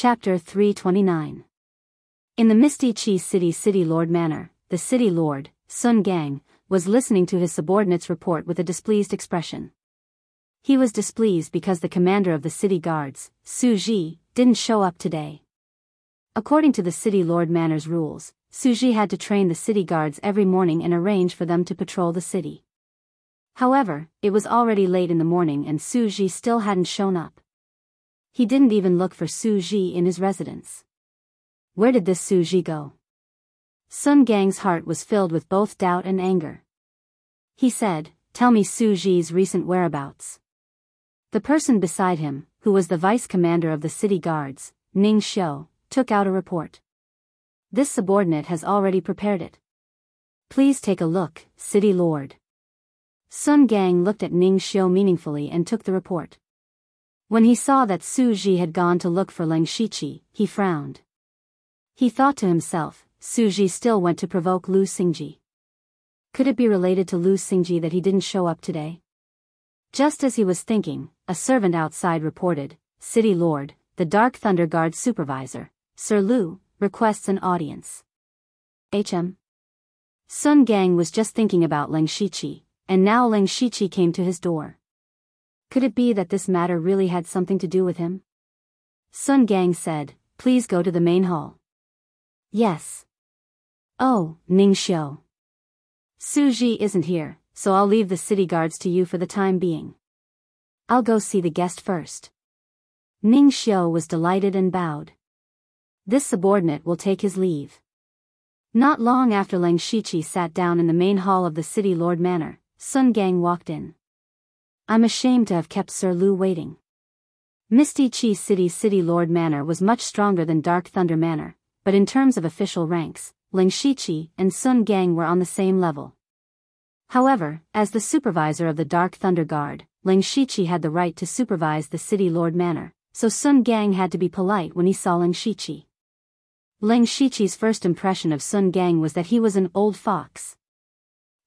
Chapter 329. In the misty Qi City Lord Manor, the city lord, Sun Gang, was listening to his subordinate's report with a displeased expression. He was displeased because the commander of the city guards, Su Ji, didn't show up today. According to the city lord manor's rules, Su Ji had to train the city guards every morning and arrange for them to patrol the city. However, it was already late in the morning and Su Ji still hadn't shown up. He didn't even look for Su Ji in his residence. Where did this Su Ji go? Sun Gang's heart was filled with both doubt and anger. He said, "Tell me Su Ji's recent whereabouts." The person beside him, who was the vice commander of the city guards, Ning Xiu, took out a report. "This subordinate has already prepared it. Please take a look, city lord." Sun Gang looked at Ning Xiu meaningfully and took the report. When he saw that Su Ji had gone to look for Leng Shiqi, he frowned. He thought to himself, Su Ji still went to provoke Lu Xingji. Could it be related to Lu Xingji that he didn't show up today? Just as he was thinking, a servant outside reported, "City Lord, the Dark Thunder Guard supervisor, Sir Lu, requests an audience." Sun Gang was just thinking about Leng Shiqi, and now Leng Shiqi came to his door. Could it be that this matter really had something to do with him? Sun Gang said, "Please go to the main hall." "Yes." "Oh, Ning Xiu. Su Ji isn't here, so I'll leave the city guards to you for the time being. I'll go see the guest first." Ning Xiu was delighted and bowed. This subordinate will take his leave. Not long after Leng Shiqi sat down in the main hall of the city lord manor, Sun Gang walked in. "I'm ashamed to have kept Sir Lu waiting." Misty Qi City Lord Manor was much stronger than Dark Thunder Manor, but in terms of official ranks, Leng Shiqi and Sun Gang were on the same level. However, as the supervisor of the Dark Thunder Guard, Leng Shiqi had the right to supervise the City Lord Manor, so Sun Gang had to be polite when he saw Leng Shiqi. Leng Shiqi's first impression of Sun Gang was that he was an old fox.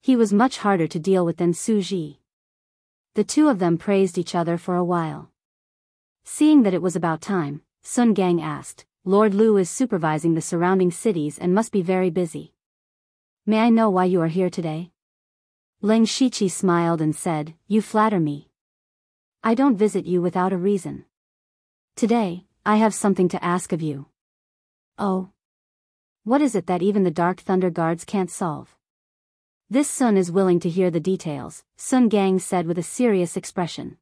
He was much harder to deal with than Su Ji. The two of them praised each other for a while. Seeing that it was about time, Sun Gang asked, "Lord Lu is supervising the surrounding cities and must be very busy. May I know why you are here today?" Leng Shiqi smiled and said, "You flatter me. I don't visit you without a reason. Today, I have something to ask of you." "Oh? What is it that even the Dark Thunder Guards can't solve?" "This Sun is willing to hear the details," Sun Gang said with a serious expression.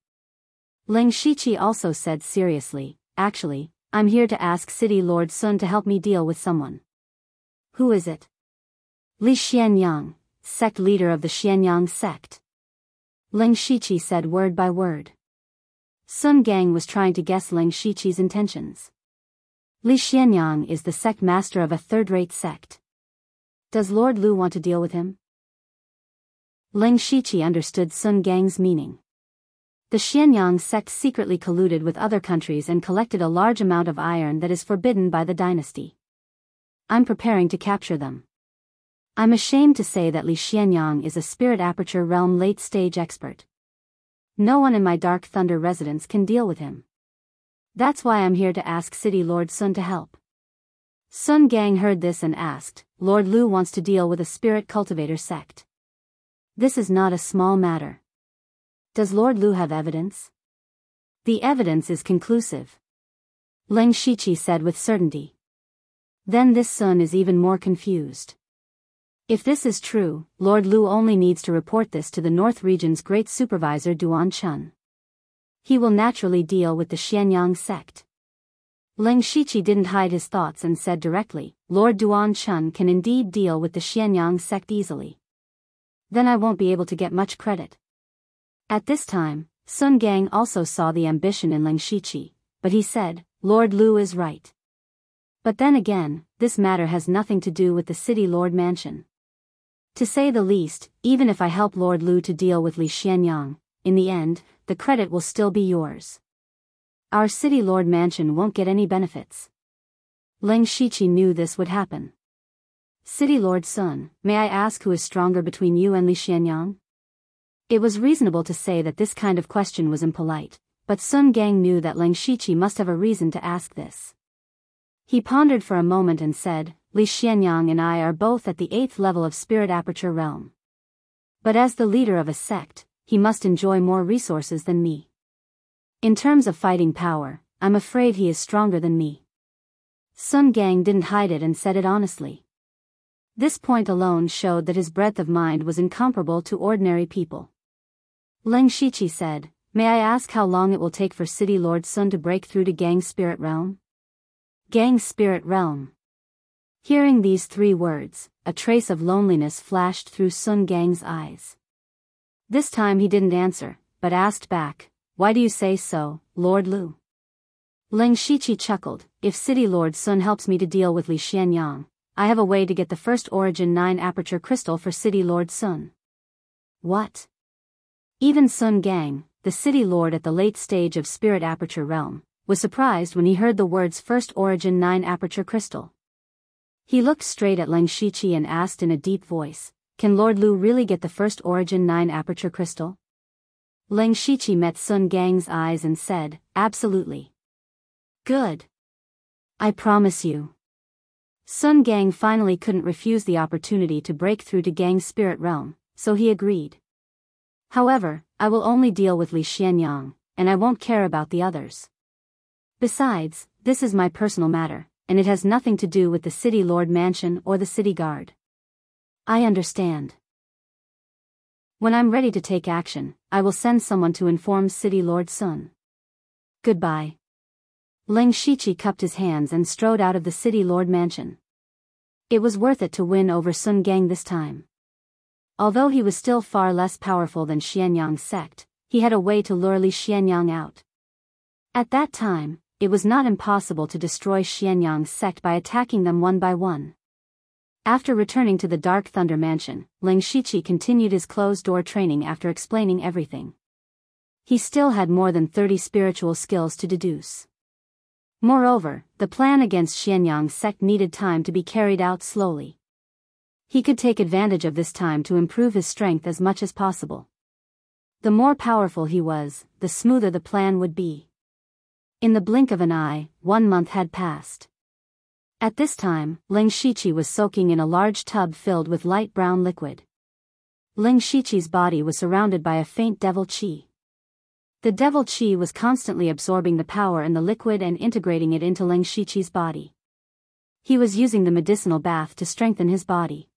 Leng Shiqi also said seriously, "Actually, I'm here to ask City Lord Sun to help me deal with someone." "Who is it?" "Li Xianyang, sect leader of the Xianyang sect." Leng Shiqi said word by word. Sun Gang was trying to guess Leng Shiqi's intentions. Li Xianyang is the sect master of a third-rate sect. Does Lord Lu want to deal with him? Leng Shiqi understood Sun Gang's meaning. The Xianyang sect secretly colluded with other countries and collected a large amount of iron that is forbidden by the dynasty. I'm preparing to capture them. I'm ashamed to say that Li Xianyang is a spirit aperture realm late-stage expert. No one in my Dark Thunder residence can deal with him. That's why I'm here to ask City Lord Sun to help. Sun Gang heard this and asked, "Lord Lu wants to deal with a spirit cultivator sect. This is not a small matter. Does Lord Lu have evidence?" "The evidence is conclusive," Leng Shiqi said with certainty. Then this Sun is even more confused. If this is true, Lord Lu only needs to report this to the North Region's great supervisor Duan Chun. He will naturally deal with the Xianyang sect. Leng Shiqi didn't hide his thoughts and said directly, "Lord Duan Chun can indeed deal with the Xianyang sect easily. Then I won't be able to get much credit." At this time, Sun Gang also saw the ambition in Leng Shiqi, but he said, "Lord Lu is right. But then again, this matter has nothing to do with the City Lord Mansion. To say the least, even if I help Lord Lu to deal with Li Xianyang, in the end, the credit will still be yours. Our City Lord Mansion won't get any benefits." Leng Shiqi knew this would happen. "City Lord Sun, may I ask who is stronger between you and Li Xianyang?" It was reasonable to say that this kind of question was impolite, but Sun Gang knew that Leng Shiqi must have a reason to ask this. He pondered for a moment and said, Li Xianyang and I are both at the 8th level of spirit aperture realm. But as the leader of a sect, he must enjoy more resources than me. In terms of fighting power, I'm afraid he is stronger than me. Sun Gang didn't hide it and said it honestly. This point alone showed that his breadth of mind was incomparable to ordinary people. Leng Shiqi said, May I ask how long it will take for City Lord Sun to break through to Gang's spirit realm? Gang's spirit realm. Hearing these 3 words, a trace of loneliness flashed through Sun Gang's eyes. This time he didn't answer, but asked back, Why do you say so, Lord Lu? Leng Shiqi chuckled, If City Lord Sun helps me to deal with Li Xianyang, I have a way to get the first Origin 9 aperture crystal for City Lord Sun. What? Even Sun Gang, the City Lord at the late stage of Spirit Aperture Realm, was surprised when he heard the words first Origin 9 aperture crystal. He looked straight at Leng Shiqi and asked in a deep voice, Can Lord Lu really get the first Origin 9 aperture crystal? Leng Shiqi met Sun Gang's eyes and said, Absolutely. Good. I promise you. Sun Gang finally couldn't refuse the opportunity to break through to Gang's spirit realm, so he agreed. However, I will only deal with Li Xianyang, and I won't care about the others. Besides, this is my personal matter, and it has nothing to do with the City Lord Mansion or the City Guard. I understand. When I'm ready to take action, I will send someone to inform City Lord Sun. Goodbye. Leng Shiqi cupped his hands and strode out of the City Lord Mansion. It was worth it to win over Sun Gang this time. Although he was still far less powerful than Xianyang's sect, he had a way to lure Li Xianyang out. At that time, it was not impossible to destroy Xianyang's sect by attacking them one by one. After returning to the Dark Thunder Mansion, Leng Shiqi continued his closed-door training after explaining everything. He still had more than 30 spiritual skills to deduce. Moreover, the plan against Xianyang's sect needed time to be carried out slowly. He could take advantage of this time to improve his strength as much as possible. The more powerful he was, the smoother the plan would be. In the blink of an eye, 1 month had passed. At this time, Leng Shiqi was soaking in a large tub filled with light brown liquid. Leng Shiqi's body was surrounded by a faint devil qi. The devil qi was constantly absorbing the power in the liquid and integrating it into Leng Shiqi's body. He was using the medicinal bath to strengthen his body.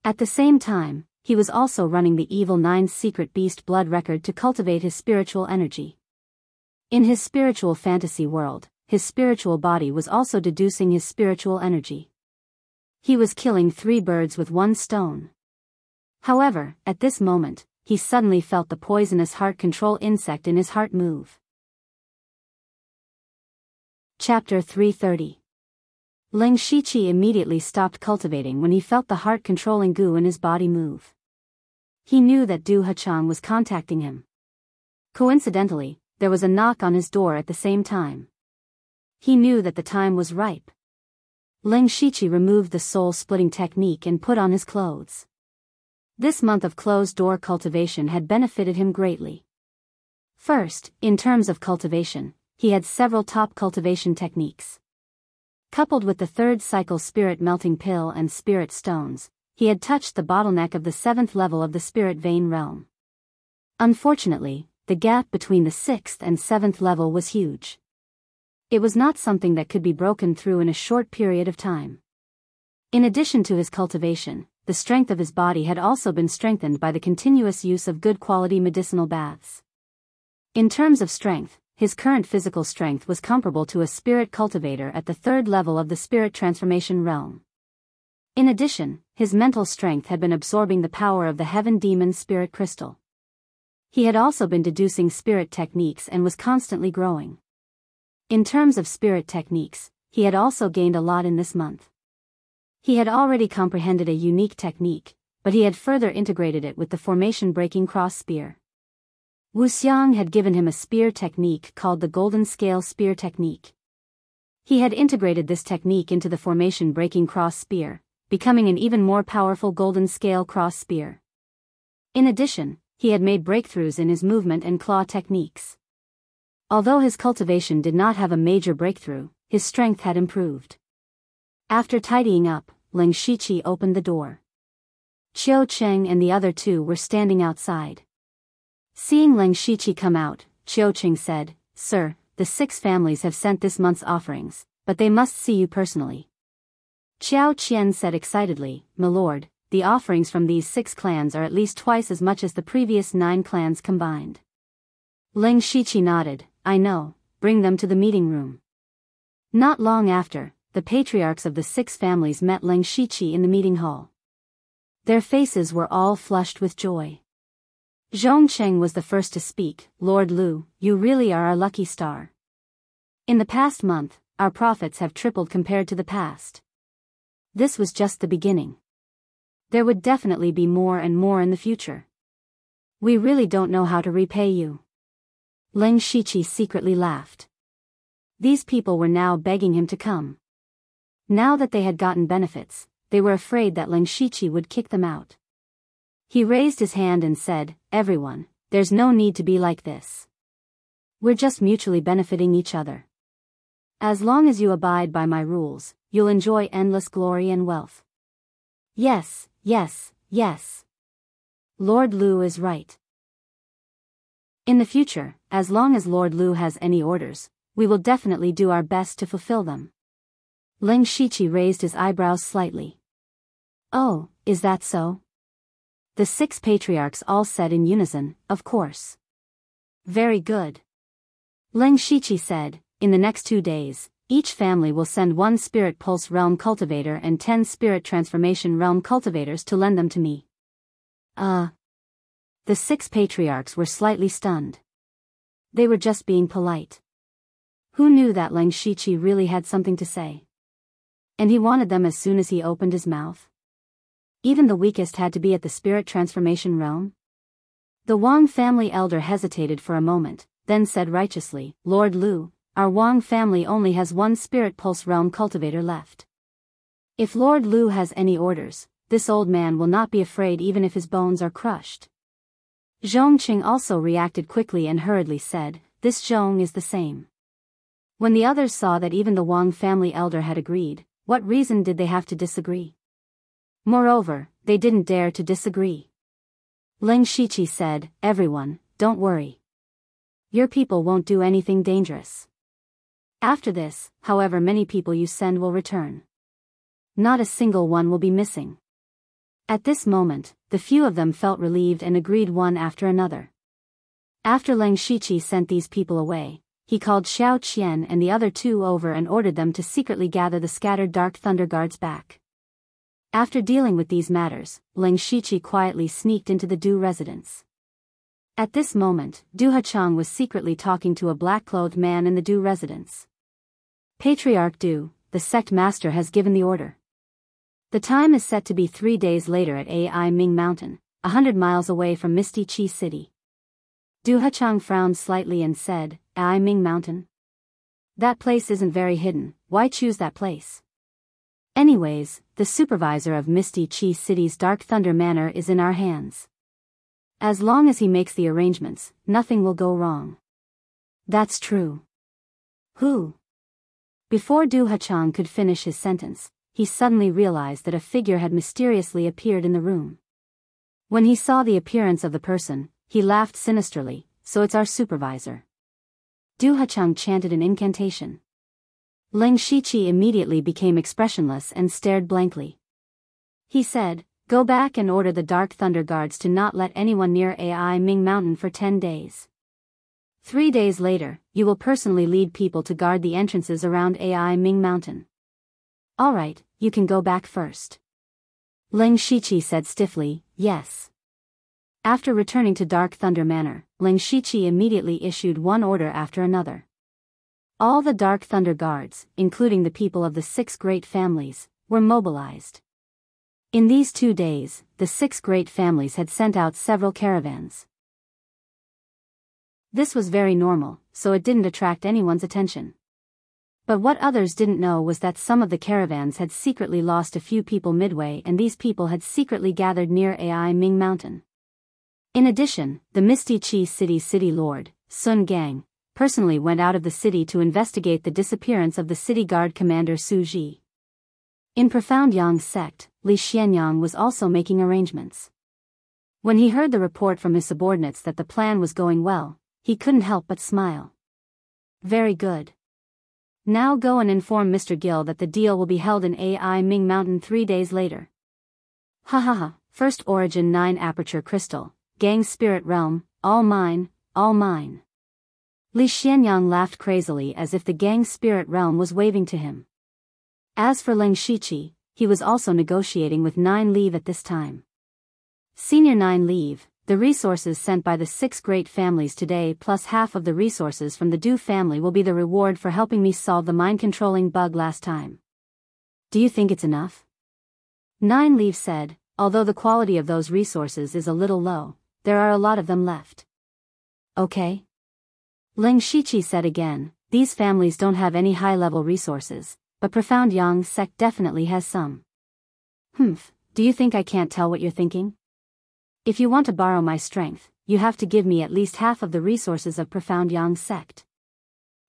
At the same time, he was also running the Evil 9's secret beast blood record to cultivate his spiritual energy. In his spiritual fantasy world, his spiritual body was also deducing his spiritual energy. He was killing 3 birds with 1 stone. However, at this moment, he suddenly felt the poisonous heart control insect in his heart move. Chapter 330. Leng Shiqi immediately stopped cultivating when he felt the heart-controlling goo in his body move. He knew that Du Hechang was contacting him. Coincidentally, there was a knock on his door at the same time. He knew that the time was ripe. Leng Shiqi removed the soul-splitting technique and put on his clothes. This month of closed-door cultivation had benefited him greatly. First, in terms of cultivation, he had several top cultivation techniques. Coupled with the 3rd cycle spirit melting pill and spirit stones, he had touched the bottleneck of the 7th level of the spirit vein realm. Unfortunately, the gap between the 6th and 7th level was huge. It was not something that could be broken through in a short period of time. In addition to his cultivation, the strength of his body had also been strengthened by the continuous use of good quality medicinal baths. In terms of strength, his current physical strength was comparable to a spirit cultivator at the 3rd level of the spirit transformation realm. In addition, his mental strength had been absorbing the power of the heaven demon spirit crystal. He had also been deducing spirit techniques and was constantly growing. In terms of spirit techniques, he had also gained a lot in this month. He had already comprehended a unique technique, but he had further integrated it with the formation-breaking cross spear. Wu Xiang had given him a spear technique called the Golden Scale Spear Technique. He had integrated this technique into the formation-breaking cross spear, becoming an even more powerful Golden Scale cross spear. In addition, he had made breakthroughs in his movement and claw techniques. Although his cultivation did not have a major breakthrough, his strength had improved. After tidying up, Ling Shiqi opened the door. Qiu Cheng and the other two were standing outside. Seeing Ling Shiqi come out, Qiu Cheng said, "Sir, the 6 families have sent this month's offerings, but they must see you personally." Qiao Qian said excitedly, "My lord, the offerings from these 6 clans are at least twice as much as the previous 9 clans combined." Ling Shiqi nodded, "I know, bring them to the meeting room." Not long after, the patriarchs of the 6 families met Ling Shiqi in the meeting hall. Their faces were all flushed with joy. Zhongcheng was the first to speak. "Lord Lu, you really are our lucky star. In the past month, our profits have tripled compared to the past. This was just the beginning. There would definitely be more and more in the future. We really don't know how to repay you." Ling Shiqi secretly laughed. These people were now begging him to come. Now that they had gotten benefits, they were afraid that Ling Shiqi would kick them out. He raised his hand and said, "Everyone, there's no need to be like this. We're just mutually benefiting each other. As long as you abide by my rules, you'll enjoy endless glory and wealth." Yes, yes, yes. Lord Lu is right. In the future, as long as Lord Lu has any orders, we will definitely do our best to fulfill them. Ling Shiqi raised his eyebrows slightly. "Oh, is that so?" The 6 patriarchs all said in unison, "Of course." "Very good." Ling Shiqi said, "In the next 2 days, each family will send 1 Spirit Pulse Realm Cultivator and 10 Spirit Transformation Realm Cultivators to lend them to me." The 6 patriarchs were slightly stunned. They were just being polite. Who knew that Ling Shiqi really had something to say? And he wanted them as soon as he opened his mouth? Even the weakest had to be at the Spirit Transformation Realm? The Wang family elder hesitated for a moment, then said righteously, "Lord Lu, our Wang family only has 1 Spirit Pulse Realm Cultivator left. If Lord Lu has any orders, this old man will not be afraid even if his bones are crushed." Zhongqing also reacted quickly and hurriedly said, "This Zhong is the same." When the others saw that even the Wang family elder had agreed, what reason did they have to disagree? Moreover, they didn't dare to disagree. Ling Shiqi said, "Everyone, don't worry. Your people won't do anything dangerous. After this, however many people you send will return. Not a single one will be missing." At this moment, the few of them felt relieved and agreed one after another. After Ling Shiqi sent these people away, he called Xiao Qian and the other 2 over and ordered them to secretly gather the scattered Dark Thunder Guards back. After dealing with these matters, Ling Shiqi quietly sneaked into the Du residence. At this moment, Du Hachang was secretly talking to a black-clothed man in the Du residence. "Patriarch Du, the sect master has given the order. The time is set to be 3 days later at Ai Ming Mountain, 100 miles away from Misty Chi City." Du Hachang frowned slightly and said, "Ai Ming Mountain? That place isn't very hidden, why choose that place? Anyways, the supervisor of Misty Chi City's Dark Thunder Manor is in our hands. As long as he makes the arrangements, nothing will go wrong." "That's true." "Who?" Before Du Hachang could finish his sentence, he suddenly realized that a figure had mysteriously appeared in the room. When he saw the appearance of the person, he laughed sinisterly, "So it's our supervisor." Du Hachang chanted an incantation. Ling Shiqi immediately became expressionless and stared blankly. He said, "Go back and order the Dark Thunder Guards to not let anyone near Ai Ming Mountain for 10 days. 3 days later, you will personally lead people to guard the entrances around Ai Ming Mountain." "Alright, you can go back first." Ling Shiqi said stiffly, "Yes." After returning to Dark Thunder Manor, Ling Shiqi immediately issued one order after another. All the Dark Thunder Guards, including the people of the 6 great families, were mobilized. In these 2 days, the 6 great families had sent out several caravans. This was very normal, so it didn't attract anyone's attention. But what others didn't know was that some of the caravans had secretly lost a few people midway and these people had secretly gathered near Ai Ming Mountain. In addition, the Misty Chi City City Lord, Sun Gang, personally went out of the city to investigate the disappearance of the city guard commander Su Ji. In Profound Yang's sect, Li Xianyang was also making arrangements. When he heard the report from his subordinates that the plan was going well, he couldn't help but smile. Very good. Now go and inform Mr. Gill that the deal will be held in AI Ming Mountain 3 days later. Ha ha ha, First Origin 9 Aperture Crystal, Gang Spirit Realm, all mine, all mine. Li Xianyang laughed crazily as if the Gang Spirit Realm was waving to him. As for Leng Shiqi, he was also negotiating with 9 Leave at this time. Senior 9 Leave, the resources sent by the 6 great families today plus half of the resources from the Du family will be the reward for helping me solve the mind-controlling bug last time. Do you think it's enough? 9 Leave said, although the quality of those resources is a little low, there are a lot of them left. Okay. Leng Shiqi said again, these families don't have any high-level resources, but Profound Yang's sect definitely has some. Do you think I can't tell what you're thinking? If you want to borrow my strength, you have to give me at least half of the resources of Profound Yang's sect.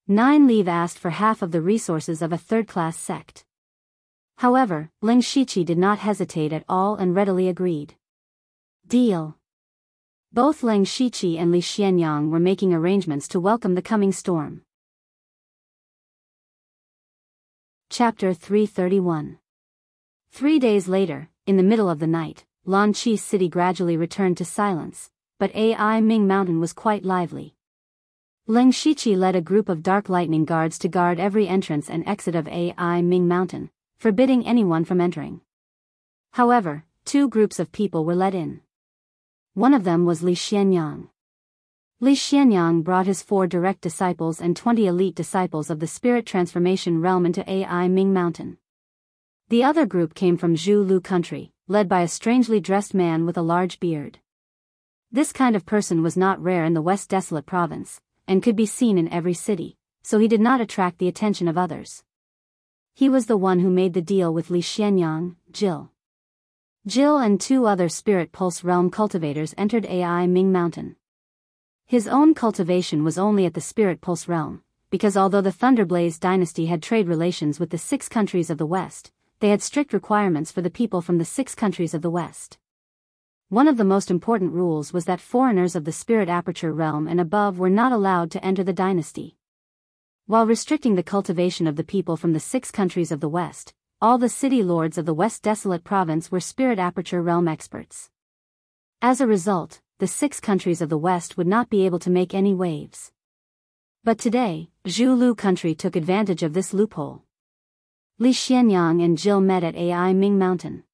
9 Leave asked for half of the resources of a third-class sect. However, Leng Shiqi did not hesitate at all and readily agreed. Deal. Both Leng Shiqi and Li Xianyang were making arrangements to welcome the coming storm. Chapter 331. 3 days later, in the middle of the night, Lan Chi's city gradually returned to silence, but AI Ming Mountain was quite lively. Leng Shiqi led a group of Dark Lightning guards to guard every entrance and exit of AI Ming Mountain, forbidding anyone from entering. However, 2 groups of people were let in. One of them was Li Xianyang. Li Xianyang brought his 4 direct disciples and 20 elite disciples of the Spirit Transformation Realm into AI Ming Mountain. The other group came from Zhu Lu country, led by a strangely dressed man with a large beard. This kind of person was not rare in the West Desolate Province, and could be seen in every city, so he did not attract the attention of others. He was the one who made the deal with Li Xianyang, Jill. Jill and 2 other Spirit Pulse Realm cultivators entered AI Ming Mountain. His own cultivation was only at the Spirit Pulse Realm, because although the Thunderblaze dynasty had trade relations with the 6 countries of the West, they had strict requirements for the people from the 6 countries of the West. One of the most important rules was that foreigners of the Spirit Aperture Realm and above were not allowed to enter the dynasty. While restricting the cultivation of the people from the 6 countries of the West, all the city lords of the West Desolate Province were Spirit Aperture Realm experts. As a result, the 6 countries of the West would not be able to make any waves. But today, Zhu Lu country took advantage of this loophole. Li Xianyang and Jill met at AI Ming Mountain.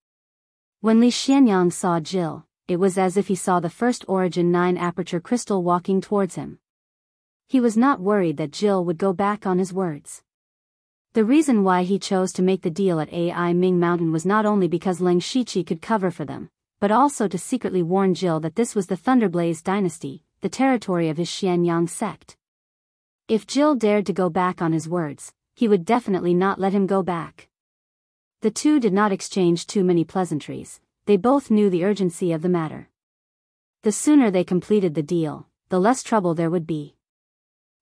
When Li Xianyang saw Jill, it was as if he saw the First Origin 9 Aperture Crystal walking towards him. He was not worried that Jill would go back on his words. The reason why he chose to make the deal at AI Ming Mountain was not only because Leng Shiqi could cover for them, but also to secretly warn Jill that this was the Thunderblaze dynasty, the territory of his Xianyang sect. If Jill dared to go back on his words, he would definitely not let him go back. The 2 did not exchange too many pleasantries, they both knew the urgency of the matter. The sooner they completed the deal, the less trouble there would be.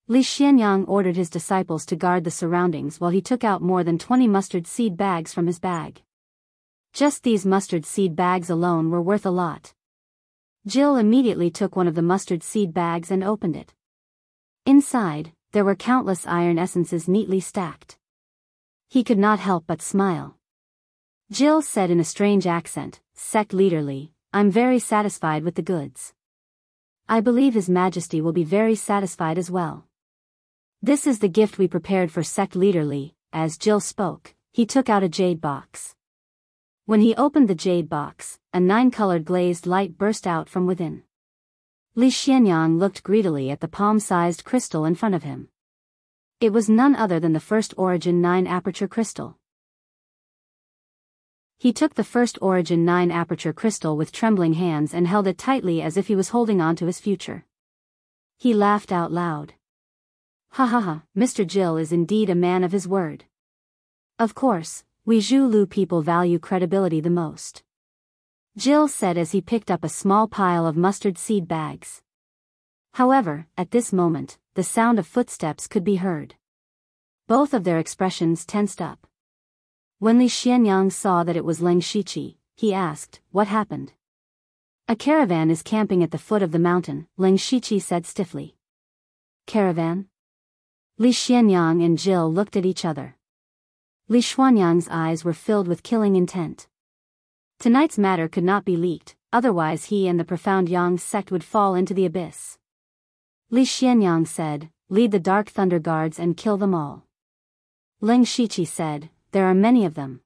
Li Xianyang ordered his disciples to guard the surroundings while he took out more than 20 mustard seed bags from his bag. Just these mustard seed bags alone were worth a lot. Jill immediately took one of the mustard seed bags and opened it. Inside, there were countless iron essences neatly stacked. He could not help but smile. Jill said in a strange accent, "Sect Leader Li, I'm very satisfied with the goods. I believe His Majesty will be very satisfied as well. This is the gift we prepared for Sect Leader Li." As Jill spoke, he took out a jade box. When he opened the jade box, a 9-colored glazed light burst out from within. Li Xianyang looked greedily at the palm-sized crystal in front of him. It was none other than the First Origin 9 Aperture Crystal. He took the First Origin 9 Aperture Crystal with trembling hands and held it tightly as if he was holding on to his future. He laughed out loud. Ha ha ha, Mr. Jill is indeed a man of his word. Of course, we Zhu Lu people value credibility the most. Jill said as he picked up a small pile of mustard seed bags. However, at this moment, the the sound of footsteps could be heard. Both of their expressions tensed up. When Li Xianyang saw that it was Leng Shiqi, he asked, "What happened?" "A caravan is camping at the foot of the mountain," Leng Shiqi said stiffly. "Caravan?" Li Xianyang and Jill looked at each other. Li Xuanyang's eyes were filled with killing intent. Tonight's matter could not be leaked, otherwise he and the profound Yang sect would fall into the abyss. Li Xianyang said, "Lead the Dark Thunder Guards and kill them all." Leng Shiqi said, "There are many of them.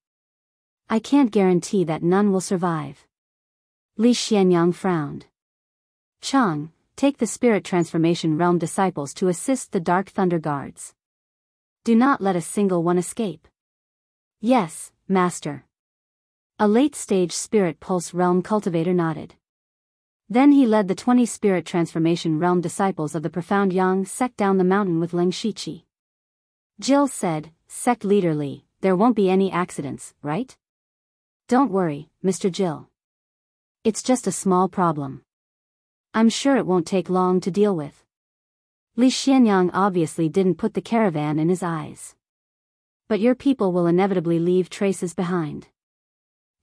I can't guarantee that none will survive." Li Xianyang frowned. "Chang, take the Spirit Transformation Realm disciples to assist the Dark Thunder Guards. Do not let a single one escape." "Yes, Master." A late-stage Spirit Pulse Realm cultivator nodded. Then he led the 20 Spirit Transformation Realm disciples of the profound Yang sect down the mountain with Leng Shiqi. Jill said, "Sect leader Li, there won't be any accidents, right?" "Don't worry, Mr. Jill. It's just a small problem. I'm sure it won't take long to deal with." Li Xianyang obviously didn't put the caravan in his eyes. "But your people will inevitably leave traces behind.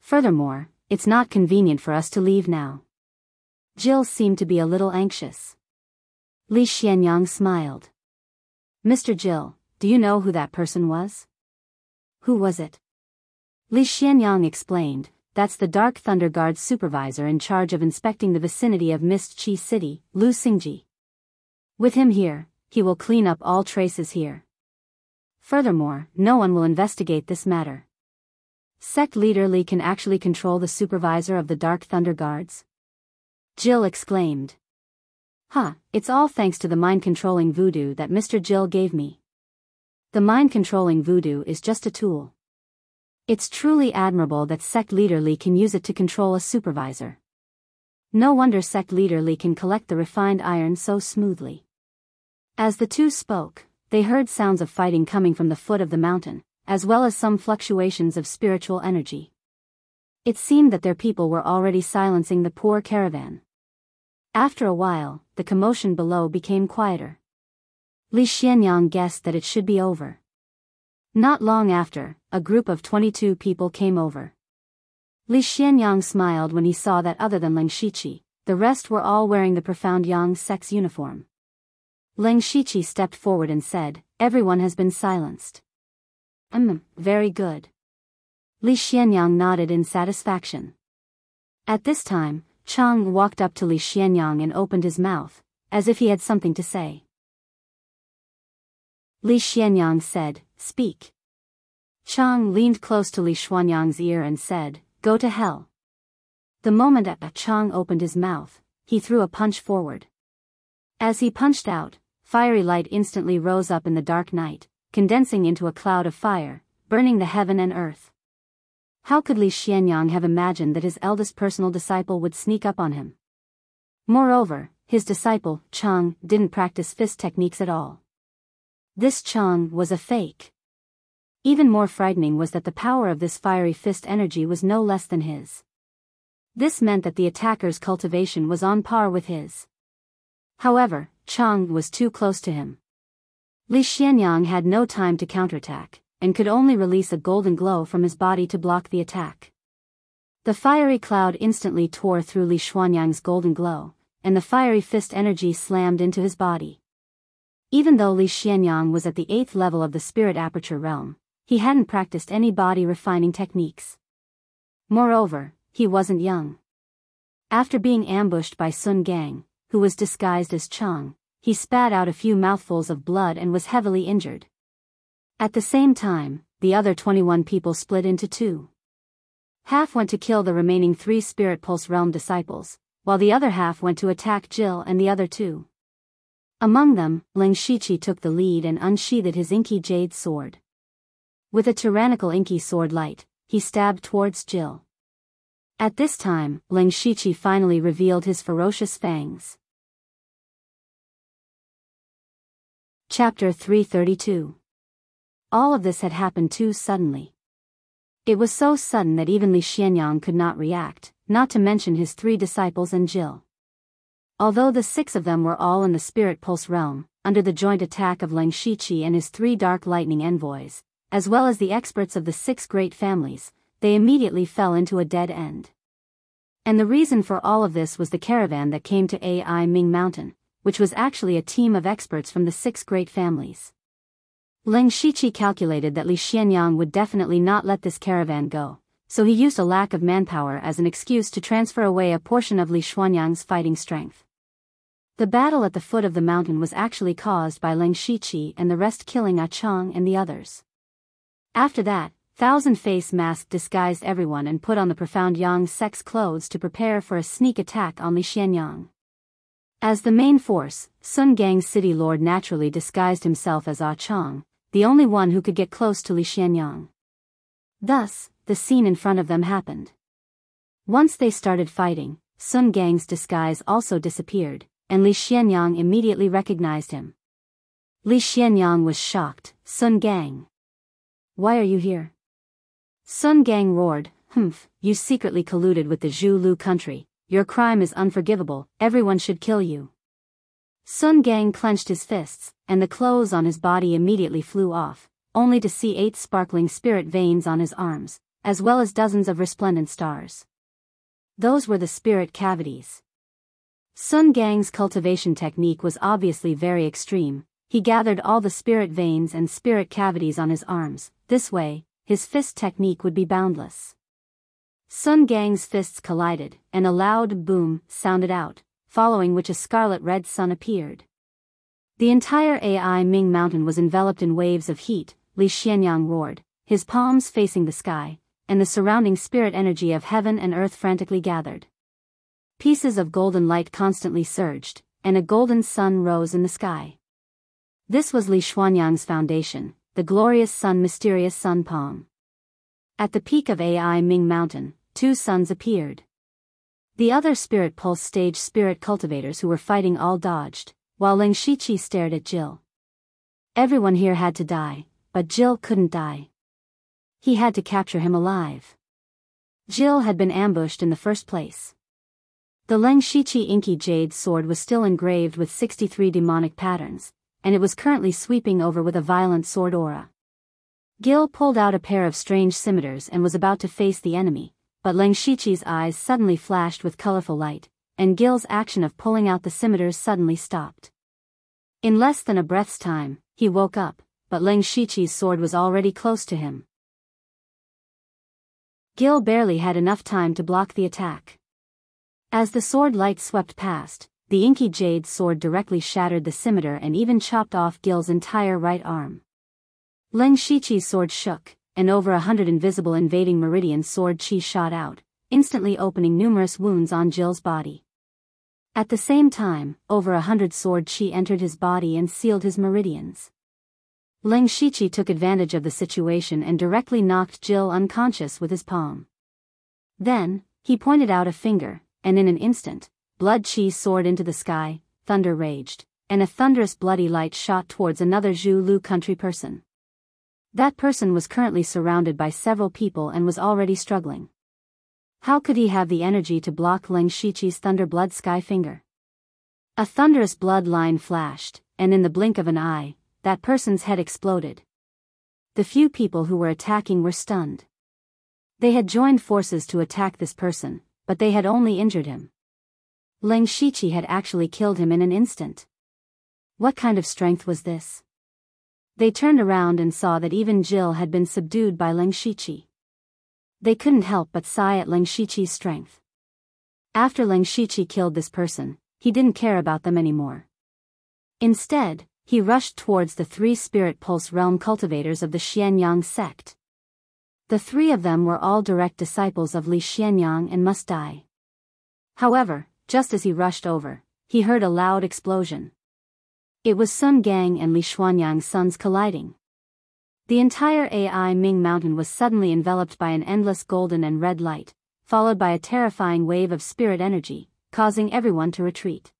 Furthermore, it's not convenient for us to leave now." Jill seemed to be a little anxious. Li Xianyang smiled. "Mr. Jill, do you know who that person was?" "Who was it?" Li Xianyang explained, "That's the Dark Thunder Guard supervisor in charge of inspecting the vicinity of Mist Chi City, Lu Xingji. With him here, he will clean up all traces here. Furthermore, no one will investigate this matter. Sect leader Li can actually control the supervisor of the Dark Thunder Guards." Jill exclaimed. It's all thanks to the mind-controlling voodoo that Mr. Jill gave me." "The mind-controlling voodoo is just a tool. It's truly admirable that Sect leader Li can use it to control a supervisor. No wonder Sect leader Li can collect the refined iron so smoothly." As the two spoke, they heard sounds of fighting coming from the foot of the mountain, as well as some fluctuations of spiritual energy. It seemed that their people were already silencing the poor caravan. After a while, the commotion below became quieter. Li Xianyang guessed that it should be over. Not long after, a group of 22 people came over. Li Xianyang smiled when he saw that other than Leng Shiqi, the rest were all wearing the profound Yang sect's uniform. Leng Shiqi stepped forward and said, "Everyone has been silenced." Very good." Li Xianyang nodded in satisfaction. At this time, Chang walked up to Li Xianyang and opened his mouth, as if he had something to say. Li Xianyang said, "Speak." Chang leaned close to Li Xianyang's ear and said, "Go to hell." The moment Chang opened his mouth, he threw a punch forward. As he punched out, fiery light instantly rose up in the dark night, condensing into a cloud of fire, burning the heaven and earth. How could Li Xianyang have imagined that his eldest personal disciple would sneak up on him? Moreover, his disciple, Chang, didn't practice fist techniques at all. This Chang was a fake. Even more frightening was that the power of this fiery fist energy was no less than his. This meant that the attacker's cultivation was on par with his. However, Chang was too close to him. Li Xianyang had no time to counterattack, and could only release a golden glow from his body to block the attack. The fiery cloud instantly tore through Li Xianyang's golden glow, and the fiery fist energy slammed into his body. Even though Li Xianyang was at the 8th level of the Spirit Aperture Realm, he hadn't practiced any body-refining techniques. Moreover, he wasn't young. After being ambushed by Sun Gang, who was disguised as Chang, he spat out a few mouthfuls of blood and was heavily injured. At the same time, the other 21 people split into two. Half went to kill the remaining 3 Spirit Pulse Realm disciples, while the other half went to attack Jill and the other 2. Among them, Leng Shiqi took the lead and unsheathed his inky jade sword. With a tyrannical inky sword light, he stabbed towards Jill. At this time, Leng Shiqi finally revealed his ferocious fangs. Chapter 332. All of this had happened too suddenly. It was so sudden that even Li Xianyang could not react, not to mention his 3 disciples and Jill. Although the 6 of them were all in the Spirit Pulse realm, under the joint attack of Leng Shiqi and his 3 dark lightning envoys, as well as the experts of the 6 great families, they immediately fell into a dead end. And the reason for all of this was the caravan that came to Ai Ming Mountain, which was actually a team of experts from the 6 great families. Leng Shiqi calculated that Li Xianyang would definitely not let this caravan go, so he used a lack of manpower as an excuse to transfer away a portion of Li Xianyang's fighting strength. The battle at the foot of the mountain was actually caused by Leng Shiqi and the rest killing Ah Chang and the others. After that, Thousand Face Mask disguised everyone and put on the profound Yang sex clothes to prepare for a sneak attack on Li Xianyang. As the main force, Sun Gang's city lord naturally disguised himself as Ah Chang, the only one who could get close to Li Xianyang. Thus, the scene in front of them happened. Once they started fighting, Sun Gang's disguise also disappeared, and Li Xianyang immediately recognized him. Li Xianyang was shocked. Sun Gang. Why are you here? Sun Gang roared, "Humph, you secretly colluded with the Zhu Lu country, your crime is unforgivable, everyone should kill you." Sun Gang clenched his fists, and the clothes on his body immediately flew off, only to see 8 sparkling spirit veins on his arms, as well as dozens of resplendent stars. Those were the spirit cavities. Sun Gang's cultivation technique was obviously very extreme. He gathered all the spirit veins and spirit cavities on his arms. This way, his fist technique would be boundless. Sun Gang's fists collided, and a loud boom sounded out, following which a scarlet-red sun appeared. The entire Ai Ming Mountain was enveloped in waves of heat. Li Xianyang roared, his palms facing the sky, and the surrounding spirit energy of heaven and earth frantically gathered. Pieces of golden light constantly surged, and a golden sun rose in the sky. This was Li Xuanyang's foundation, the glorious sun, mysterious sun palm. At the peak of Ai Ming Mountain, 2 suns appeared. The other spirit pulse stage spirit cultivators who were fighting all dodged, while Leng Shiqi stared at Jill. Everyone here had to die, but Jill couldn't die. He had to capture him alive. Jill had been ambushed in the first place. The Leng Shiqi inky jade sword was still engraved with 63 demonic patterns, and it was currently sweeping over with a violent sword aura. Gil pulled out a pair of strange scimitars and was about to face the enemy, but Leng Shiqi's eyes suddenly flashed with colorful light, and Gil's action of pulling out the scimitars suddenly stopped. In less than a breath's time, he woke up, but Leng Shiqi's sword was already close to him. Gil barely had enough time to block the attack. As the sword light swept past, the inky jade sword directly shattered the scimitar and even chopped off Gil's entire right arm. Leng Shiqi's sword shook, and over 100 invisible invading meridian sword chi shot out, instantly opening numerous wounds on Jill's body. At the same time, over 100 sword chi entered his body and sealed his meridians. Leng Shiqi took advantage of the situation and directly knocked Jill unconscious with his palm. Then, he pointed out a finger, and in an instant, blood chi soared into the sky, thunder raged, and a thunderous bloody light shot towards another Zhu Lu country person. That person was currently surrounded by several people and was already struggling. How could he have the energy to block Leng Shiqi's thunder blood sky finger? A thunderous blood line flashed, and in the blink of an eye, that person's head exploded. The few people who were attacking were stunned. They had joined forces to attack this person, but they had only injured him. Leng Shiqi had actually killed him in an instant. What kind of strength was this? They turned around and saw that even Jill had been subdued by Leng Shiqi. They couldn't help but sigh at Leng Shiqi's strength. After Leng Shiqi killed this person, he didn't care about them anymore. Instead, he rushed towards the 3 spirit pulse realm cultivators of the Xianyang sect. The 3 of them were all direct disciples of Li Xianyang and must die. However, just as he rushed over, he heard a loud explosion. It was Sun Gang and Li Xianyang's sons colliding. The entire Ai Ming Mountain was suddenly enveloped by an endless golden and red light, followed by a terrifying wave of spirit energy, causing everyone to retreat.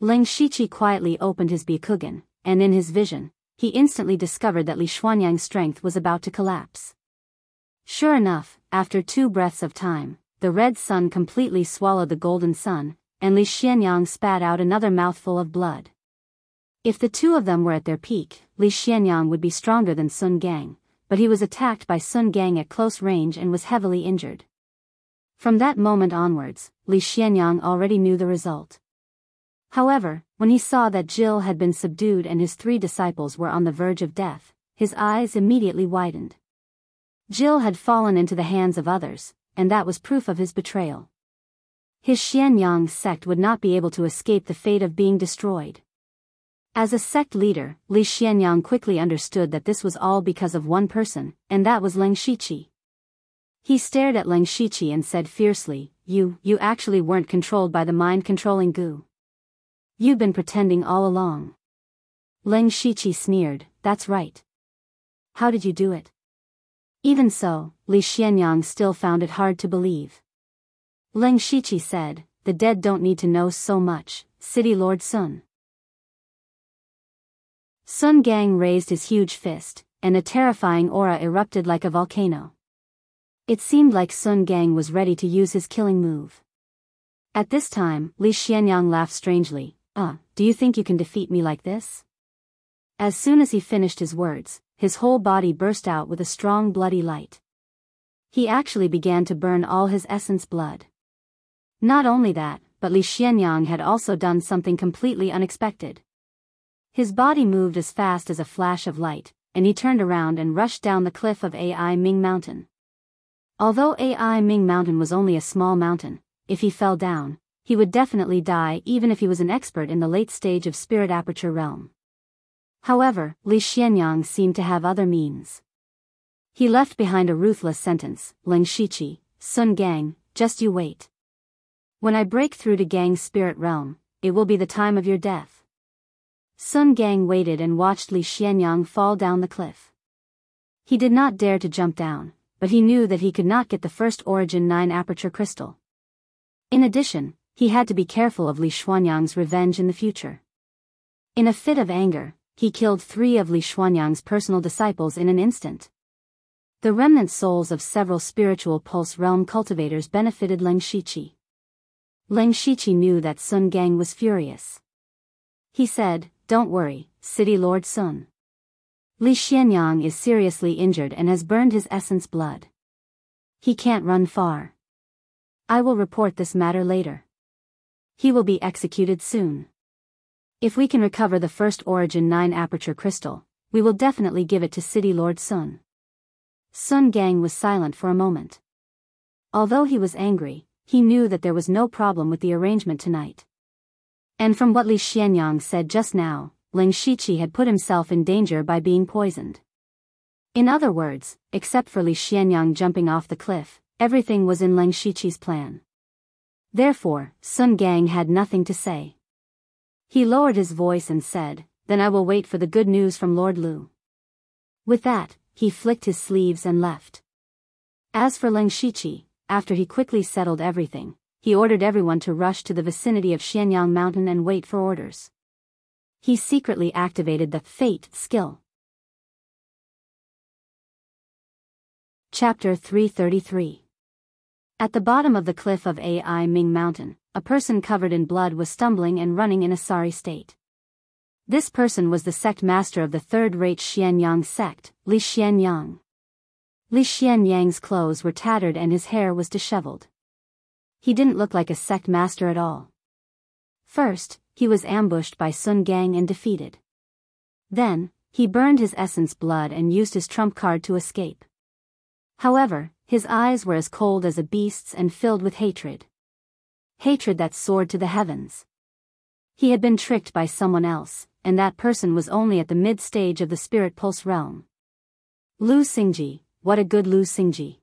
Leng Shiqi quietly opened his Byakugan, and in his vision, he instantly discovered that Li Xianyang's strength was about to collapse. Sure enough, after 2 breaths of time, the red sun completely swallowed the golden sun, and Li Xianyang spat out another mouthful of blood. If the two of them were at their peak, Li Xianyang would be stronger than Sun Gang, but he was attacked by Sun Gang at close range and was heavily injured. From that moment onwards, Li Xianyang already knew the result. However, when he saw that Jill had been subdued and his 3 disciples were on the verge of death, his eyes immediately widened. Jill had fallen into the hands of others, and that was proof of his betrayal. His Xianyang sect would not be able to escape the fate of being destroyed. As a sect leader, Li Xianyang quickly understood that this was all because of one person, and that was Leng Shiqi. He stared at Leng Shiqi and said fiercely, You actually weren't controlled by the mind-controlling goo. You've been pretending all along. Leng Shiqi sneered, That's right. How did you do it? Even so, Li Xianyang still found it hard to believe. Leng Shiqi said, The dead don't need to know so much, City Lord Sun. Sun Gang raised his huge fist, and a terrifying aura erupted like a volcano. It seemed like Sun Gang was ready to use his killing move. At this time, Li Xianyang laughed strangely. Do you think you can defeat me like this? As soon as he finished his words, his whole body burst out with a strong bloody light. He actually began to burn all his essence blood. Not only that, but Li Xianyang had also done something completely unexpected. His body moved as fast as a flash of light, and he turned around and rushed down the cliff of Ai Ming Mountain. Although Ai Ming Mountain was only a small mountain, if he fell down, he would definitely die even if he was an expert in the late stage of Spirit Aperture realm. However, Li Xianyang seemed to have other means. He left behind a ruthless sentence, Leng Shiqi, Sun Gang, just you wait. When I break through to Gang's spirit realm, it will be the time of your death. Sun Gang waited and watched Li Xianyang fall down the cliff. He did not dare to jump down, but he knew that he could not get the first Origin 9 Aperture crystal. In addition, he had to be careful of Li Xianyang's revenge in the future. In a fit of anger, he killed 3 of Li Xianyang's personal disciples in an instant. The remnant souls of several spiritual pulse realm cultivators benefited Leng Shiqi. Leng Shiqi knew that Sun Gang was furious. He said, Don't worry, City Lord Sun. Li Xianyang is seriously injured and has burned his essence blood. He can't run far. I will report this matter later. He will be executed soon. If we can recover the first Origin 9 Aperture crystal, we will definitely give it to City Lord Sun. Sun Gang was silent for a moment. Although he was angry, he knew that there was no problem with the arrangement tonight. And from what Li Xianyang said just now, Leng Shiqi had put himself in danger by being poisoned. In other words, except for Li Xianyang jumping off the cliff, everything was in Leng Shiqi's plan. Therefore, Sun Gang had nothing to say. He lowered his voice and said, Then I will wait for the good news from Lord Lu. With that, he flicked his sleeves and left. As for Leng Shiqi, after he quickly settled everything, he ordered everyone to rush to the vicinity of Xianyang Mountain and wait for orders. He secretly activated the Fate skill. Chapter 333. At the bottom of the cliff of Ai Ming Mountain, a person covered in blood was stumbling and running in a sorry state. This person was the sect master of the third-rate Xianyang sect, Li Xianyang. Li Xianyang's clothes were tattered and his hair was disheveled. He didn't look like a sect master at all. First, he was ambushed by Sun Gang and defeated. Then, he burned his essence blood and used his trump card to escape. However, his eyes were as cold as a beast's and filled with hatred. Hatred that soared to the heavens. He had been tricked by someone else, and that person was only at the mid-stage of the spirit pulse realm. Lu Xingji, what a good Lu Xingji.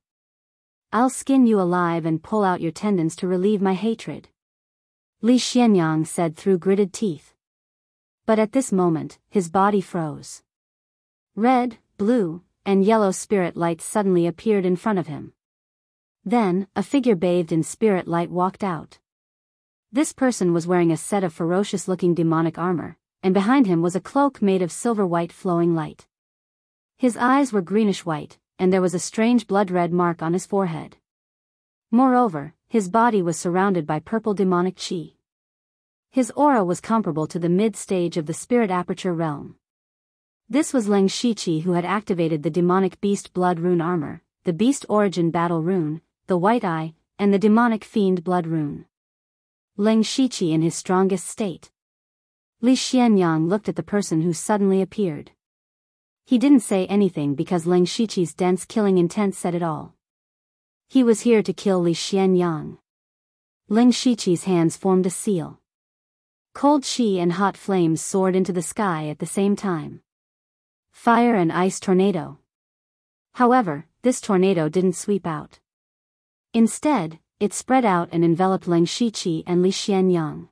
I'll skin you alive and pull out your tendons to relieve my hatred. Li Xianyang said through gritted teeth. But at this moment, his body froze. Red, blue, and yellow spirit lights suddenly appeared in front of him. Then, a figure bathed in spirit light walked out. This person was wearing a set of ferocious-looking demonic armor, and behind him was a cloak made of silver-white flowing light. His eyes were greenish-white, and there was a strange blood-red mark on his forehead. Moreover, his body was surrounded by purple demonic chi. His aura was comparable to the mid-stage of the spirit aperture realm. This was Leng Shiqi, who had activated the demonic beast blood rune armor, the beast origin battle rune, the white eye, and the demonic fiend blood rune. Leng Shiqi in his strongest state. Li Xianyang looked at the person who suddenly appeared. He didn't say anything because Leng Shiqi's dense killing intent said it all. He was here to kill Li Xianyang. Leng Shiqi's hands formed a seal. Cold chi and hot flames soared into the sky at the same time. Fire and ice tornado. However, this tornado didn't sweep out. Instead, it spread out and enveloped Leng Shiqi and Li Xianyang.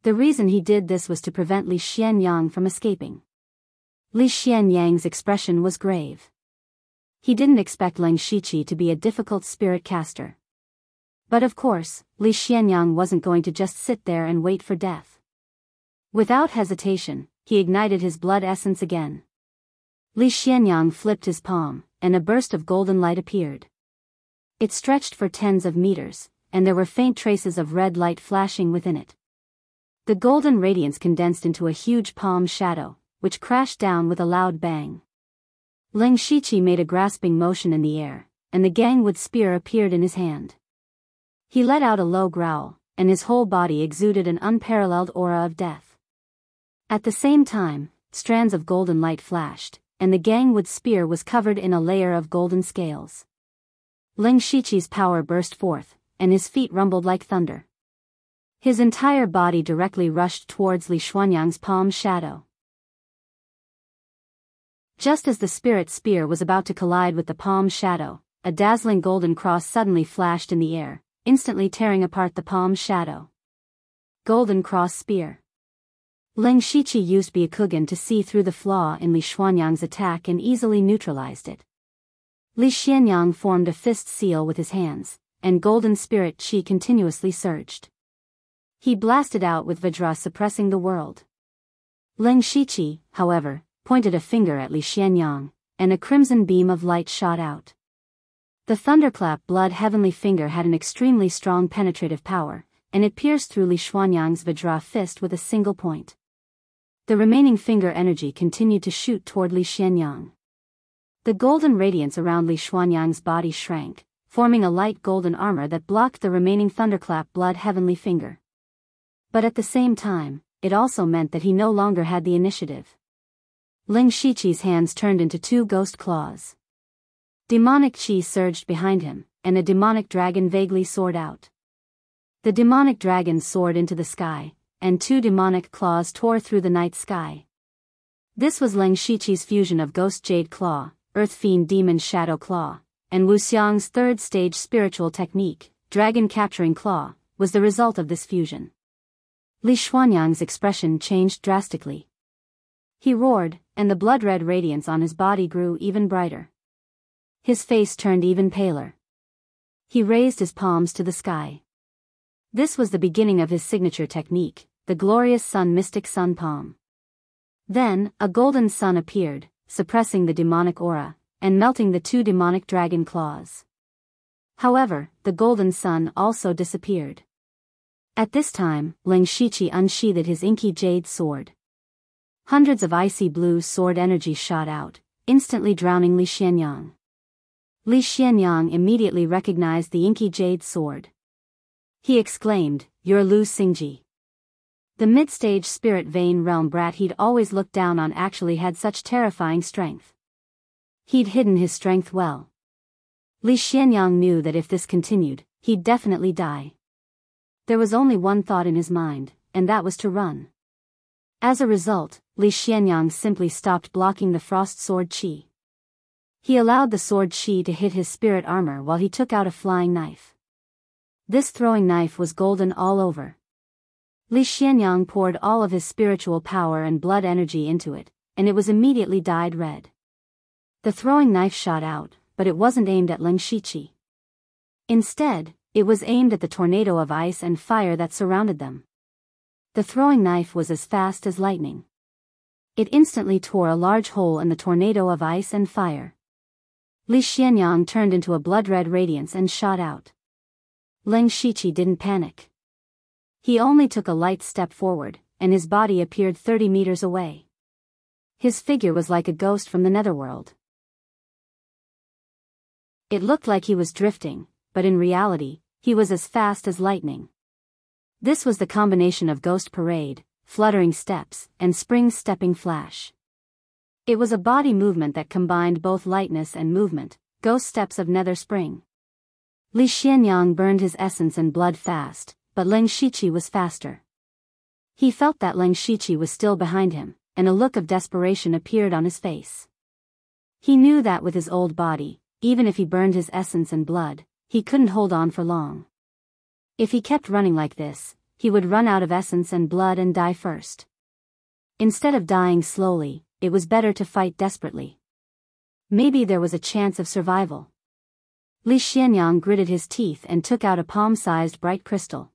The reason he did this was to prevent Li Xianyang from escaping. Li Xianyang's expression was grave. He didn't expect Leng Shiqi to be a difficult spirit caster. But of course, Li Xianyang wasn't going to just sit there and wait for death. Without hesitation, he ignited his blood essence again. Li Xianyang flipped his palm, and a burst of golden light appeared. It stretched for tens of meters, and there were faint traces of red light flashing within it. The golden radiance condensed into a huge palm shadow, which crashed down with a loud bang. Leng Shiqi made a grasping motion in the air, and the gangwood spear appeared in his hand. He let out a low growl, and his whole body exuded an unparalleled aura of death. At the same time, strands of golden light flashed, and the gangwood spear was covered in a layer of golden scales. Leng Shiqi's power burst forth, and his feet rumbled like thunder. His entire body directly rushed towards Li Xuanyang's palm shadow. Just as the spirit spear was about to collide with the palm shadow, a dazzling golden cross suddenly flashed in the air, instantly tearing apart the palm shadow. Golden cross spear. Leng Shiqi used Byakugan to see through the flaw in Li Xuanyang's attack and easily neutralized it. Li Xianyang formed a fist seal with his hands, and golden spirit chi continuously surged. He blasted out with Vajra, suppressing the world. Leng Shiqi, however, pointed a finger at Li Xianyang, and a crimson beam of light shot out. The thunderclap blood heavenly finger had an extremely strong penetrative power, and it pierced through Li Xuanyang's Vajra fist with a single point. The remaining finger energy continued to shoot toward Li Xianyang. The golden radiance around Li Xuanyang's body shrank, forming a light golden armor that blocked the remaining thunderclap blood heavenly finger. But at the same time, it also meant that he no longer had the initiative. Leng Shiqi's hands turned into two ghost claws. Demonic chi surged behind him, and a demonic dragon vaguely soared out. The demonic dragon soared into the sky, and two demonic claws tore through the night sky. This was Leng Shiqi's fusion of Ghost Jade Claw, Earth Fiend Demon Shadow Claw, and Wu Xiang's third stage spiritual technique, Dragon Capturing Claw, was the result of this fusion. Li Xuanyang's expression changed drastically. He roared, and the blood-red radiance on his body grew even brighter. His face turned even paler. He raised his palms to the sky. This was the beginning of his signature technique, the glorious sun mystic sun palm. Then, a golden sun appeared, suppressing the demonic aura, and melting the two demonic dragon claws. However, the golden sun also disappeared. At this time, Leng Shiqi unsheathed his inky jade sword. Hundreds of icy blue sword energy shot out, instantly drowning Li Xianyang. Li Xianyang immediately recognized the inky jade sword. He exclaimed, "You're Lu Xingji." The mid-stage spirit vein realm brat he'd always looked down on actually had such terrifying strength. He'd hidden his strength well. Li Xianyang knew that if this continued, he'd definitely die. There was only one thought in his mind, and that was to run. As a result, Li Xianyang simply stopped blocking the frost sword chi. He allowed the sword chi to hit his spirit armor while he took out a flying knife. This throwing knife was golden all over. Li Xianyang poured all of his spiritual power and blood energy into it, and it was immediately dyed red. The throwing knife shot out, but it wasn't aimed at Leng Shiqi. Instead, it was aimed at the tornado of ice and fire that surrounded them. The throwing knife was as fast as lightning. It instantly tore a large hole in the tornado of ice and fire. Li Xianyang turned into a blood-red radiance and shot out. Leng Shiqi didn't panic. He only took a light step forward, and his body appeared 30 meters away. His figure was like a ghost from the netherworld. It looked like he was drifting, but in reality, he was as fast as lightning. This was the combination of ghost parade, fluttering steps, and spring-stepping flash. It was a body movement that combined both lightness and movement, ghost steps of nether spring. Li Xianyang burned his essence and blood fast, but Leng Shiqi was faster. He felt that Leng Shiqi was still behind him, and a look of desperation appeared on his face. He knew that with his old body, even if he burned his essence and blood, he couldn't hold on for long. If he kept running like this, he would run out of essence and blood and die first. Instead of dying slowly, it was better to fight desperately. Maybe there was a chance of survival. Li Xianyang gritted his teeth and took out a palm-sized bright crystal.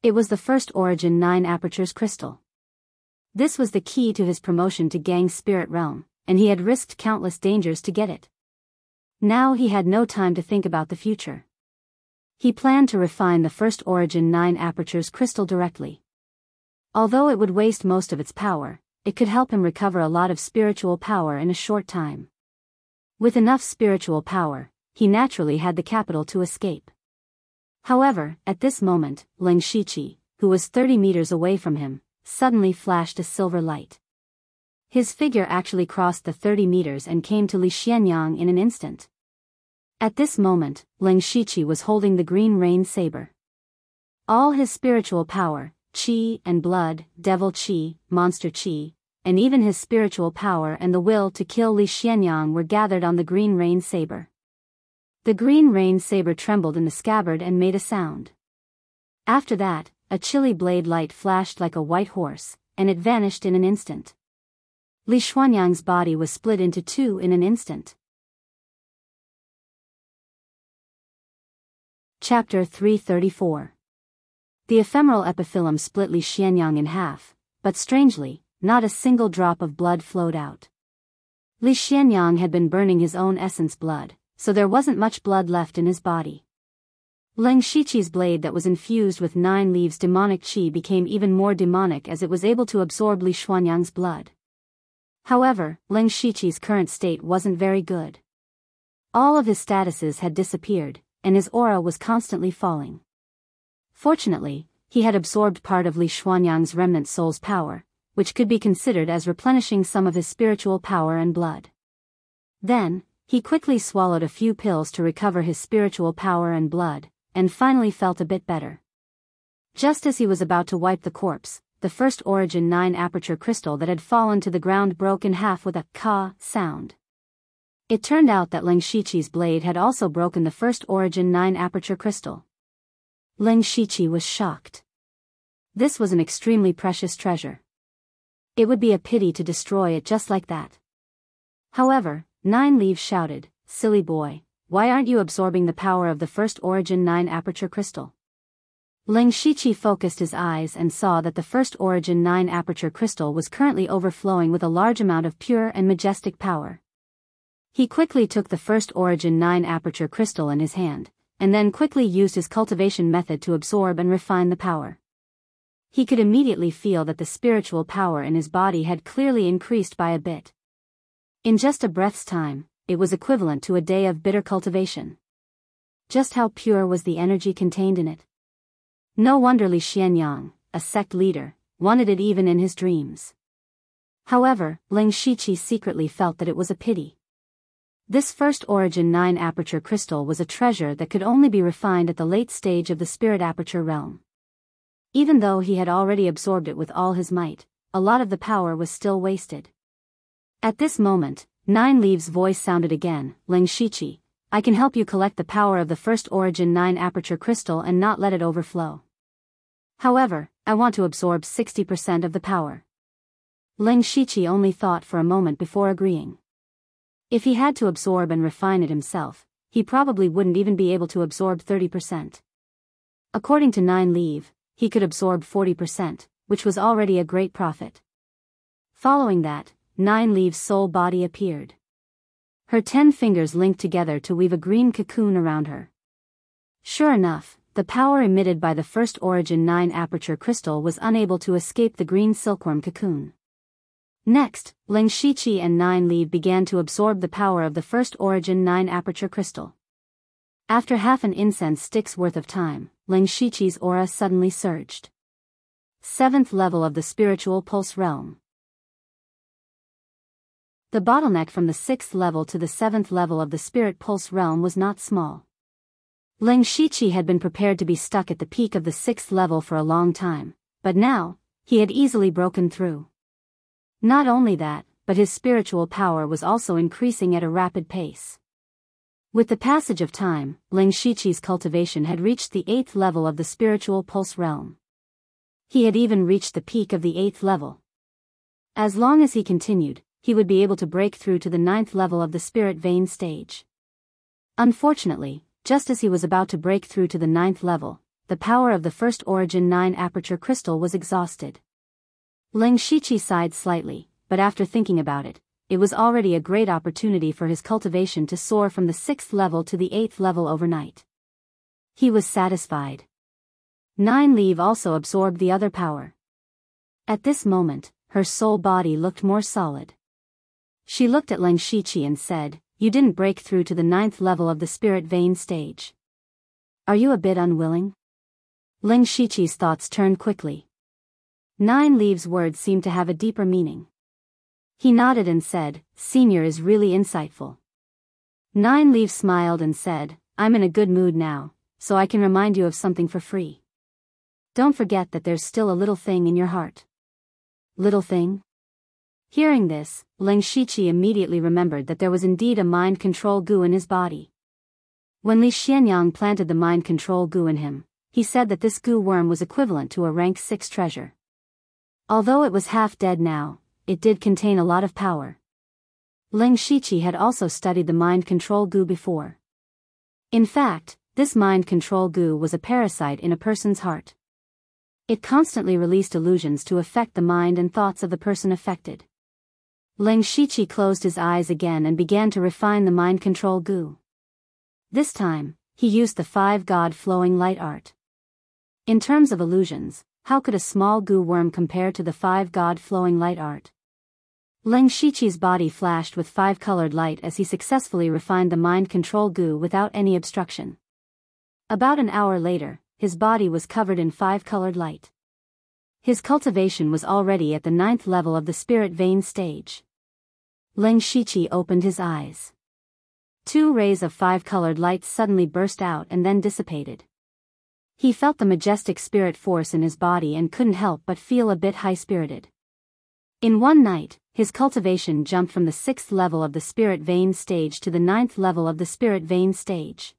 It was the first Origin 9 Apertures crystal. This was the key to his promotion to Gang's spirit realm, and he had risked countless dangers to get it. Now he had no time to think about the future. He planned to refine the first Origin 9 Apertures crystal directly. Although it would waste most of its power, it could help him recover a lot of spiritual power in a short time. With enough spiritual power, he naturally had the capital to escape. However, at this moment, Leng Shiqi, who was 30 meters away from him, suddenly flashed a silver light. His figure actually crossed the 30 meters and came to Li Xianyang in an instant. At this moment, Leng Shiqi was holding the green rain saber. All his spiritual power, qi and blood, devil qi, monster qi, and even his spiritual power and the will to kill Li Xianyang were gathered on the green rain saber. The green rain saber trembled in the scabbard and made a sound. After that, a chilly blade light flashed like a white horse, and it vanished in an instant. Li Xianyang's body was split into two in an instant. Chapter 334. The ephemeral epiphyllum split Li Xianyang in half, but strangely, not a single drop of blood flowed out. Li Xianyang had been burning his own essence blood, so there wasn't much blood left in his body. Leng Shiqi's blade that was infused with 9 leaves demonic qi became even more demonic as it was able to absorb Li Xianyang's blood. However, Leng Shiqi's current state wasn't very good. All of his statuses had disappeared, and his aura was constantly falling. Fortunately, he had absorbed part of Li Xianyang's remnant soul's power, which could be considered as replenishing some of his spiritual power and blood. Then, he quickly swallowed a few pills to recover his spiritual power and blood, and finally felt a bit better. Just as he was about to wipe the corpse, the first Origin 9 Aperture crystal that had fallen to the ground broke in half with a ka sound. It turned out that Leng Shiqi's blade had also broken the first Origin 9 Aperture crystal. Leng Shiqi was shocked. This was an extremely precious treasure. It would be a pity to destroy it just like that. However, 9 Leaves shouted, "Silly boy, why aren't you absorbing the power of the first Origin 9 Aperture crystal?" Leng Shiqi focused his eyes and saw that the first Origin 9 Aperture crystal was currently overflowing with a large amount of pure and majestic power. He quickly took the first Origin 9 Aperture crystal in his hand, and then quickly used his cultivation method to absorb and refine the power. He could immediately feel that the spiritual power in his body had clearly increased by a bit. In just a breath's time, it was equivalent to a day of bitter cultivation. Just how pure was the energy contained in it? No wonder Li Xianyang, a sect leader, wanted it even in his dreams. However, Leng Shiqi secretly felt that it was a pity. This first Origin 9 Aperture crystal was a treasure that could only be refined at the late stage of the Spirit Aperture realm. Even though he had already absorbed it with all his might, a lot of the power was still wasted. At this moment, 9 Leaves' voice sounded again, "Leng Shiqi, I can help you collect the power of the first Origin 9 Aperture crystal and not let it overflow. However, I want to absorb 60% of the power." Leng Shiqi only thought for a moment before agreeing. If he had to absorb and refine it himself, he probably wouldn't even be able to absorb 30%. According to 9 Leave, he could absorb 40%, which was already a great profit. Following that, 9 Leaves' soul body appeared. Her 10 fingers linked together to weave a green cocoon around her. Sure enough, the power emitted by the first origin 9 aperture crystal was unable to escape the green silkworm cocoon. Next, Ling Shiqi and 9 Leaf began to absorb the power of the first origin 9 aperture crystal. After half an incense stick's worth of time, Ling Shiqi's aura suddenly surged. 7th level of the spiritual pulse realm. The bottleneck from the 6th level to the 7th level of the spirit pulse realm was not small. Ling Shiqi had been prepared to be stuck at the peak of the 6th level for a long time, but now, he had easily broken through. Not only that, but his spiritual power was also increasing at a rapid pace. With the passage of time, Ling Shiqi's cultivation had reached the 8th level of the spiritual pulse realm. He had even reached the peak of the 8th level. As long as he continued, he would be able to break through to the 9th level of the spirit vein stage. Unfortunately, just as he was about to break through to the 9th level, the power of the first origin 9 aperture crystal was exhausted. Ling Shiqi sighed slightly, but after thinking about it, it was already a great opportunity for his cultivation to soar from the 6th level to the 8th level overnight. He was satisfied. 9 Leaf also absorbed the other power. At this moment, her soul body looked more solid. She looked at Ling Shiqi and said, "You didn't break through to the 9th level of the spirit vein stage. Are you a bit unwilling?" Ling Shiqi's thoughts turned quickly. 9 Leaf's words seemed to have a deeper meaning. He nodded and said, "Senior is really insightful." 9 Leaf smiled and said, "I'm in a good mood now, so I can remind you of something for free. Don't forget that there's still a little thing in your heart." Little thing? Hearing this, Ling Shiqi immediately remembered that there was indeed a mind control goo in his body. When Li Xianyang planted the mind control goo in him, he said that this goo worm was equivalent to a rank 6 treasure. Although it was half dead now, it did contain a lot of power. Ling Shiqi had also studied the mind control goo before. In fact, this mind control goo was a parasite in a person's heart. It constantly released illusions to affect the mind and thoughts of the person affected. Ling Shiqi closed his eyes again and began to refine the mind control goo. This time, he used the 5-god flowing light art. In terms of illusions, how could a small goo worm compare to the 5-god flowing light art? Ling Shiqi's body flashed with 5-colored light as he successfully refined the mind control goo without any obstruction. About an hour later, his body was covered in 5-colored light. His cultivation was already at the 9th level of the spirit vein stage. Ling Shiqi opened his eyes. 2 rays of 5-colored light suddenly burst out and then dissipated. He felt the majestic spirit force in his body and couldn't help but feel a bit high-spirited. In one night, his cultivation jumped from the 6th level of the spirit vein stage to the 9th level of the spirit vein stage.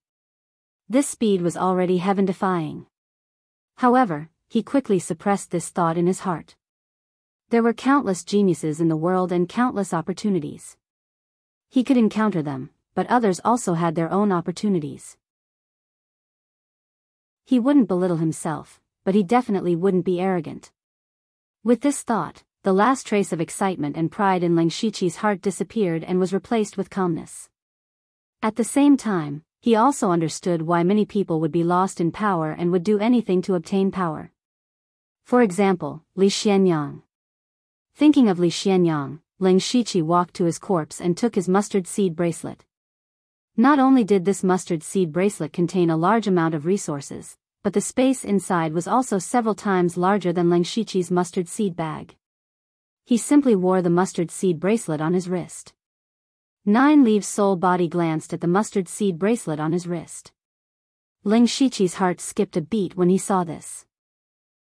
This speed was already heaven-defying. However, he quickly suppressed this thought in his heart. There were countless geniuses in the world and countless opportunities. He could encounter them, but others also had their own opportunities. He wouldn't belittle himself, but he definitely wouldn't be arrogant. With this thought, the last trace of excitement and pride in Ling Shiqi's heart disappeared and was replaced with calmness. At the same time, he also understood why many people would be lost in power and would do anything to obtain power. For example, Li Xianyang. Thinking of Li Xianyang, Ling Shiqi walked to his corpse and took his mustard seed bracelet. Not only did this mustard seed bracelet contain a large amount of resources, but the space inside was also several times larger than Ling Shiqi's mustard seed bag. He simply wore the mustard seed bracelet on his wrist. 9 Leaf's soul body glanced at the mustard seed bracelet on his wrist. Ling Shiqi's heart skipped a beat when he saw this.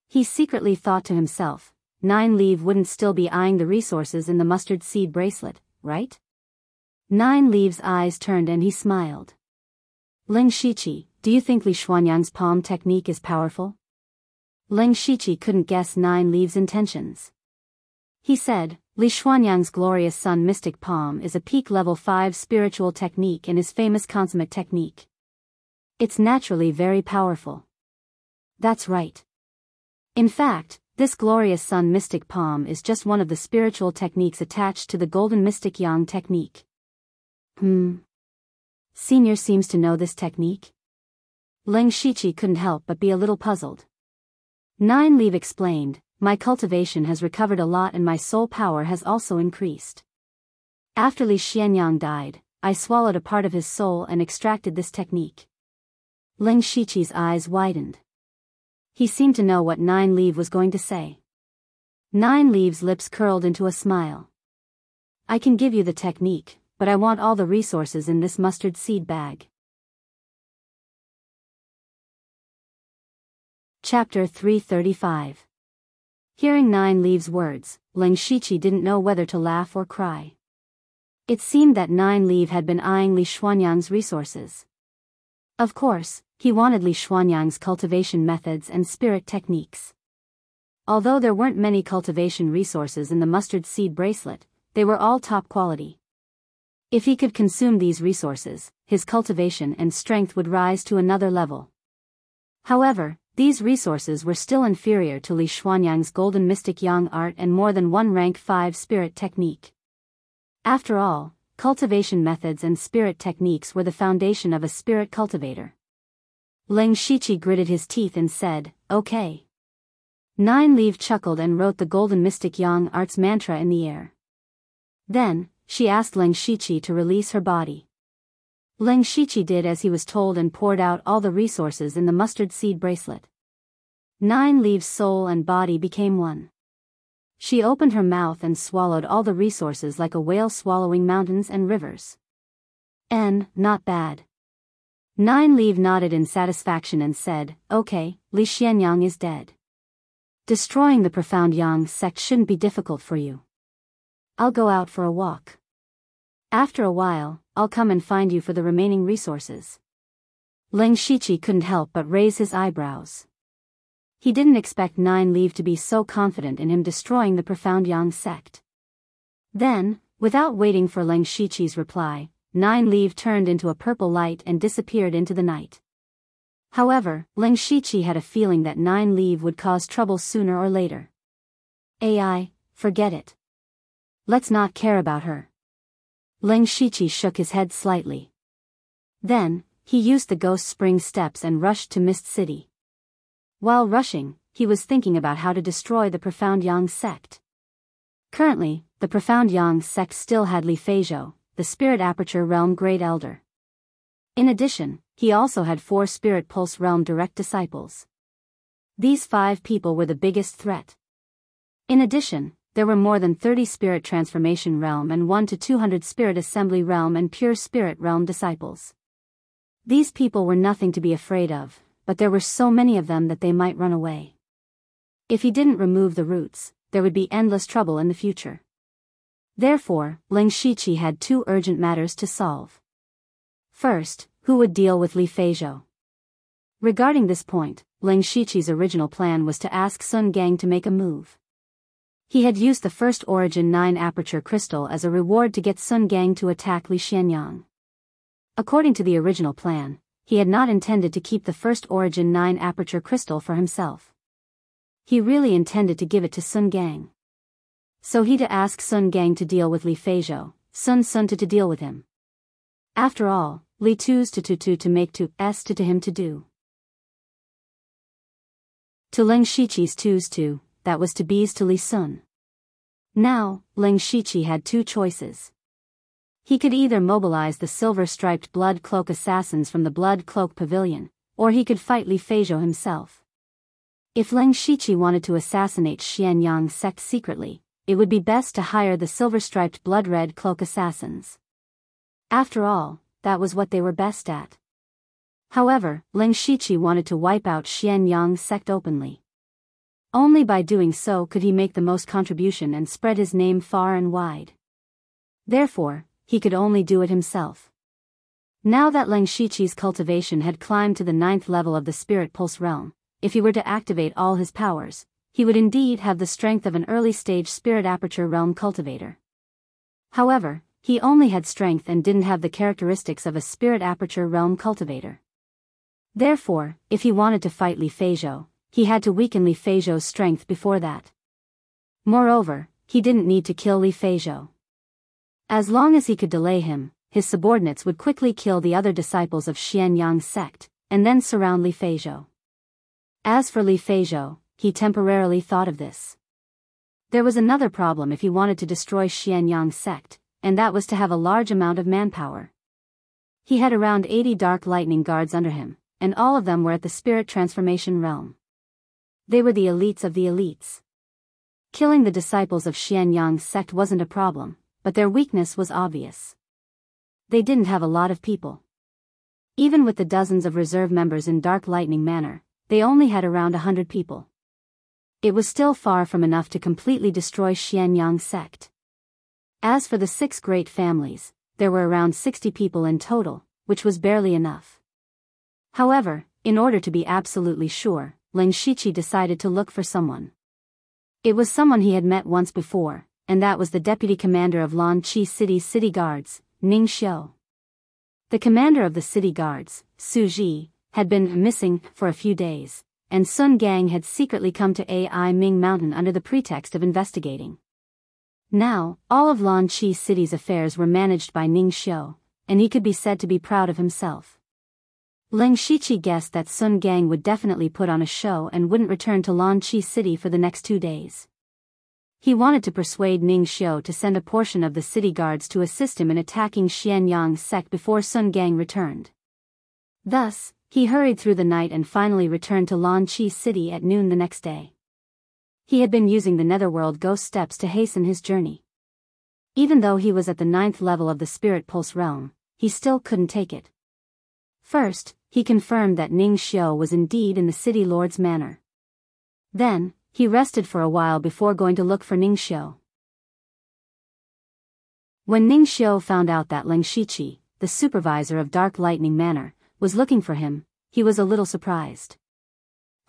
He secretly thought to himself, 9 Leaf wouldn't still be eyeing the resources in the mustard seed bracelet, right? 9 Leaf's eyes turned and he smiled. Ling Shiqi, do you think Li Xuanyang's palm technique is powerful? Ling Shiqi couldn't guess 9 Leaf's intentions. He said, Li Xuanyang's glorious sun mystic palm is a peak level 5 spiritual technique and his famous consummate technique. It's naturally very powerful. That's right. In fact, this glorious sun mystic palm is just one of the spiritual techniques attached to the golden mystic yang technique. Senior seems to know this technique. Ling Shiqi couldn't help but be a little puzzled. Nine Leaf explained, my cultivation has recovered a lot and my soul power has also increased. After Li Xianyang died, I swallowed a part of his soul and extracted this technique. Ling Shiqi's eyes widened. He seemed to know what Nine Leaf was going to say. Nine Leaf's lips curled into a smile. I can give you the technique, but I want all the resources in this mustard seed bag. Chapter 335. Hearing Nine Leaf's words, Ling Shiqi didn't know whether to laugh or cry. It seemed that Nine Leaf had been eyeing Li Xuanyang's resources. Of course, he wanted Li Xuanyang's cultivation methods and spirit techniques. Although there weren't many cultivation resources in the mustard seed bracelet, they were all top quality. If he could consume these resources, his cultivation and strength would rise to another level. However, these resources were still inferior to Li Xuanyang's Golden Mystic Yang art and more than one rank 5 spirit technique. After all, cultivation methods and spirit techniques were the foundation of a spirit cultivator. Ling Shiqi gritted his teeth and said, okay. Nine Leaf chuckled and wrote the Golden Mystic Yang art's mantra in the air. Then, she asked Ling Shiqi to release her body. Ling Shiqi did as he was told and poured out all the resources in the mustard seed bracelet. Nine Leaf's soul and body became one. She opened her mouth and swallowed all the resources like a whale swallowing mountains and rivers. Not bad. Nine Leaf nodded in satisfaction and said, okay, Li Xianyang is dead. Destroying the profound Yang sect shouldn't be difficult for you. I'll go out for a walk. After a while, I'll come and find you for the remaining resources. Ling Shiqi couldn't help but raise his eyebrows. He didn't expect Nine Leaf to be so confident in him destroying the profound Yang sect. Then, without waiting for Ling Shiqi's reply, Nine Leaf turned into a purple light and disappeared into the night. However, Ling Shiqi had a feeling that Nine Leaf would cause trouble sooner or later. AI, forget it. Let's not care about her. Ling Shiqi shook his head slightly. Then, he used the Ghost Spring steps and rushed to Mist City. While rushing, he was thinking about how to destroy the Profound Yang sect. Currently, the Profound Yang sect still had Li Feizhou, the Spirit Aperture Realm Great Elder. In addition, he also had 4 Spirit Pulse Realm direct disciples. These 5 people were the biggest threat. In addition, there were more than 30 Spirit Transformation Realm and 1 to 200 Spirit Assembly Realm and Pure Spirit Realm disciples. These people were nothing to be afraid of, but there were so many of them that they might run away. If he didn't remove the roots, there would be endless trouble in the future. Therefore, Ling Shiqi had 2 urgent matters to solve. First, who would deal with Li Feizhou? Regarding this point, Ling Shiqi's original plan was to ask Sun Gang to make a move. He had used the first Origin 9 Aperture Crystal as a reward to get Sun Gang to attack Li Xianyang. According to the original plan, he had not intended to keep the first Origin 9 Aperture Crystal for himself. He really intended to give it to Sun Gang. So he to ask Sun Gang to deal with Li Feizhou, Sun to deal with him. After all, Li Tu's to make to him to do. To Ling Shiqi's to, that was to be's to Li Sun. Now, Ling Shiqi had 2 choices. He could either mobilize the silver-striped Blood Cloak assassins from the Blood Cloak Pavilion, or he could fight Li Feizhou himself. If Ling Shiqi wanted to assassinate Xianyang sect secretly, it would be best to hire the silver-striped Blood-Red Cloak assassins. After all, that was what they were best at. However, Ling Shiqi wanted to wipe out Xianyang sect openly. Only by doing so could he make the most contribution and spread his name far and wide. Therefore, he could only do it himself. Now that Ling Shiqi's cultivation had climbed to the 9th level of the Spirit Pulse Realm, if he were to activate all his powers, he would indeed have the strength of an early-stage Spirit Aperture Realm cultivator. However, he only had strength and didn't have the characteristics of a Spirit Aperture Realm cultivator. Therefore, if he wanted to fight Li Feizhou, he had to weaken Li Feizhou's strength before that. Moreover, he didn't need to kill Li Feizhou. As long as he could delay him, his subordinates would quickly kill the other disciples of Xianyang's sect, and then surround Li Feizhou. As for Li Feizhou, he temporarily thought of this. There was another problem if he wanted to destroy Xianyang's sect, and that was to have a large amount of manpower. He had around 80 dark lightning guards under him, and all of them were at the spirit transformation realm. They were the elites of the elites. Killing the disciples of Xianyang's sect wasn't a problem, but their weakness was obvious. They didn't have a lot of people. Even with the dozens of reserve members in Dark Lightning Manor, they only had around 100 people. It was still far from enough to completely destroy Xianyang's sect. As for the 6 great families, there were around 60 people in total, which was barely enough. However, in order to be absolutely sure, Ling Shiqi decided to look for someone. It was someone he had met once before, and that was the deputy commander of Lan Chi City's city guards, Ning Xiu. The commander of the city guards, Su Ji, had been missing for a few days, and Sun Gang had secretly come to Ai Ming Mountain under the pretext of investigating. Now, all of Lan Chi City's affairs were managed by Ning Xiu, and he could be said to be proud of himself. Ling Shiqi guessed that Sun Gang would definitely put on a show and wouldn't return to Lan Chi City for the next 2 days. He wanted to persuade Ning Xiu to send a portion of the city guards to assist him in attacking Xianyang's sect before Sun Gang returned. Thus, he hurried through the night and finally returned to Lan Chi City at noon the next day. He had been using the Netherworld Ghost Steps to hasten his journey. Even though he was at the 9th level of the Spirit Pulse realm, he still couldn't take it. First, he confirmed that Ning Xiu was indeed in the City Lord's manor. Then, he rested for a while before going to look for Ning Xiu. When Ning Xiu found out that Ling Shiqi, the supervisor of Dark Lightning Manor, was looking for him, he was a little surprised.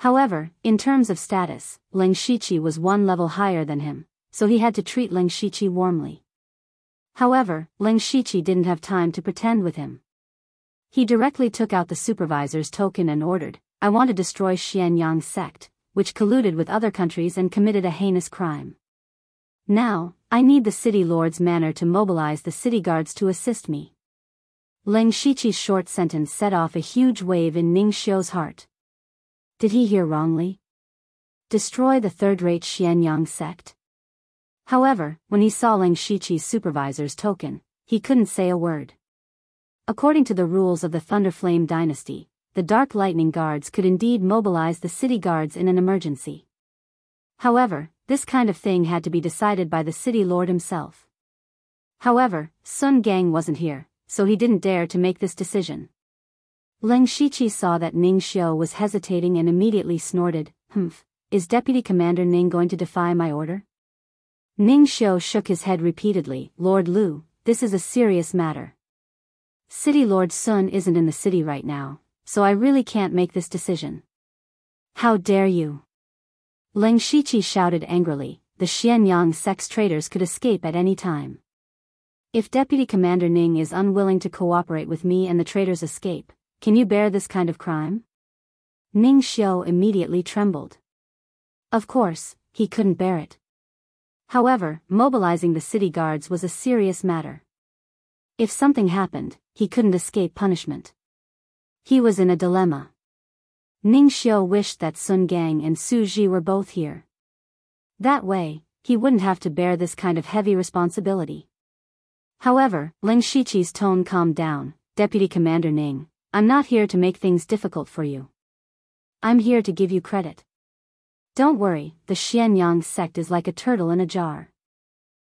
However, in terms of status, Ling Shiqi was 1 level higher than him, so he had to treat Ling Shiqi warmly. However, Ling Shiqi didn't have time to pretend with him. He directly took out the supervisor's token and ordered, "I want to destroy Xianyang's sect, which colluded with other countries and committed a heinous crime. Now, I need the city lord's manor to mobilize the city guards to assist me." Ling Shiqi's short sentence set off a huge wave in Ning Xiu's heart. Did he hear wrongly? Destroy the third-rate Xianyang sect? However, when he saw Ling Shiqi's supervisor's token, he couldn't say a word. According to the rules of the Thunderflame dynasty, the Dark Lightning Guards could indeed mobilize the city guards in an emergency. However, this kind of thing had to be decided by the city lord himself. However, Sun Gang wasn't here, so he didn't dare to make this decision. Ling Shiqi saw that Ning Xiu was hesitating and immediately snorted, "Humph, is Deputy Commander Ning going to defy my order?" Ning Xiu shook his head repeatedly, "Lord Lu, this is a serious matter. City Lord Sun isn't in the city right now, so I really can't make this decision." "How dare you!" Ling Shiqi shouted angrily, "The Xianyang sect's traitors could escape at any time. If Deputy Commander Ning is unwilling to cooperate with me and the traitors escape, can you bear this kind of crime?" Ning Xiu immediately trembled. Of course, he couldn't bear it. However, mobilizing the city guards was a serious matter. If something happened, he couldn't escape punishment. He was in a dilemma. Ning Xiu wished that Sun Gang and Su Ji were both here. That way, he wouldn't have to bear this kind of heavy responsibility. However, Ling Shiqi's tone calmed down. "Deputy Commander Ning, I'm not here to make things difficult for you. I'm here to give you credit. Don't worry, the Xianyang sect is like a turtle in a jar.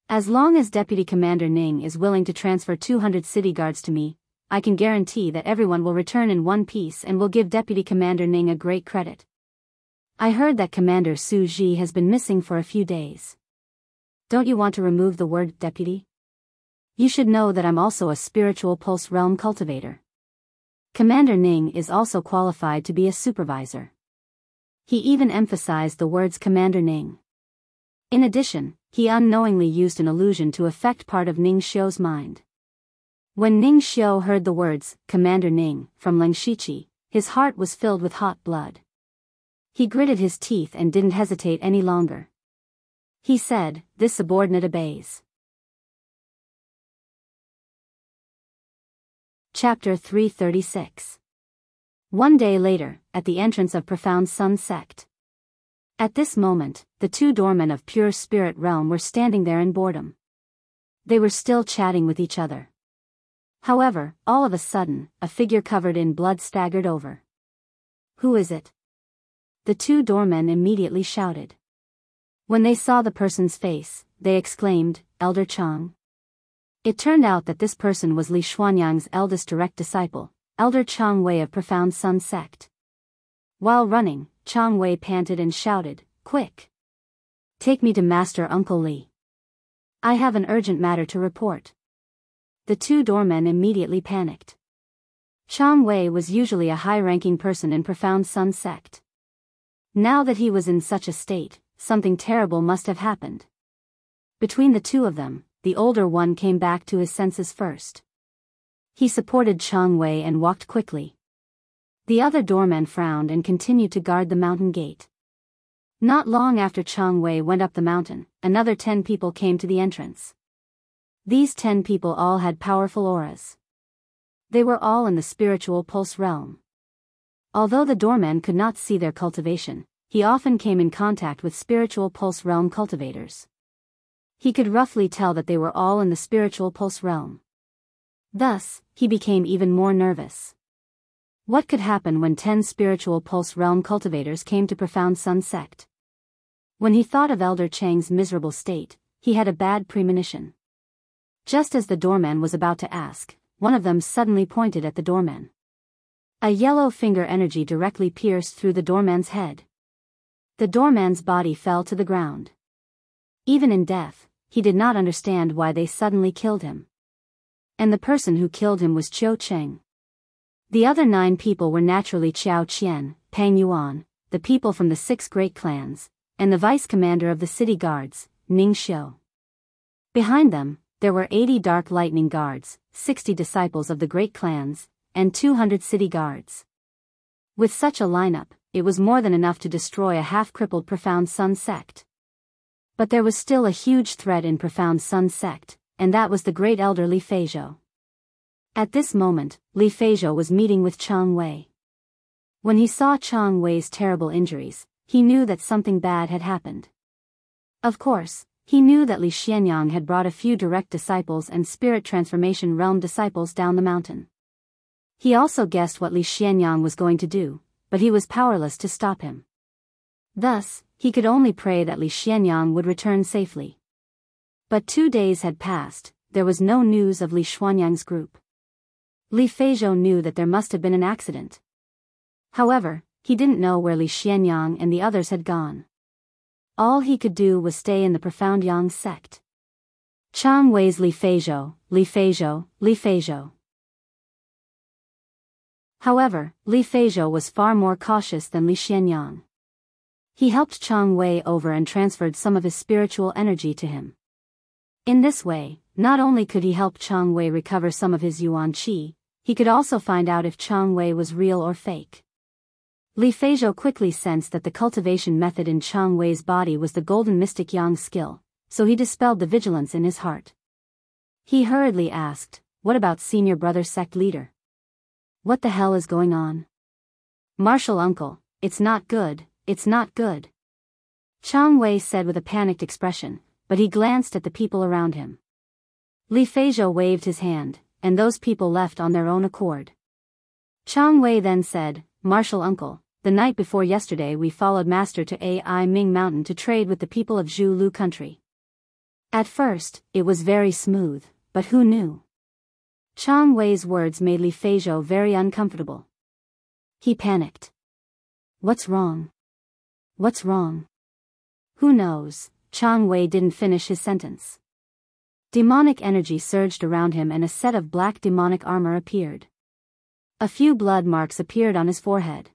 As long as Deputy Commander Ning is willing to transfer 200 city guards to me, I can guarantee that everyone will return in one piece and will give Deputy Commander Ning a great credit. I heard that Commander Su Ji has been missing for a few days. Don't you want to remove the word deputy? You should know that I'm also a spiritual pulse realm cultivator. Commander Ning is also qualified to be a supervisor." He even emphasized the words Commander Ning. In addition, he unknowingly used an illusion to affect part of Ning Xiu's mind. When Ning Xiu heard the words, "Commander Ning," from Ling Shiqi, his heart was filled with hot blood. He gritted his teeth and didn't hesitate any longer. He said, "This subordinate obeys." Chapter 336. One day later, at the entrance of Profound Sun Sect. At this moment, the two doormen of Pure Spirit Realm were standing there in boredom. They were still chatting with each other. However, all of a sudden, a figure covered in blood staggered over. "Who is it?" The two doormen immediately shouted. When they saw the person's face, they exclaimed, "Elder Chang." It turned out that this person was Li Xuanyang's eldest direct disciple, Elder Chang Wei of Profound Sun Sect. While running, Chang Wei panted and shouted, "Quick! Take me to Master Uncle Li. I have an urgent matter to report." The two doormen immediately panicked. Chang Wei was usually a high-ranking person in Profound Sun Sect. Now that he was in such a state, something terrible must have happened. Between the two of them, the older one came back to his senses first. He supported Chang Wei and walked quickly. The other doorman frowned and continued to guard the mountain gate. Not long after Chang Wei went up the mountain, another 10 people came to the entrance. These 10 people all had powerful auras. They were all in the spiritual pulse realm. Although the doorman could not see their cultivation, he often came in contact with spiritual pulse realm cultivators. He could roughly tell that they were all in the spiritual pulse realm. Thus, he became even more nervous. What could happen when 10 spiritual pulse realm cultivators came to Profound Sun Sect? When he thought of Elder Chang's miserable state, he had a bad premonition. Just as the doorman was about to ask, one of them suddenly pointed at the doorman. A yellow finger energy directly pierced through the doorman's head. The doorman's body fell to the ground. Even in death, he did not understand why they suddenly killed him. And the person who killed him was Qiu Cheng. The other 9 people were naturally Qiao Qian, Pang Yuan, the people from the 6 great clans, and the vice commander of the city guards, Ning Xiu. Behind them, there were 80 dark lightning guards, 60 disciples of the great clans, and 200 city guards. With such a lineup, it was more than enough to destroy a half-crippled Profound Sun Sect. But there was still a huge threat in Profound Sun Sect, and that was the great elder Li Feizhou. At this moment, Li Feizhou was meeting with Chang Wei. When he saw Chang Wei's terrible injuries, he knew that something bad had happened. Of course, he knew that Li Xianyang had brought a few direct disciples and spirit transformation realm disciples down the mountain. He also guessed what Li Xianyang was going to do, but he was powerless to stop him. Thus, he could only pray that Li Xianyang would return safely. But 2 days had passed, there was no news of Li Xuanyang's group. Li Feizhou knew that there must have been an accident. However, he didn't know where Li Xianyang and the others had gone. All he could do was stay in the Profound Yang sect. Chang Wei's Li Feizhou, Li Feizhou, Li Feizhou. However, Li Feizhou was far more cautious than Li Xianyang. He helped Chang Wei over and transferred some of his spiritual energy to him. In this way, not only could he help Chang Wei recover some of his yuan qi, he could also find out if Chang Wei was real or fake. Li Feizhou quickly sensed that the cultivation method in Chang Wei's body was the golden mystic yang skill, so he dispelled the vigilance in his heart. He hurriedly asked, "What about senior brother sect leader? What the hell is going on?" "Martial uncle, it's not good, it's not good," Chang Wei said with a panicked expression, but he glanced at the people around him. Li Feizhou waved his hand, and those people left on their own accord. Chang Wei then said, "Martial uncle, the night before yesterday we followed Master to Ai Ming Mountain to trade with the people of Zhu Lu country. At first, it was very smooth, but who knew?" Chang Wei's words made Li Feizhou very uncomfortable. He panicked. "What's wrong? What's wrong?" "Who knows?" Chang Wei didn't finish his sentence. Demonic energy surged around him and a set of black demonic armor appeared. A few blood marks appeared on his forehead.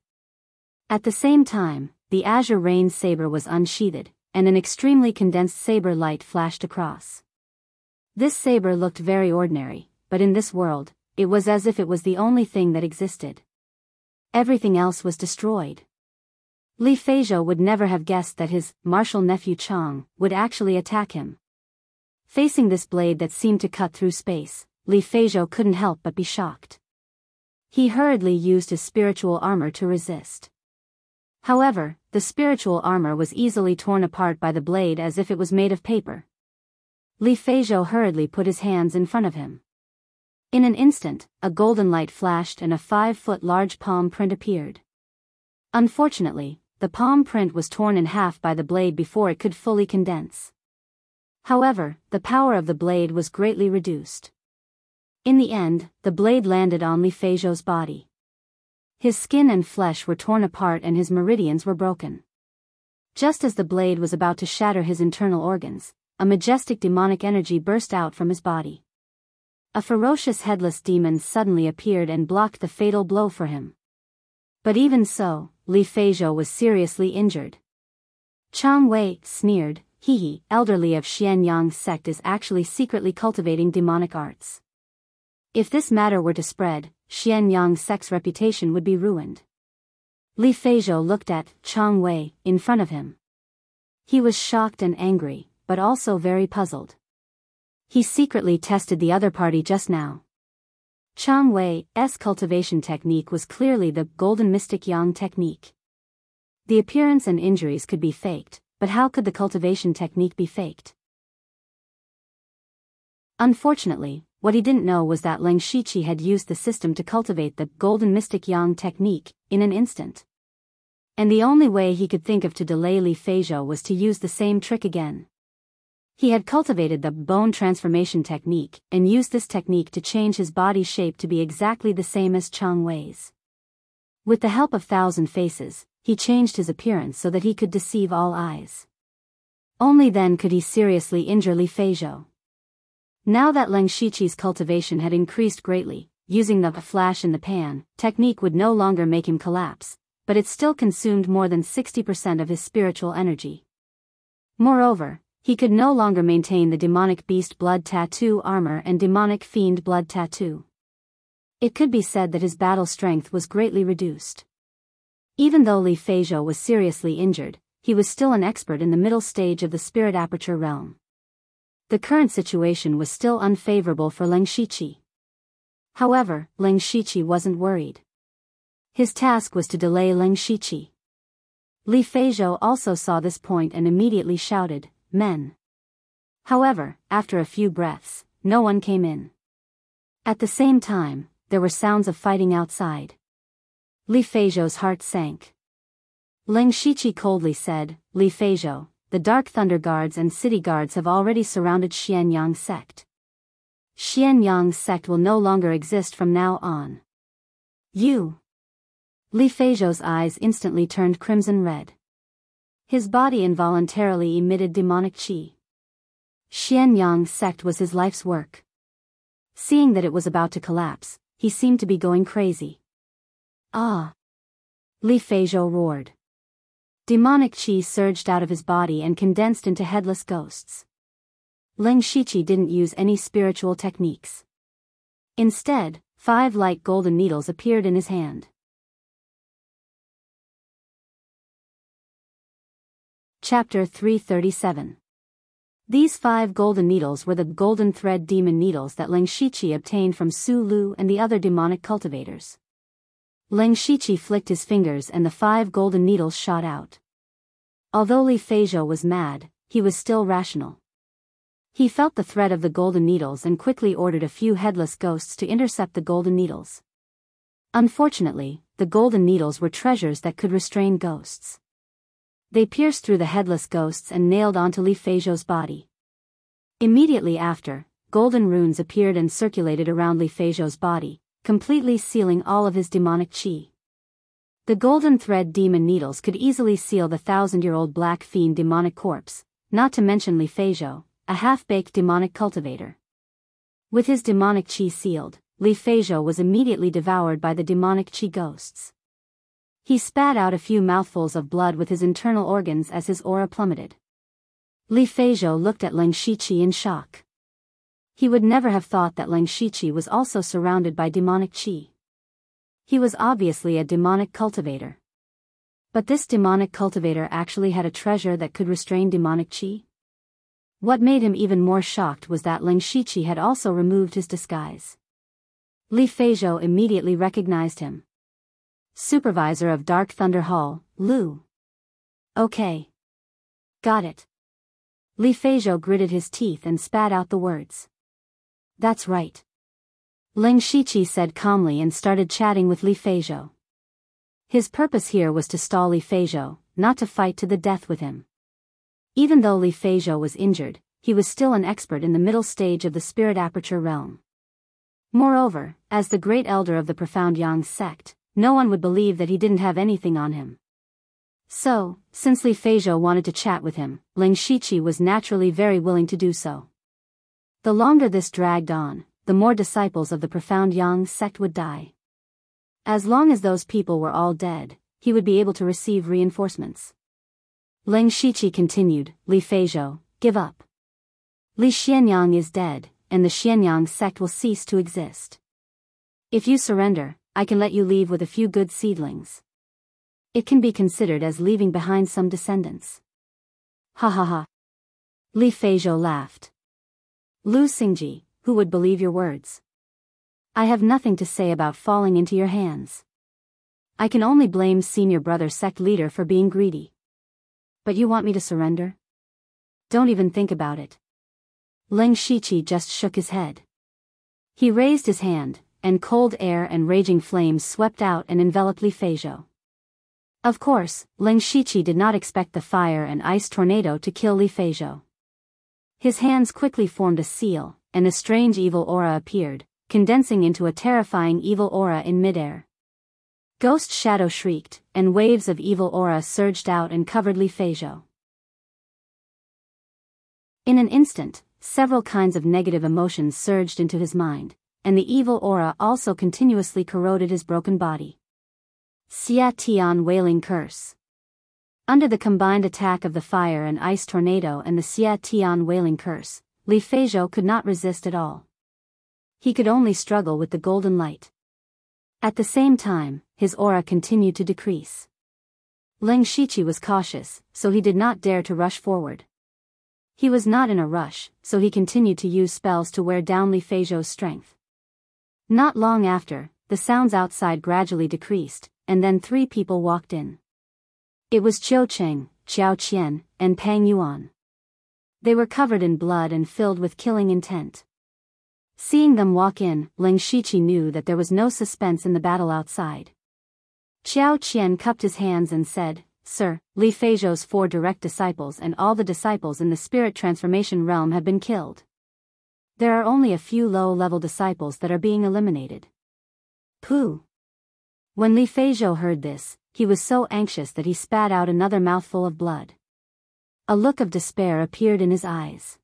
At the same time, the azure rain saber was unsheathed, and an extremely condensed saber light flashed across. This saber looked very ordinary, but in this world, it was as if it was the only thing that existed. Everything else was destroyed. Li Feizhou would never have guessed that his martial nephew Chang would actually attack him. Facing this blade that seemed to cut through space, Li Feizhou couldn't help but be shocked. He hurriedly used his spiritual armor to resist. However, the spiritual armor was easily torn apart by the blade as if it was made of paper. Li Feijiu hurriedly put his hands in front of him. In an instant, a golden light flashed and a 5-foot large palm print appeared. Unfortunately, the palm print was torn in half by the blade before it could fully condense. However, the power of the blade was greatly reduced. In the end, the blade landed on Li Feijiu's body. His skin and flesh were torn apart and his meridians were broken. Just as the blade was about to shatter his internal organs, a majestic demonic energy burst out from his body. A ferocious headless demon suddenly appeared and blocked the fatal blow for him. But even so, Li Feijiu was seriously injured. Chang Wei sneered, "He, elderly of Xianyang's sect, is actually secretly cultivating demonic arts. If this matter were to spread, Xianyang's sect's reputation would be ruined." Li Feijiu looked at Chang Wei in front of him. He was shocked and angry, but also very puzzled. He secretly tested the other party just now. Chang Wei's cultivation technique was clearly the Golden Mystic Yang technique. The appearance and injuries could be faked, but how could the cultivation technique be faked? Unfortunately, what he didn't know was that Leng Shiqi had used the system to cultivate the Golden Mystic Yang technique in an instant. And the only way he could think of to delay Li Feijiu was to use the same trick again. He had cultivated the bone transformation technique and used this technique to change his body shape to be exactly the same as Chang Wei's. With the help of 1,000 faces, he changed his appearance so that he could deceive all eyes. Only then could he seriously injure Li Feijiu. Now that Leng Shiqi's cultivation had increased greatly, using the flash in the pan technique would no longer make him collapse, but it still consumed more than 60% of his spiritual energy. Moreover, he could no longer maintain the demonic beast blood tattoo armor and demonic fiend blood tattoo. It could be said that his battle strength was greatly reduced. Even though Li Feijiu was seriously injured, he was still an expert in the middle stage of the spirit aperture realm. The current situation was still unfavorable for Leng Shiqi. However, Leng Shiqi wasn't worried. His task was to delay Leng Shiqi. Li Feijiu also saw this point and immediately shouted, "Men." However, after a few breaths, no one came in. At the same time, there were sounds of fighting outside. Li Feijiu's heart sank. Leng Shiqi coldly said, "Li Feijiu, the Dark Thunder Guards and City Guards have already surrounded Xianyang sect. Xianyang's sect will no longer exist from now on. You." Li Feijiu's eyes instantly turned crimson red. His body involuntarily emitted demonic qi. Xianyang's sect was his life's work. Seeing that it was about to collapse, he seemed to be going crazy. "Ah!" Li Feijiu roared. Demonic qi surged out of his body and condensed into headless ghosts. Leng Shiqi didn't use any spiritual techniques. Instead, 5 light golden needles appeared in his hand. Chapter 337. These 5 golden needles were the golden thread demon needles that Leng Shiqi obtained from Su Lu and the other demonic cultivators. Leng Shiqi flicked his fingers and the 5 golden needles shot out. Although Li Feijiu was mad, he was still rational. He felt the threat of the golden needles and quickly ordered a few headless ghosts to intercept the golden needles. Unfortunately, the golden needles were treasures that could restrain ghosts. They pierced through the headless ghosts and nailed onto Li Feijiu's body. Immediately after, golden runes appeared and circulated around Li Feijiu's body, completely sealing all of his demonic qi. The golden thread demon needles could easily seal the 1,000-year-old black fiend demonic corpse, not to mention Li Feijiu, a half-baked demonic cultivator. With his demonic qi sealed, Li Feijiu was immediately devoured by the demonic qi ghosts. He spat out a few mouthfuls of blood with his internal organs as his aura plummeted. Li Feijiu looked at Leng Shiqi in shock. He would never have thought that Leng Shiqi was also surrounded by demonic qi. He was obviously a demonic cultivator. But this demonic cultivator actually had a treasure that could restrain demonic qi? What made him even more shocked was that Leng Shiqi had also removed his disguise. Li Feizhou immediately recognized him. Supervisor of Dark Thunder Hall, Lu. Okay. Got it. Li Feizhou gritted his teeth and spat out the words. That's right. Ling Shiqi said calmly and started chatting with Li Feizhou. His purpose here was to stall Li Feizhou, not to fight to the death with him. Even though Li Feizhou was injured, he was still an expert in the middle stage of the spirit aperture realm. Moreover, as the great elder of the profound Yang sect, no one would believe that he didn't have anything on him. So, since Li Feizhou wanted to chat with him, Ling Shiqi was naturally very willing to do so. The longer this dragged on, the more disciples of the profound Yang sect would die. As long as those people were all dead, he would be able to receive reinforcements. Ling Shiqi continued, Li Feizhou, give up. Li Xianyang is dead, and the Xianyang sect will cease to exist. If you surrender, I can let you leave with a few good seedlings. It can be considered as leaving behind some descendants. Ha ha ha. Li Feizhou laughed. Lu Xingji, who would believe your words? I have nothing to say about falling into your hands. I can only blame senior brother sect leader for being greedy. But you want me to surrender? Don't even think about it. Ling Shiqi just shook his head. He raised his hand, and cold air and raging flames swept out and enveloped Li Feizhou. Of course, Ling Shiqi did not expect the fire and ice tornado to kill Li Feizhou. His hands quickly formed a seal, and a strange evil aura appeared, condensing into a terrifying evil aura in midair. Ghost Shadow shrieked, and waves of evil aura surged out and covered Li Feizhou. In an instant, several kinds of negative emotions surged into his mind, and the evil aura also continuously corroded his broken body. Xia Tian Wailing Curse. Under the combined attack of the fire and ice tornado and the Xia Tian Wailing Curse, Li Feizhou could not resist at all. He could only struggle with the golden light. At the same time, his aura continued to decrease. Ling Shiqi was cautious, so he did not dare to rush forward. He was not in a rush, so he continued to use spells to wear down Li Feizhou's strength. Not long after, the sounds outside gradually decreased, and then 3 people walked in. It was Qiu Cheng, Qiao Qian, and Pang Yuan. They were covered in blood and filled with killing intent. Seeing them walk in, Ling Shiqi knew that there was no suspense in the battle outside. Qiao Qian cupped his hands and said, Sir, Li Feizhou's 4 direct disciples and all the disciples in the spirit transformation realm have been killed. There are only a few low-level disciples that are being eliminated. Pooh! When Li Feizhou heard this, he was so anxious that he spat out another mouthful of blood. A look of despair appeared in his eyes.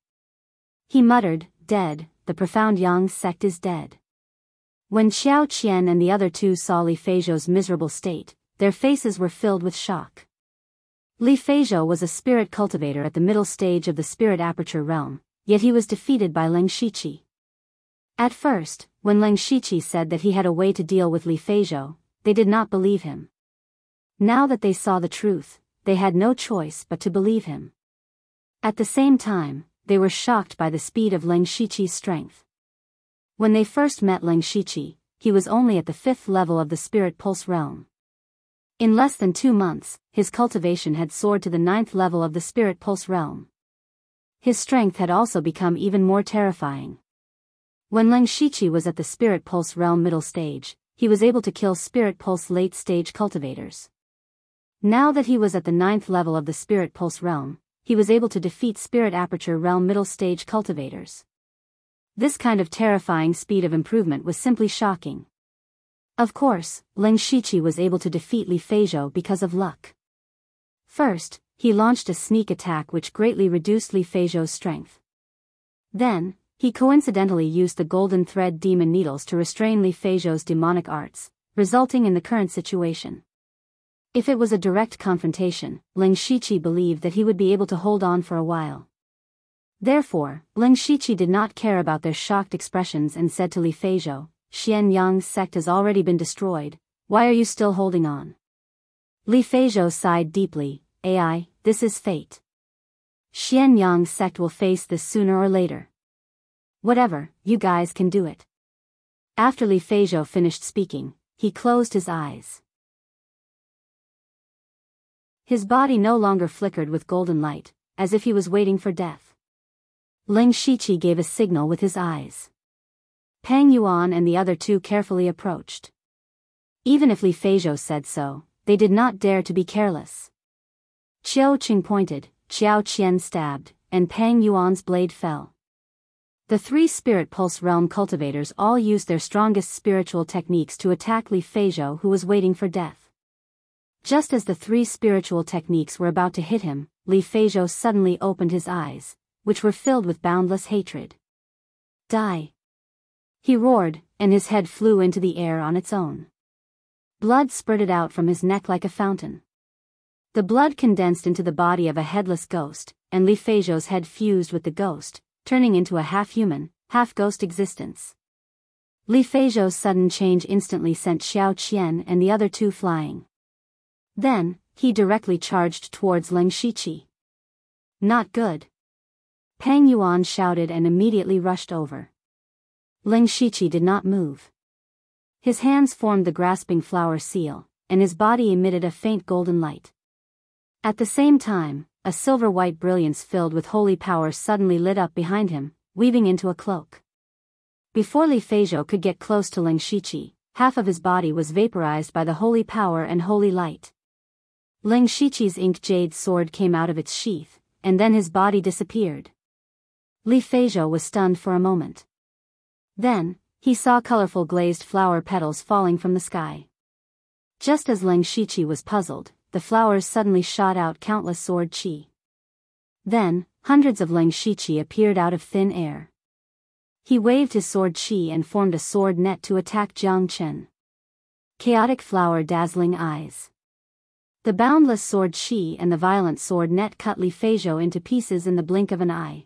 He muttered, Dead, the profound Yang sect is dead. When Qiao Qian and the other 2 saw Li Feizhou's miserable state, their faces were filled with shock. Li Feizhou was a spirit cultivator at the middle stage of the spirit aperture realm, yet he was defeated by Ling Shiqi. At first, when Ling Shiqi said that he had a way to deal with Li Feizhou, they did not believe him. Now that they saw the truth, they had no choice but to believe him. At the same time, they were shocked by the speed of Ling Shiqi's strength. When they first met Ling Shiqi, he was only at the 5th level of the spirit pulse realm. In less than 2 months, his cultivation had soared to the 9th level of the spirit pulse realm. His strength had also become even more terrifying. When Ling Shiqi was at the spirit pulse realm middle stage, he was able to kill spirit pulse late stage cultivators. Now that he was at the 9th level of the spirit pulse realm, he was able to defeat spirit aperture realm middle stage cultivators. This kind of terrifying speed of improvement was simply shocking. Of course, Ling Shiqi was able to defeat Li Feizhou because of luck. First, he launched a sneak attack which greatly reduced Li Feizhou's strength. Then, he coincidentally used the golden thread demon needles to restrain Li Feizhou's demonic arts, resulting in the current situation. If it was a direct confrontation, Ling Shiqi believed that he would be able to hold on for a while. Therefore, Ling Shiqi did not care about their shocked expressions and said to Li Feizhou, Xianyang's sect has already been destroyed, why are you still holding on? Li Feizhou sighed deeply, AI, this is fate. Xianyang's sect will face this sooner or later. Whatever, you guys can do it. After Li Feizhou finished speaking, he closed his eyes. His body no longer flickered with golden light, as if he was waiting for death. Ling Shiqi gave a signal with his eyes. Peng Yuan and the other two carefully approached. Even if Li Feizhou said so, they did not dare to be careless. Qiao Qing pointed, Qiao Qian stabbed, and Peng Yuan's blade fell. The three Spirit Pulse Realm cultivators all used their strongest spiritual techniques to attack Li Feizhou, who was waiting for death. Just as the three spiritual techniques were about to hit him, Li Feizhou suddenly opened his eyes, which were filled with boundless hatred. Die! He roared, and his head flew into the air on its own. Blood spurted out from his neck like a fountain. The blood condensed into the body of a headless ghost, and Li Feizhou's head fused with the ghost, turning into a half-human, half-ghost existence. Li Feizhou's sudden change instantly sent Xiao Qian and the other two flying. Then, he directly charged towards Ling Shiqi. Not good. Peng Yuan shouted and immediately rushed over. Ling Shiqi did not move. His hands formed the grasping flower seal, and his body emitted a faint golden light. At the same time, a silver-white brilliance filled with holy power suddenly lit up behind him, weaving into a cloak. Before Li Feizhou could get close to Ling Shiqi, half of his body was vaporized by the holy power and holy light. Ling Shiqi's ink jade sword came out of its sheath, and then his body disappeared. Li Feizhou was stunned for a moment. Then, he saw colorful glazed flower petals falling from the sky. Just as Ling Shiqi was puzzled, the flowers suddenly shot out countless sword qi. Then, hundreds of Ling Shiqi appeared out of thin air. He waved his sword qi and formed a sword net to attack Jiang Chen. Chaotic flower dazzling eyes. The boundless sword qi and the violent sword net cut Li Feizhou into pieces in the blink of an eye.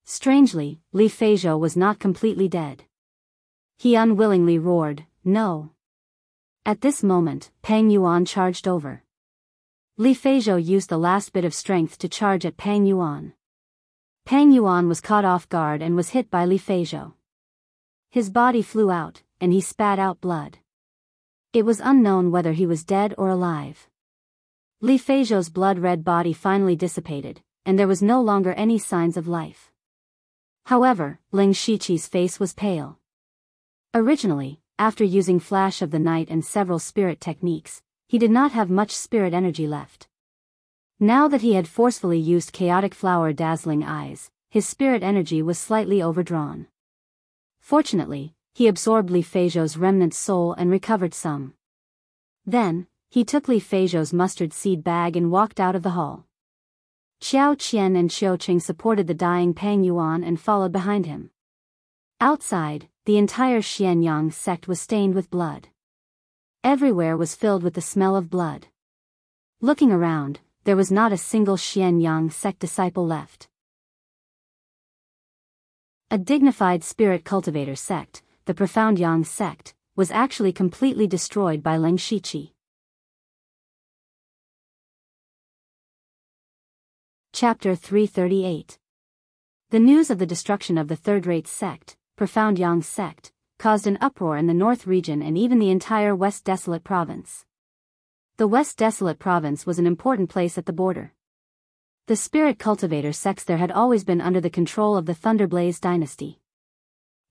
Strangely, Li Feizhou was not completely dead. He unwillingly roared, "No!" At this moment, Peng Yuan charged over. Li Feizhou used the last bit of strength to charge at Peng Yuan. Peng Yuan was caught off guard and was hit by Li Feizhou. His body flew out, and he spat out blood. It was unknown whether he was dead or alive. Li Feizhou's blood-red body finally dissipated, and there was no longer any signs of life. However, Ling Shiqi's face was pale. Originally, after using Flash of the Night and several spirit techniques, he did not have much spirit energy left. Now that he had forcefully used chaotic flower dazzling eyes, his spirit energy was slightly overdrawn. Fortunately, he absorbed Li Feizhou's remnant soul and recovered some. Then, he took Li Feizhou's mustard seed bag and walked out of the hall. Qiao Qian and Qiao Qing supported the dying Peng Yuan and followed behind him. Outside, the entire Xianyang sect was stained with blood. Everywhere was filled with the smell of blood. Looking around, there was not a single Xianyang sect disciple left. A dignified spirit cultivator sect, the Profound Yang sect, was actually completely destroyed by Ling Shiqi. Chapter 338. The news of the destruction of the third-rate sect, Profound Yang sect, caused an uproar in the North region and even the entire West Desolate province. The West Desolate province was an important place at the border. The spirit cultivator sects there had always been under the control of the Thunderblaze dynasty.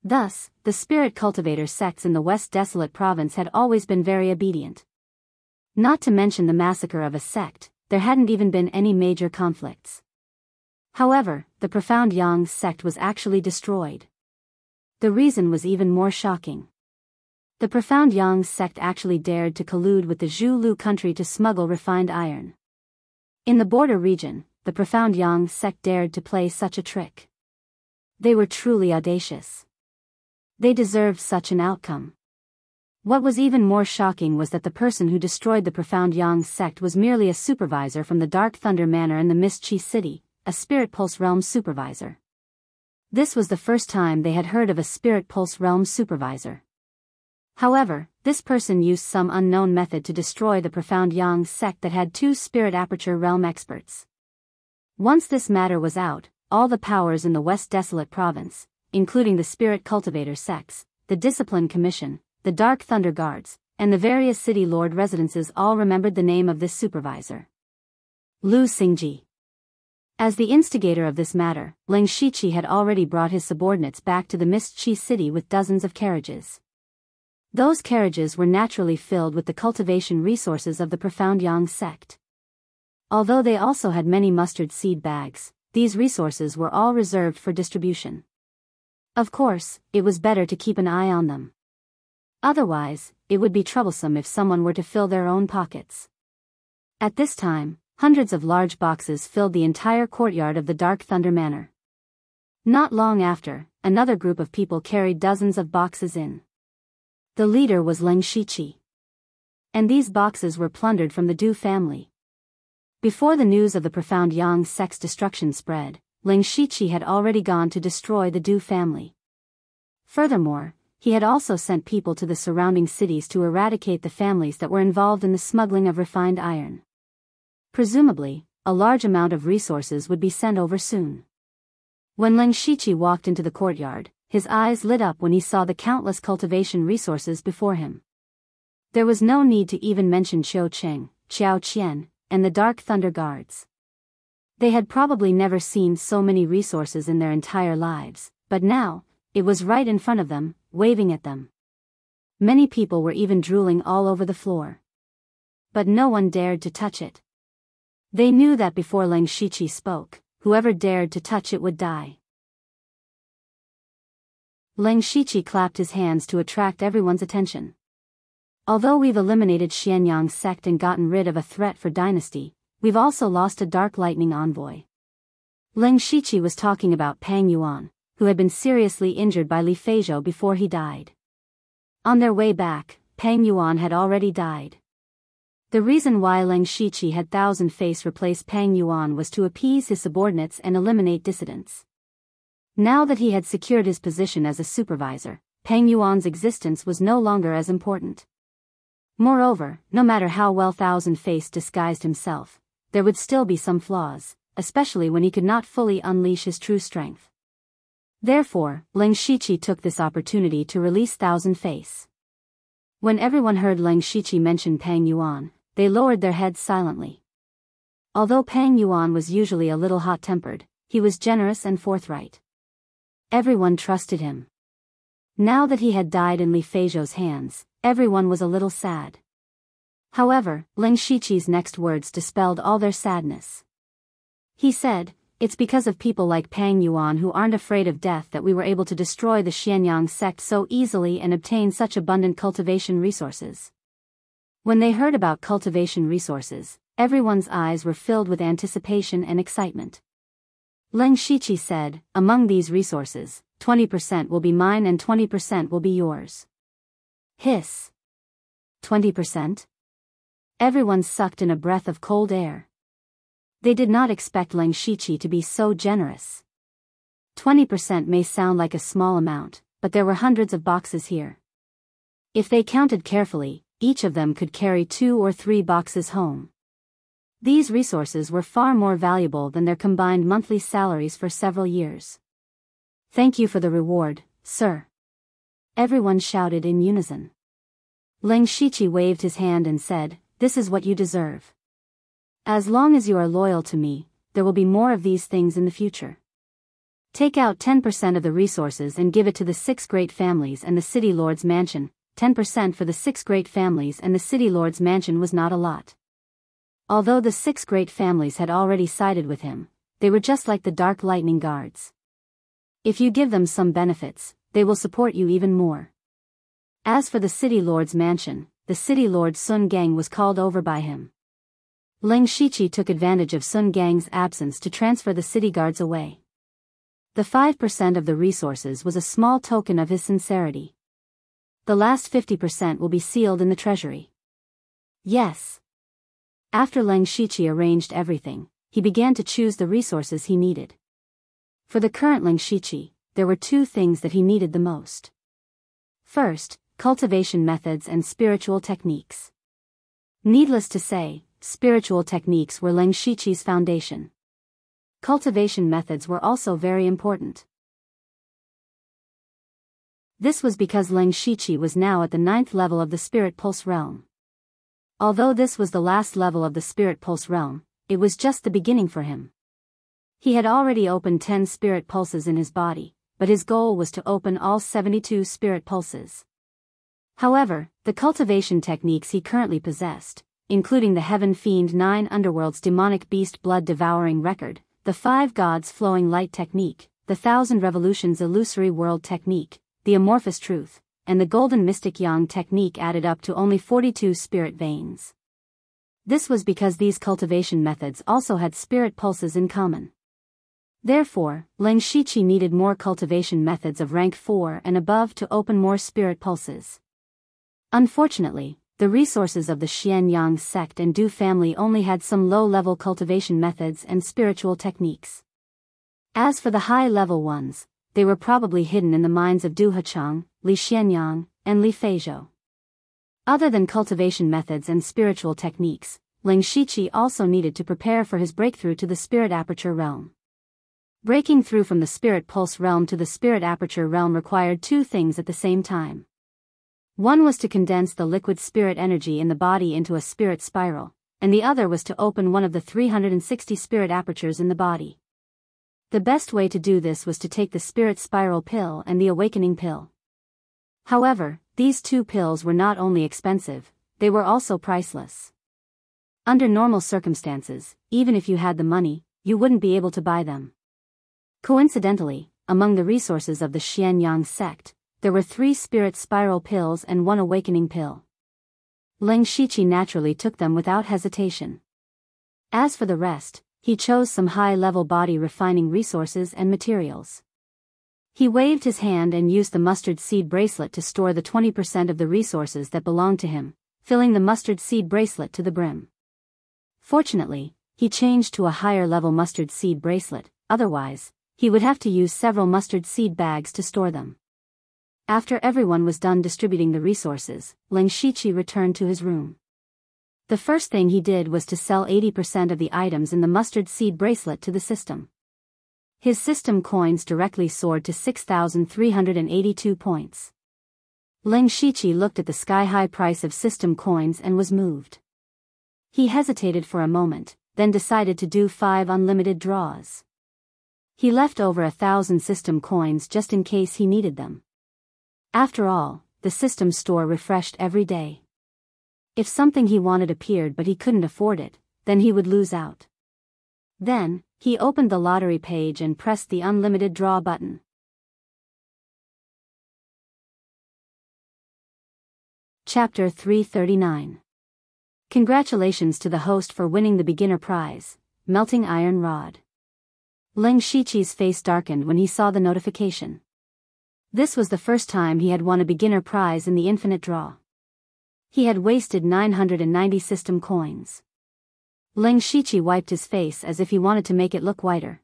Thus, the spirit cultivator sects in the West Desolate province had always been very obedient. Not to mention the massacre of a sect, there hadn't even been any major conflicts. However, the Profound Yang sect was actually destroyed. The reason was even more shocking. The Profound Yang sect actually dared to collude with the Zhu Lu country to smuggle refined iron. In the border region, the Profound Yang sect dared to play such a trick. They were truly audacious. They deserved such an outcome. What was even more shocking was that the person who destroyed the Profound Yang sect was merely a supervisor from the Dark Thunder Manor in the Mist Chi City, a Spirit Pulse Realm supervisor. This was the first time they had heard of a Spirit Pulse Realm supervisor. However, this person used some unknown method to destroy the Profound Yang sect that had 2 Spirit Aperture Realm experts. Once this matter was out, all the powers in the West Desolate province, including the Spirit Cultivator sects, the Discipline Commission, the Dark Thunder Guards, and the various city lord residences all remembered the name of this supervisor. Lu Xingji. As the instigator of this matter, Leng Shiqi had already brought his subordinates back to the Mist-Chi city with dozens of carriages. Those carriages were naturally filled with the cultivation resources of the Profound Yang sect. Although they also had many mustard seed bags, these resources were all reserved for distribution. Of course, it was better to keep an eye on them. Otherwise, it would be troublesome if someone were to fill their own pockets. At this time, hundreds of large boxes filled the entire courtyard of the Dark Thunder Manor. Not long after, another group of people carried dozens of boxes in. The leader was Leng Shiqi. And these boxes were plundered from the Du family. Before the news of the Profound Yang sect's destruction spread, Leng Shiqi had already gone to destroy the Du family. Furthermore, he had also sent people to the surrounding cities to eradicate the families that were involved in the smuggling of refined iron. Presumably, a large amount of resources would be sent over soon. When Leng Shiqi walked into the courtyard, his eyes lit up when he saw the countless cultivation resources before him. There was no need to even mention Qiu Cheng, Xiao Qian, and the Dark Thunder Guards. They had probably never seen so many resources in their entire lives, but now, it was right in front of them, waving at them. Many people were even drooling all over the floor. But no one dared to touch it. They knew that before Leng Shiqi spoke, whoever dared to touch it would die. Leng Shiqi clapped his hands to attract everyone's attention. Although we've eliminated Xianyang sect and gotten rid of a threat for dynasty, we've also lost a Dark Lightning envoy. Leng Shiqi was talking about Pang Yuan, who had been seriously injured by Li Feizhou before he died. On their way back, Pang Yuan had already died. The reason why Leng Shiqi had Thousand Face replace Pang Yuan was to appease his subordinates and eliminate dissidents. Now that he had secured his position as a supervisor, Pang Yuan's existence was no longer as important. Moreover, no matter how well Thousand Face disguised himself, there would still be some flaws, especially when he could not fully unleash his true strength. Therefore, Leng Shiqi took this opportunity to release Thousand Face. When everyone heard Leng Shiqi mention Pang Yuan, they lowered their heads silently. Although Pang Yuan was usually a little hot-tempered, he was generous and forthright. Everyone trusted him. Now that he had died in Li Feizhou's hands, everyone was a little sad. However, Leng Shiqi's next words dispelled all their sadness. He said, "It's because of people like Pang Yuan who aren't afraid of death that we were able to destroy the Xianyang sect so easily and obtain such abundant cultivation resources." When they heard about cultivation resources, everyone's eyes were filled with anticipation and excitement. Leng Shiqi said, "Among these resources, 20% will be mine and 20% will be yours." Hiss. 20%? Everyone sucked in a breath of cold air. They did not expect Leng Shiqi to be so generous. 20% may sound like a small amount, but there were hundreds of boxes here. If they counted carefully, each of them could carry 2 or 3 boxes home. These resources were far more valuable than their combined monthly salaries for several years. "Thank you for the reward, sir." Everyone shouted in unison. Leng Shiqi waved his hand and said, "This is what you deserve. As long as you are loyal to me, there will be more of these things in the future. Take out 10% of the resources and give it to the 6 great families and the city lord's mansion." 10% for the 6 great families and the city lord's mansion was not a lot. Although the 6 great families had already sided with him, they were just like the Dark Lightning Guards. If you give them some benefits, they will support you even more. As for the city lord's mansion, the city lord Sun Gang was called over by him. Leng Shiqi took advantage of Sun Gang's absence to transfer the city guards away. The 5% of the resources was a small token of his sincerity. The last 50% will be sealed in the treasury. Yes. After Leng Shiqi arranged everything, he began to choose the resources he needed. For the current Leng Shiqi, there were 2 things that he needed the most. First, cultivation methods and spiritual techniques. Needless to say, spiritual techniques were Leng Shiqi's foundation. Cultivation methods were also very important. This was because Leng Shiqi was now at the 9th level of the Spirit Pulse realm. Although this was the last level of the Spirit Pulse realm, it was just the beginning for him. He had already opened 10 Spirit Pulses in his body, but his goal was to open all 72 Spirit Pulses. However, the cultivation techniques he currently possessed, including the Heaven Fiend 9 Underworld's Demonic Beast Blood Devouring Record, the 5 Gods Flowing Light Technique, the 1000 Revolutions Illusory World Technique, the Amorphous Truth, and the Golden Mystic Yang Technique added up to only 42 spirit veins. This was because these cultivation methods also had spirit pulses in common. Therefore, Leng Shiqi needed more cultivation methods of rank 4 and above to open more spirit pulses. Unfortunately, the resources of the Xianyang sect and Du family only had some low-level cultivation methods and spiritual techniques. As for the high-level ones, they were probably hidden in the minds of Du Hechang, Li Xianyang, and Li Feizhou. Other than cultivation methods and spiritual techniques, Leng Shiqi also needed to prepare for his breakthrough to the Spirit Aperture realm. Breaking through from the Spirit Pulse realm to the Spirit Aperture realm required 2 things at the same time. One was to condense the liquid spirit energy in the body into a spirit spiral, and the other was to open one of the 360 spirit apertures in the body. The best way to do this was to take the Spirit Spiral Pill and the Awakening Pill. However, these 2 pills were not only expensive, they were also priceless. Under normal circumstances, even if you had the money, you wouldn't be able to buy them. Coincidentally, among the resources of the Xianyang sect, there were 3 Spirit Spiral Pills and 1 Awakening Pill. Leng Shiqi naturally took them without hesitation. As for the rest, he chose some high-level body refining resources and materials. He waved his hand and used the mustard seed bracelet to store the 20% of the resources that belonged to him, filling the mustard seed bracelet to the brim. Fortunately, he changed to a higher-level mustard seed bracelet, otherwise, he would have to use several mustard seed bags to store them. After everyone was done distributing the resources, Leng Shiqi returned to his room. The first thing he did was to sell 80% of the items in the mustard seed bracelet to the system. His system coins directly soared to 6,382 points. Leng Shiqi looked at the sky-high price of system coins and was moved. He hesitated for a moment, then decided to do 5 unlimited draws. He left over 1,000 system coins just in case he needed them. After all, the system store refreshed every day. If something he wanted appeared but he couldn't afford it, then he would lose out. Then, he opened the lottery page and pressed the unlimited draw button. Chapter 339. Congratulations to the host for winning the beginner prize, Melting Iron Rod. Leng Shiqi's face darkened when he saw the notification. This was the first time he had won a beginner prize in the infinite draw. He had wasted 990 system coins. Leng Shiqi wiped his face as if he wanted to make it look whiter.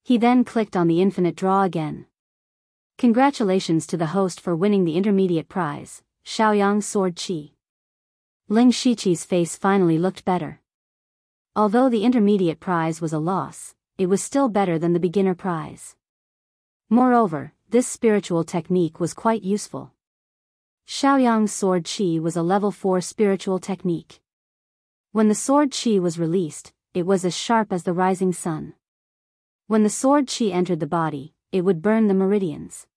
He then clicked on the infinite draw again. Congratulations to the host for winning the intermediate prize, Shaoyang Sword Qi. Leng Shiqi's face finally looked better. Although the intermediate prize was a loss, it was still better than the beginner prize. Moreover, this spiritual technique was quite useful. Shaoyang Sword Qi was a level 4 spiritual technique. When the sword Qi was released, it was as sharp as the rising sun. When the sword Qi entered the body, it would burn the meridians.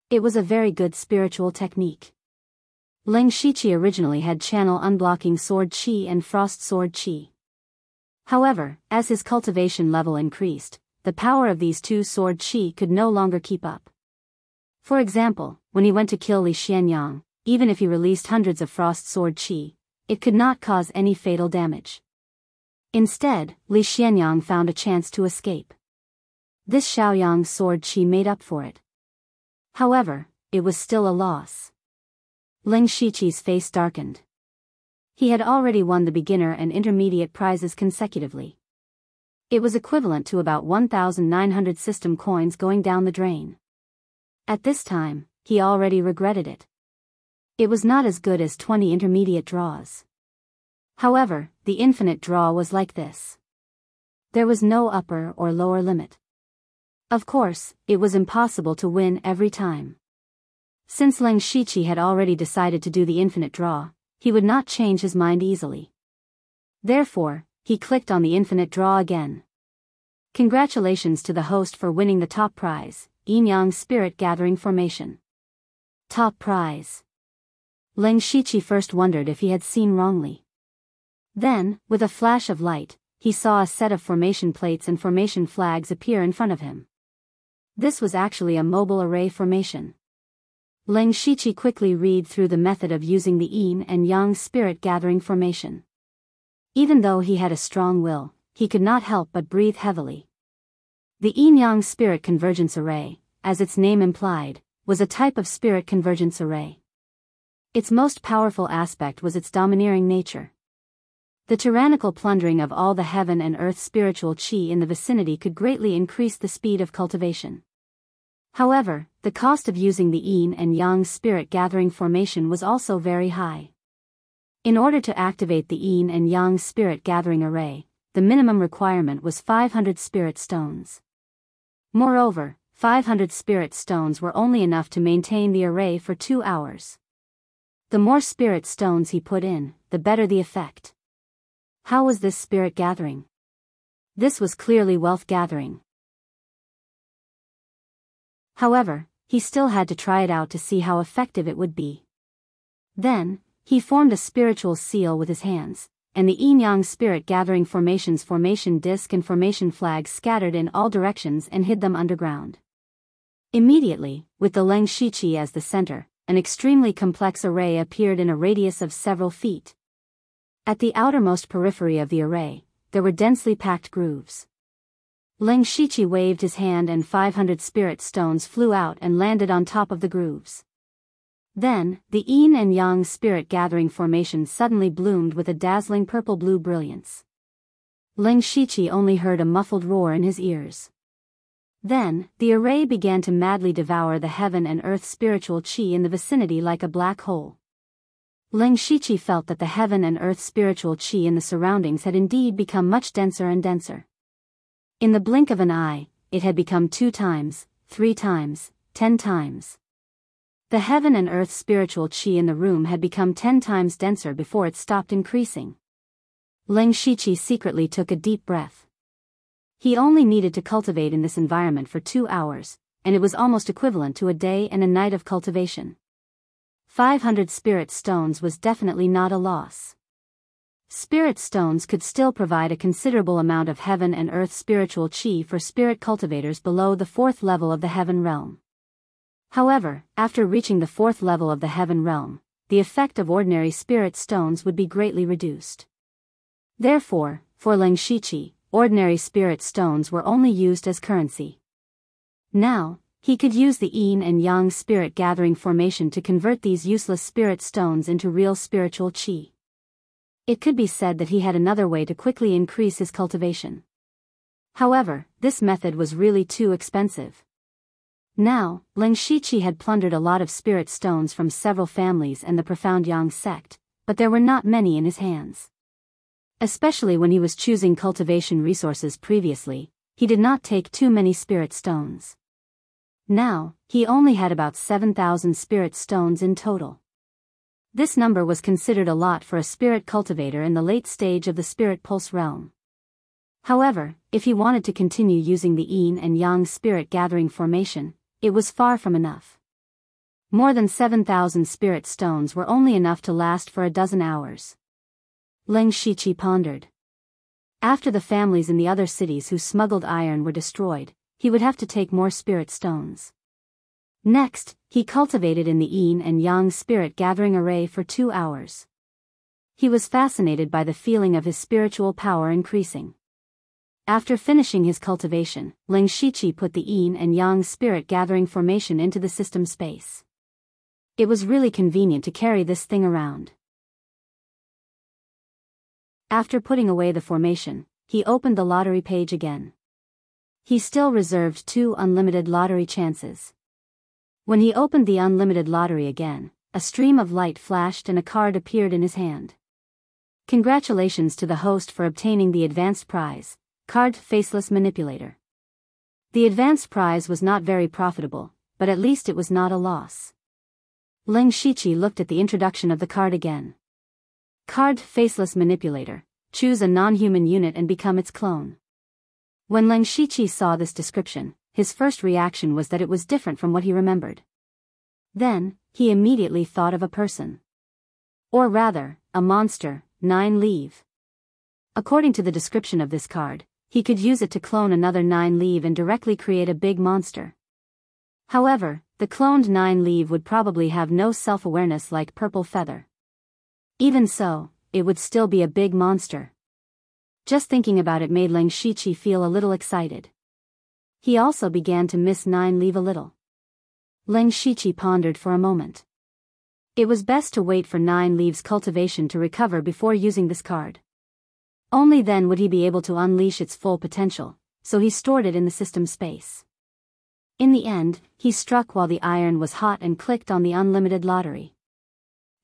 It was a very good spiritual technique. Leng Shiqi originally had channel unblocking sword Qi and frost sword Qi. However, as his cultivation level increased, the power of these 2 sword Qi could no longer keep up. For example, when he went to kill Li Xianyang, even if he released hundreds of frost sword Qi, it could not cause any fatal damage. Instead, Li Xianyang found a chance to escape. This Shaoyang sword Qi made up for it. However, it was still a loss. Leng Shiqi's face darkened. He had already won the beginner and intermediate prizes consecutively. It was equivalent to about 1,900 system coins going down the drain. At this time, he already regretted it. It was not as good as 20 intermediate draws. However, the infinite draw was like this. There was no upper or lower limit. Of course, it was impossible to win every time. Since Leng Shiqi had already decided to do the infinite draw, he would not change his mind easily. Therefore, he clicked on the infinite draw again. Congratulations to the host for winning the top prize, Yin Yang Spirit Gathering Formation. Top prize. Leng Shiqi first wondered if he had seen wrongly. Then, with a flash of light, he saw a set of formation plates and formation flags appear in front of him. This was actually a mobile array formation. Leng Shiqi quickly read through the method of using the Yin and Yang Spirit Gathering Formation. Even though he had a strong will, he could not help but breathe heavily. The Yin-Yang Spirit Convergence Array, as its name implied, was a type of spirit convergence array. Its most powerful aspect was its domineering nature. The tyrannical plundering of all the heaven and earth spiritual qi in the vicinity could greatly increase the speed of cultivation. However, the cost of using the Yin and Yang Spirit Gathering Formation was also very high. In order to activate the Yin and Yang Spirit Gathering Array, the minimum requirement was 500 spirit stones. Moreover, 500 spirit stones were only enough to maintain the array for 2 hours. The more spirit stones he put in, the better the effect. How was this spirit gathering? This was clearly wealth gathering. However, he still had to try it out to see how effective it would be. Then, he formed a spiritual seal with his hands, and the Yin-Yang Spirit Gathering Formation's formation disc and formation flags scattered in all directions and hid them underground. Immediately, with the Leng Shiqi as the center, an extremely complex array appeared in a radius of several feet. At the outermost periphery of the array, there were densely packed grooves. Leng Shiqi waved his hand and 500 spirit stones flew out and landed on top of the grooves. Then, the Yin and Yang Spirit Gathering Formation suddenly bloomed with a dazzling purple-blue brilliance. Leng Shiqi only heard a muffled roar in his ears. Then, the array began to madly devour the heaven and earth spiritual qi in the vicinity like a black hole. Leng Shiqi felt that the heaven and earth spiritual qi in the surroundings had indeed become much denser and denser. In the blink of an eye, it had become 2 times, 3 times, 10 times. The heaven and earth spiritual qi in the room had become 10 times denser before it stopped increasing. Leng Shiqi secretly took a deep breath. He only needed to cultivate in this environment for 2 hours, and it was almost equivalent to a day and a night of cultivation. 500 spirit stones was definitely not a loss. Spirit stones could still provide a considerable amount of heaven and earth spiritual qi for spirit cultivators below the 4th level of the heaven realm. However, after reaching the 4th level of the heaven realm, the effect of ordinary spirit stones would be greatly reduced. Therefore, for Leng Shiqi, ordinary spirit stones were only used as currency. Now, he could use the Yin and Yang Spirit Gathering Formation to convert these useless spirit stones into real spiritual qi. It could be said that he had another way to quickly increase his cultivation. However, this method was really too expensive. Now, Leng Shiqi had plundered a lot of spirit stones from several families and the profound Yang sect, but there were not many in his hands. Especially when he was choosing cultivation resources previously, he did not take too many spirit stones. Now, he only had about 7,000 spirit stones in total. This number was considered a lot for a spirit cultivator in the late stage of the spirit pulse realm. However, if he wanted to continue using the Yin and Yang Spirit Gathering Formation, it was far from enough. More than 7,000 spirit stones were only enough to last for a dozen hours. Leng Shiqi pondered. After the families in the other cities who smuggled iron were destroyed, he would have to take more spirit stones. Next, he cultivated in the Yin and Yang Spirit Gathering Array for 2 hours. He was fascinated by the feeling of his spiritual power increasing. After finishing his cultivation, Leng Shiqi put the Yin and Yang Spirit Gathering Formation into the system space. It was really convenient to carry this thing around. After putting away the formation, he opened the lottery page again. He still reserved 2 unlimited lottery chances. When he opened the unlimited lottery again, a stream of light flashed and a card appeared in his hand. Congratulations to the host for obtaining the advanced prize, Card Faceless Manipulator. The advanced prize was not very profitable, but at least it was not a loss. Ling Shiqi looked at the introduction of the card again. Card Faceless Manipulator. Choose a non-human unit and become its clone. When Ling Shiqi saw this description, his first reaction was that it was different from what he remembered. Then, he immediately thought of a person. Or rather, a monster, 9-leave. According to the description of this card, he could use it to clone another 9-leave and directly create a big monster. However, the cloned 9-leave would probably have no self-awareness like Purple Feather. Even so, it would still be a big monster. Just thinking about it made Ling Shiqi feel a little excited. He also began to miss 9-leave a little. Ling Shiqi pondered for a moment. It was best to wait for 9-leave's cultivation to recover before using this card. Only then would he be able to unleash its full potential, so he stored it in the system space. In the end, he struck while the iron was hot and clicked on the unlimited lottery.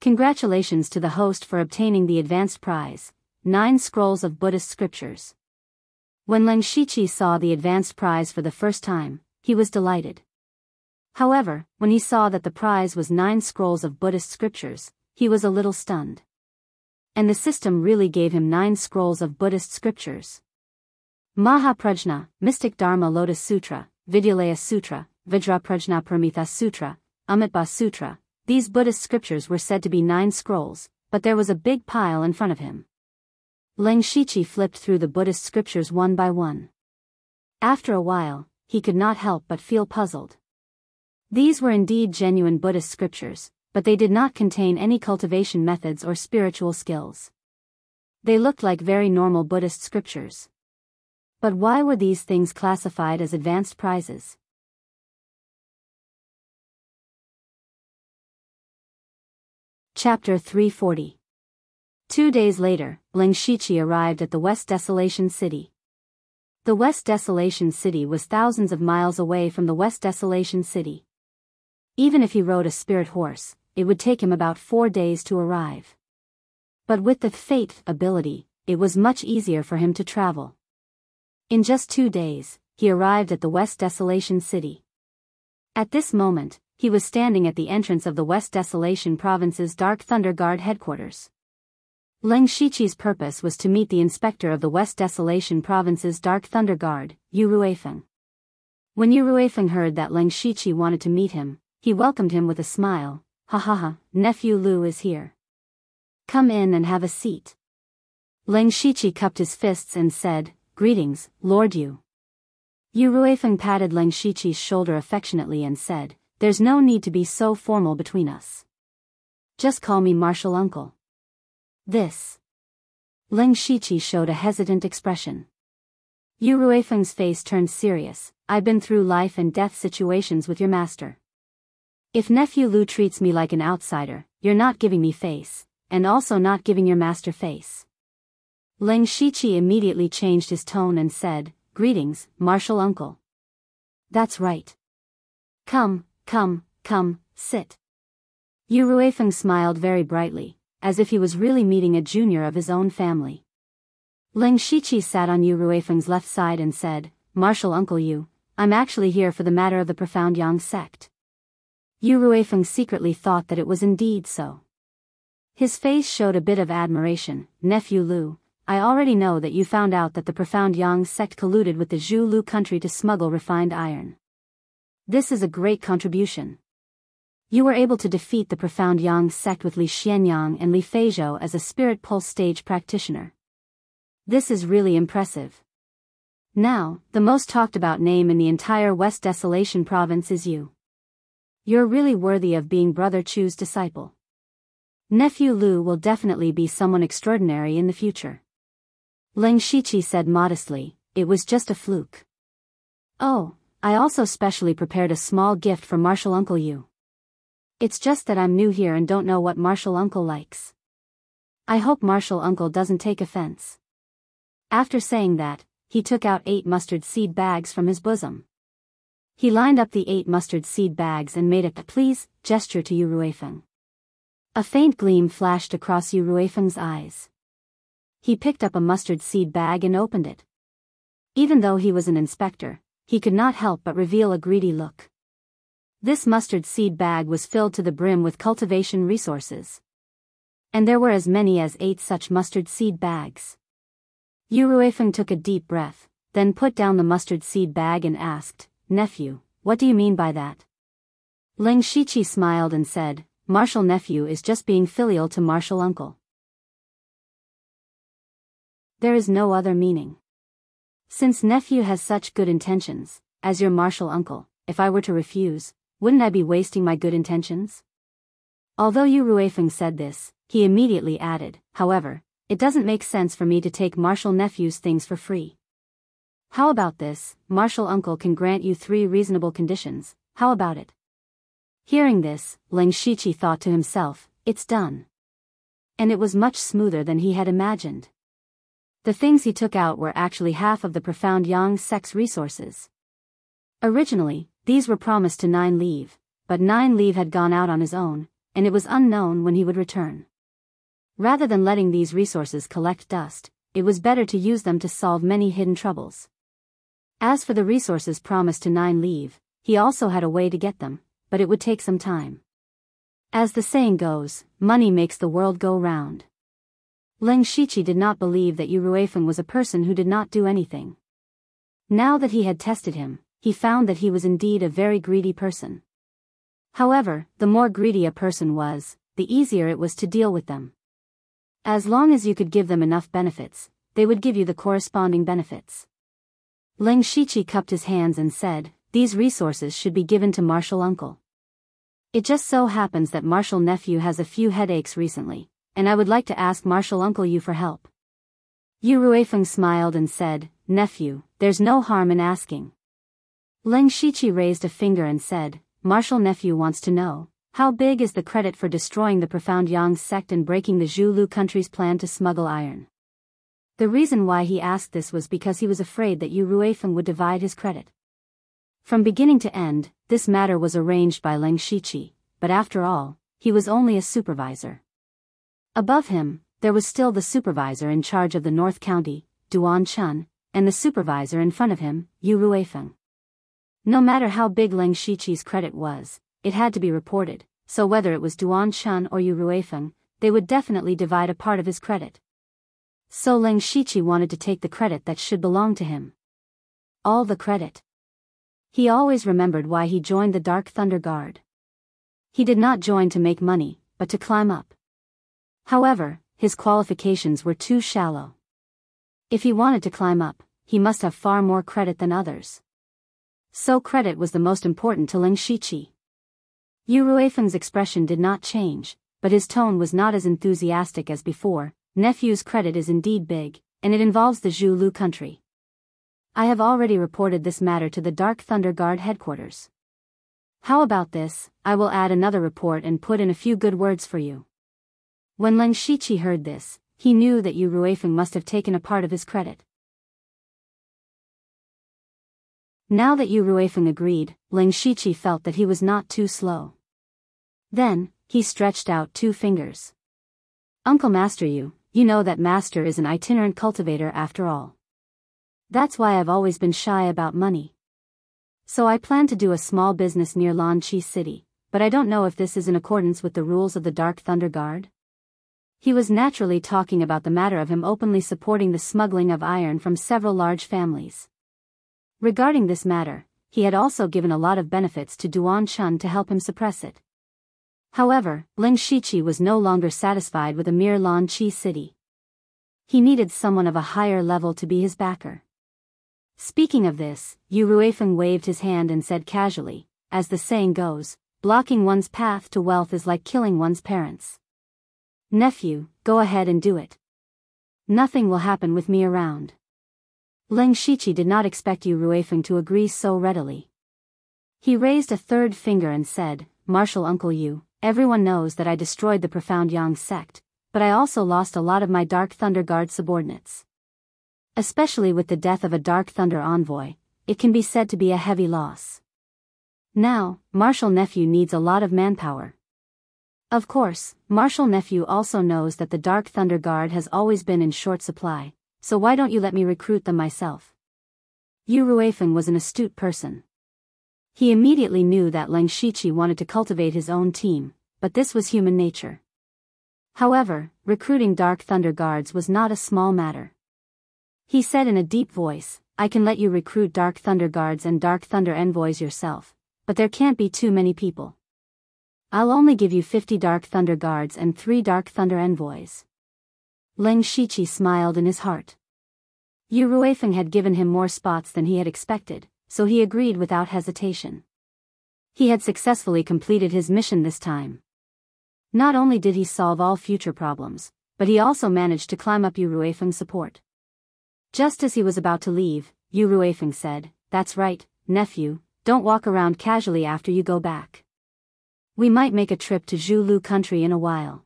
Congratulations to the host for obtaining the advanced prize, 9 scrolls of Buddhist scriptures. When Ling Shiqi saw the advanced prize for the first time, he was delighted. However, when he saw that the prize was 9 scrolls of Buddhist scriptures, he was a little stunned. And the system really gave him 9 scrolls of Buddhist scriptures. Mahaprajna, Mystic Dharma Lotus Sutra, Vidyalaya Sutra, Vajraprajna Parmitha Sutra, Amitba Sutra. These Buddhist scriptures were said to be 9 scrolls, but there was a big pile in front of him. Ling Shiqi flipped through the Buddhist scriptures one by one. After a while, he could not help but feel puzzled. These were indeed genuine Buddhist scriptures, but they did not contain any cultivation methods or spiritual skills. They looked like very normal Buddhist scriptures. But why were these things classified as advanced prizes? Chapter 340. 2 days later, Ling Shiqi arrived at the West Desolation City. The West Desolation City was thousands of miles away from the West Desolation City. Even if he rode a spirit horse, it would take him about 4 days to arrive. But with the Fate ability, it was much easier for him to travel. In just 2 days, he arrived at the West Desolation City. At this moment, he was standing at the entrance of the West Desolation Province's Dark Thunder Guard headquarters. Ling Shiqi's purpose was to meet the inspector of the West Desolation Province's Dark Thunder Guard, Yu Ruifeng. When Yu Ruifeng heard that Ling Shiqi wanted to meet him, he welcomed him with a smile. Ha ha ha, nephew Lu is here. Come in and have a seat. Ling Shiqi cupped his fists and said, Greetings, Lord Yu. Yu Ruifeng patted Ling Shiqi's shoulder affectionately and said, There's no need to be so formal between us. Just call me Martial Uncle. This. Ling Shiqi showed a hesitant expression. Yu Ruifeng's face turned serious. I've been through life and death situations with your master. If nephew Lu treats me like an outsider, you're not giving me face, and also not giving your master face. Ling Shiqi immediately changed his tone and said, Greetings, Martial Uncle. That's right. Come, sit. Yu Ruifeng smiled very brightly, as if he was really meeting a junior of his own family. Ling Shiqi sat on Yu Ruifeng's left side and said, Martial Uncle Yu, I'm actually here for the matter of the Profound Yang sect. Yu Ruifeng secretly thought that it was indeed so. His face showed a bit of admiration. Nephew Lu, I already know that you found out that the Profound Yang sect colluded with the Zhu Lu country to smuggle refined iron. This is a great contribution. You were able to defeat the Profound Yang sect with Li Xianyang and Li Feizhou as a spirit pulse stage practitioner. This is really impressive. Now, the most talked about name in the entire West Desolation province is you. You're really worthy of being Brother Chu's disciple. Nephew Lu will definitely be someone extraordinary in the future. Ling Shiqi said modestly, it was just a fluke. Oh, I also specially prepared a small gift for Martial Uncle Yu. It's just that I'm new here and don't know what Martial Uncle likes. I hope Martial Uncle doesn't take offense. After saying that, he took out 8 mustard seed bags from his bosom. He lined up the 8 mustard seed bags and made a please gesture to Yu Ruifeng. A faint gleam flashed across Yu Ruifeng's eyes. He picked up a mustard seed bag and opened it. Even though he was an inspector, he could not help but reveal a greedy look. This mustard seed bag was filled to the brim with cultivation resources. And there were as many as 8 such mustard seed bags. Yu Ruifeng took a deep breath, then put down the mustard seed bag and asked, "Nephew, what do you mean by that?" Ling Shiqi smiled and said, "Martial nephew is just being filial to martial uncle. There is no other meaning. Since nephew has such good intentions, as your martial uncle, if I were to refuse, wouldn't I be wasting my good intentions?" Although Yu Ruifeng said this, he immediately added, "However, it doesn't make sense for me to take martial nephew's things for free. How about this? Martial uncle can grant you 3 reasonable conditions, how about it?" Hearing this, Ling Shiqi thought to himself, "It's done." And it was much smoother than he had imagined. The things he took out were actually half of the profound Yang sect's resources. Originally, these were promised to 9 Leave, but 9 Leave had gone out on his own, and it was unknown when he would return. Rather than letting these resources collect dust, it was better to use them to solve many hidden troubles. As for the resources promised to 9 Leave, he also had a way to get them, but it would take some time. As the saying goes, money makes the world go round. Ling Shiqi did not believe that Yu Ruifeng was a person who did not do anything. Now that he had tested him, he found that he was indeed a very greedy person. However, the more greedy a person was, the easier it was to deal with them. As long as you could give them enough benefits, they would give you the corresponding benefits. Ling Shiqi cupped his hands and said, "These resources should be given to martial uncle. It just so happens that martial nephew has a few headaches recently, and I would like to ask martial uncle you for help." Yu Ruifeng smiled and said, "Nephew, there's no harm in asking." Ling Shiqi raised a finger and said, "Martial nephew wants to know, how big is the credit for destroying the profound Yang sect and breaking the Zhulu country's plan to smuggle iron?" The reason why he asked this was because he was afraid that Yu Ruifeng would divide his credit. From beginning to end, this matter was arranged by Ling Shiqi, but after all, he was only a supervisor. Above him, there was still the supervisor in charge of the North County, Duan Chun, and the supervisor in front of him, Yu Ruifeng. No matter how big Ling Shiqi's credit was, it had to be reported, so whether it was Duan Chun or Yu Ruifeng, they would definitely divide a part of his credit. So Ling Shiqi wanted to take the credit that should belong to him. All the credit. He always remembered why he joined the Dark Thunder Guard. He did not join to make money, but to climb up. However, his qualifications were too shallow. If he wanted to climb up, he must have far more credit than others. So credit was the most important to Ling Shiqi. Yu Ruifeng's expression did not change, but his tone was not as enthusiastic as before. "Nephew's credit is indeed big, and it involves the Zhulu country. I have already reported this matter to the Dark Thunder Guard headquarters. How about this, I will add another report and put in a few good words for you." When Ling Shiqi heard this, he knew that Yu Ruifeng must have taken a part of his credit. Now that Yu Ruifeng agreed, Ling Shiqi felt that he was not too slow. Then, he stretched out 2 fingers. "Uncle Master you know that Master is an itinerant cultivator after all. That's why I've always been shy about money. So I plan to do a small business near Lanqi City, but I don't know if this is in accordance with the rules of the Dark Thunder Guard." He was naturally talking about the matter of him openly supporting the smuggling of iron from several large families. Regarding this matter, he had also given a lot of benefits to Duan Chun to help him suppress it. However, Ling Shiqi was no longer satisfied with a mere Lanqi City. He needed someone of a higher level to be his backer. Speaking of this, Yu Ruifeng waved his hand and said casually, "As the saying goes, blocking one's path to wealth is like killing one's parents. Nephew, go ahead and do it. Nothing will happen with me around." Ling Shiqi did not expect Yu Ruifeng to agree so readily. He raised a 3rd finger and said, "Martial Uncle Yu, everyone knows that I destroyed the profound Yang sect, but I also lost a lot of my Dark Thunder Guard subordinates. Especially with the death of a Dark Thunder envoy, it can be said to be a heavy loss. Now, Martial Nephew needs a lot of manpower. Of course, Martial Nephew also knows that the Dark Thunder Guard has always been in short supply, so why don't you let me recruit them myself?" Yu Ruifeng was an astute person. He immediately knew that Leng Shiqi wanted to cultivate his own team, but this was human nature. However, recruiting Dark Thunder Guards was not a small matter. He said in a deep voice, "I can let you recruit Dark Thunder Guards and Dark Thunder Envoys yourself, but there can't be too many people. I'll only give you 50 Dark Thunder Guards and 3 Dark Thunder Envoys." Leng Shiqi smiled in his heart. Yu Ruifeng had given him more spots than he had expected, so he agreed without hesitation. He had successfully completed his mission this time. Not only did he solve all future problems, but he also managed to climb up Yu Ruifeng's support. Just as he was about to leave, Yu Ruifeng said, "That's right, nephew, don't walk around casually after you go back. We might make a trip to Zhulu country in a while."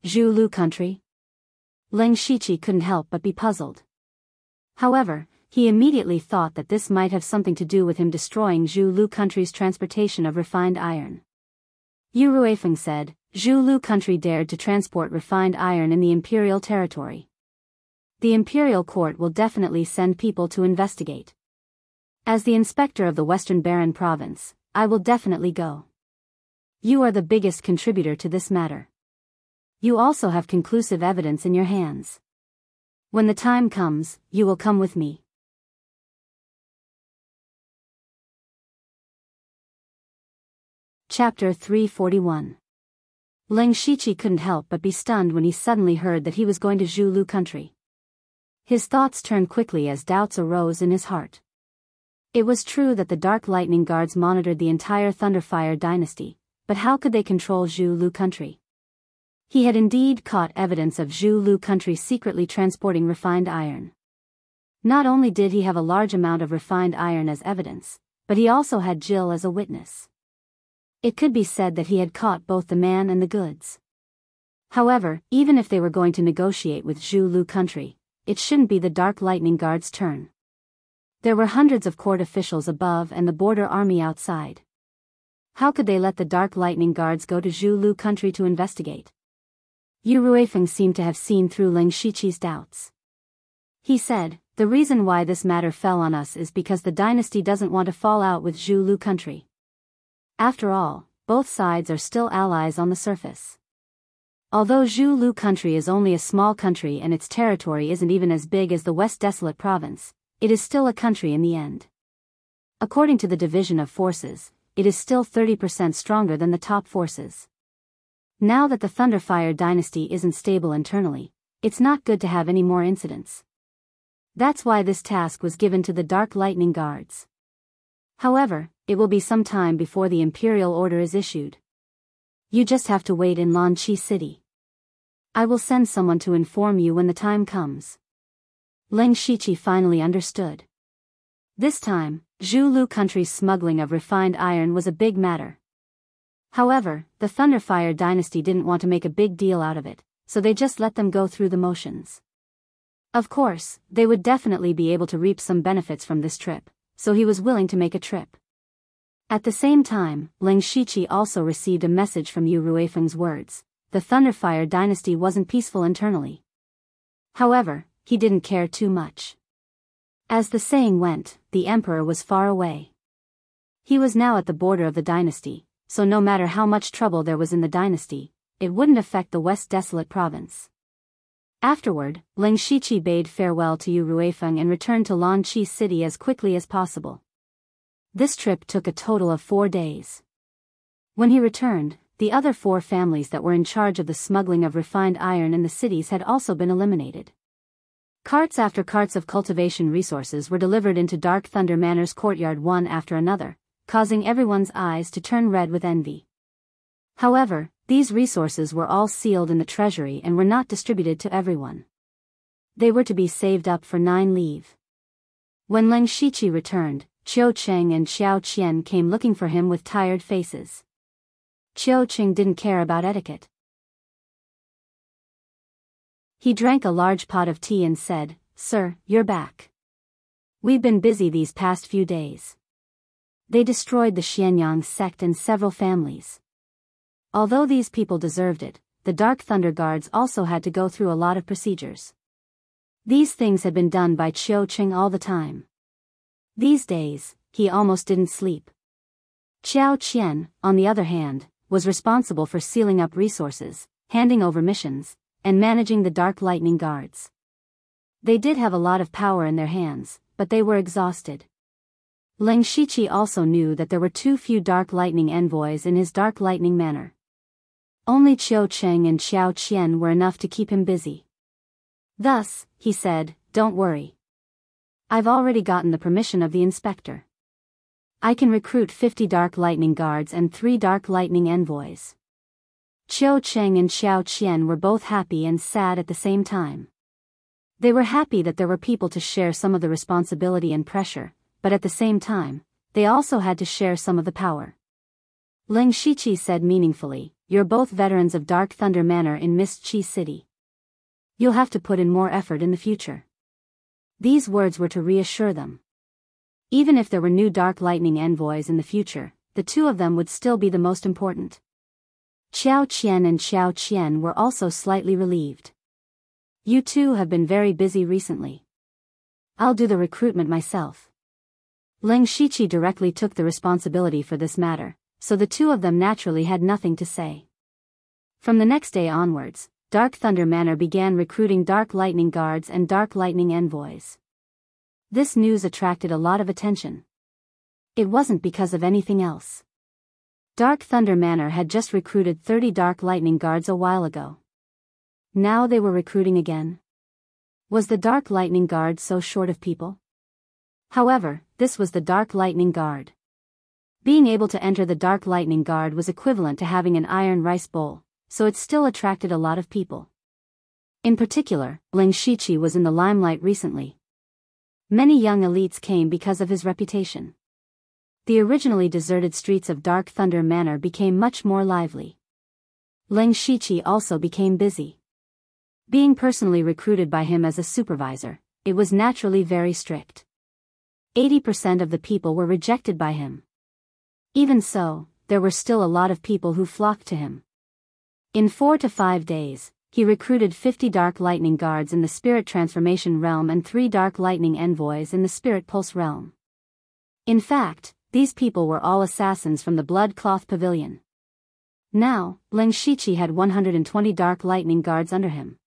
Zhulu country? Leng Shiqi couldn't help but be puzzled. However, he immediately thought that this might have something to do with him destroying Zhulu country's transportation of refined iron. Yu Ruifeng said, "Zhulu country dared to transport refined iron in the imperial territory. The imperial court will definitely send people to investigate. As the inspector of the Western Baran province, I will definitely go. You are the biggest contributor to this matter. You also have conclusive evidence in your hands. When the time comes, you will come with me." Chapter 341. Leng Shiqi couldn't help but be stunned when he suddenly heard that he was going to Zhulu country. His thoughts turned quickly as doubts arose in his heart. It was true that the Dark Lightning Guards monitored the entire Thunderfire dynasty, but how could they control Zhulu country? He had indeed caught evidence of Zhulu country secretly transporting refined iron. Not only did he have a large amount of refined iron as evidence, but he also had Jill as a witness. It could be said that he had caught both the man and the goods. However, even if they were going to negotiate with Zhulu country, it shouldn't be the Dark Lightning Guard's turn. There were hundreds of court officials above and the border army outside. How could they let the Dark Lightning Guards go to Zhulu country to investigate? Yu Ruifeng seemed to have seen through Leng Shiqi's doubts. He said, "The reason why this matter fell on us is because the dynasty doesn't want to fall out with Zhulu country. After all, both sides are still allies on the surface. Although Zhulu country is only a small country and its territory isn't even as big as the West Desolate province, it is still a country in the end. According to the division of forces, it is still 30% stronger than the top forces. Now that the Thunderfire dynasty isn't stable internally, it's not good to have any more incidents. That's why this task was given to the Dark Lightning Guards. However, it will be some time before the imperial order is issued. You just have to wait in Lanqi City. I will send someone to inform you when the time comes." Leng Shiqi finally understood. This time, Zhulu country's smuggling of refined iron was a big matter. However, the Thunderfire dynasty didn't want to make a big deal out of it, so they just let them go through the motions. Of course, they would definitely be able to reap some benefits from this trip, so he was willing to make a trip. At the same time, Leng Shiqi also received a message from Yu Ruifeng's words. The Thunderfire dynasty wasn't peaceful internally. However, he didn't care too much. As the saying went, the emperor was far away. He was now at the border of the dynasty, so no matter how much trouble there was in the dynasty, it wouldn't affect the West Desolate province. Afterward, Leng Shiqi bade farewell to Yu Ruifeng and returned to Lanqi City as quickly as possible. This trip took a total of 4 days. When he returned, the other 4 families that were in charge of the smuggling of refined iron in the cities had also been eliminated. Carts after carts of cultivation resources were delivered into Dark Thunder Manor's courtyard one after another, causing everyone's eyes to turn red with envy. However, these resources were all sealed in the treasury and were not distributed to everyone. They were to be saved up for 9 leave. When Leng Shiqi returned, Qiu Cheng and Xiao Qian came looking for him with tired faces. Qiu Cheng didn't care about etiquette. He drank a large pot of tea and said, "Sir, you're back. We've been busy these past few days. They destroyed the Xianyang sect and several families. Although these people deserved it, the Dark Thunder Guards also had to go through a lot of procedures. These things had been done by Qiu Cheng all the time. These days, he almost didn't sleep. Xiao Qian, on the other hand, was responsible for sealing up resources, handing over missions, and managing the Dark Lightning Guards. They did have a lot of power in their hands, but they were exhausted. Leng Shiqi also knew that there were too few Dark Lightning envoys in his Dark Lightning manor. Only Qiu Cheng and Xiao Qian were enough to keep him busy. Thus, he said, "Don't worry. I've already gotten the permission of the inspector. I can recruit 50 Dark Lightning Guards and 3 Dark Lightning envoys." Qiu Cheng and Xiao Qian were both happy and sad at the same time. They were happy that there were people to share some of the responsibility and pressure, but at the same time, they also had to share some of the power. Leng Shiqi said meaningfully, "You're both veterans of Dark Thunder Manor in Mist Chi City. You'll have to put in more effort in the future." These words were to reassure them. Even if there were new Dark Lightning envoys in the future, the two of them would still be the most important. Xiao Qian and Xiao Qian were also slightly relieved. "You two have been very busy recently. I'll do the recruitment myself." Leng Shiqi directly took the responsibility for this matter, so the two of them naturally had nothing to say. From the next day onwards, Dark Thunder Manor began recruiting Dark Lightning Guards and Dark Lightning envoys. This news attracted a lot of attention. It wasn't because of anything else. Dark Thunder Manor had just recruited 30 Dark Lightning Guards a while ago. Now they were recruiting again. Was the Dark Lightning Guard so short of people? However, this was the Dark Lightning Guard. Being able to enter the Dark Lightning Guard was equivalent to having an iron rice bowl, so it still attracted a lot of people. In particular, Leng Shiqi was in the limelight recently. Many young elites came because of his reputation. The originally deserted streets of Dark Thunder Manor became much more lively. Leng Shiqi also became busy. Being personally recruited by him as a supervisor, it was naturally very strict. 80% of the people were rejected by him. Even so, there were still a lot of people who flocked to him. In 4 to 5 days, he recruited 50 Dark Lightning Guards in the Spirit Transformation Realm and 3 Dark Lightning Envoys in the Spirit Pulse Realm. In fact, these people were all assassins from the Blood Cloth Pavilion. Now, Leng Shiqi had 120 Dark Lightning Guards under him.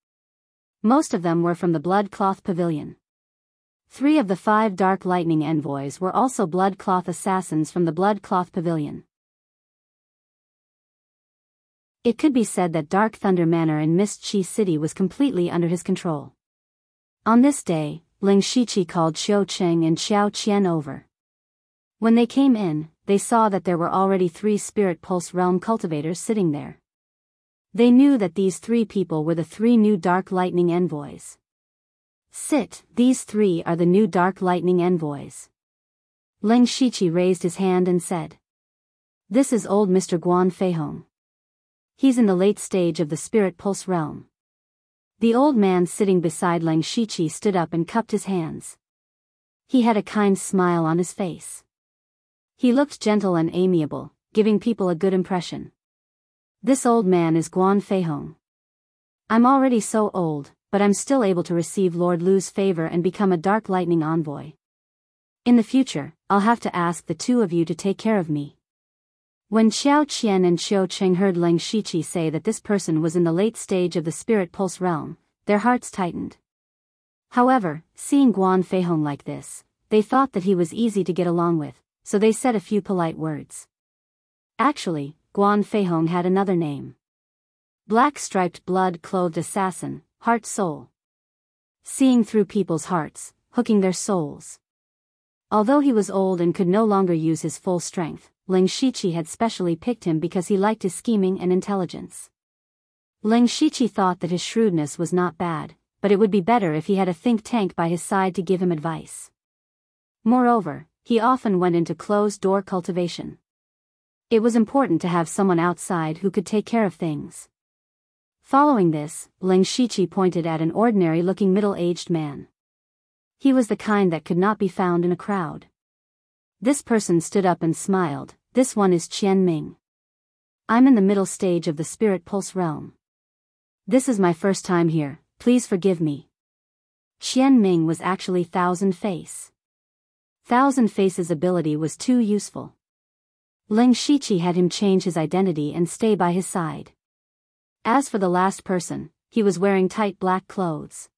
Most of them were from the Blood Cloth Pavilion. 3 of the 5 Dark Lightning Envoys were also Blood Cloth assassins from the Blood Cloth Pavilion. It could be said that Dark Thunder Manor in Mist Chi City was completely under his control. On this day, Leng Shiqi called Qiu Cheng and Xiao Qian over. When they came in, they saw that there were already 3 Spirit Pulse Realm cultivators sitting there. They knew that these 3 people were the 3 new Dark Lightning Envoys. "Sit, these 3 are the new Dark Lightning Envoys." Leng Shiqi raised his hand and said, "This is old Mr. Guan Feihong. He's in the late stage of the Spirit Pulse Realm." The old man sitting beside Leng Shiqi stood up and cupped his hands. He had a kind smile on his face. He looked gentle and amiable, giving people a good impression. "This old man is Guan Feihong. I'm already so old, but I'm still able to receive Lord Lu's favor and become a Dark Lightning Envoy. In the future, I'll have to ask the 2 of you to take care of me." When Xiao Qian and Qiu Cheng heard Leng Shiqi say that this person was in the late stage of the Spirit Pulse Realm, their hearts tightened. However, seeing Guan Feihong like this, they thought that he was easy to get along with, so they said a few polite words. Actually, Guan Feihong had another name. Black-striped blood-clothed assassin, heart soul. Seeing through people's hearts, hooking their souls. Although he was old and could no longer use his full strength, Leng Shiqi had specially picked him because he liked his scheming and intelligence. Leng Shiqi thought that his shrewdness was not bad, but it would be better if he had a think tank by his side to give him advice. Moreover, he often went into closed-door cultivation. It was important to have someone outside who could take care of things. Following this, Leng Shiqi pointed at an ordinary-looking middle-aged man. He was the kind that could not be found in a crowd. This person stood up and smiled. "This one is Qian Ming. I'm in the middle stage of the Spirit Pulse Realm. This is my first time here, please forgive me." Qian Ming was actually Thousand Face. Thousand Face's ability was too useful. Ling Shiqi had him change his identity and stay by his side. As for the last person, he was wearing tight black clothes.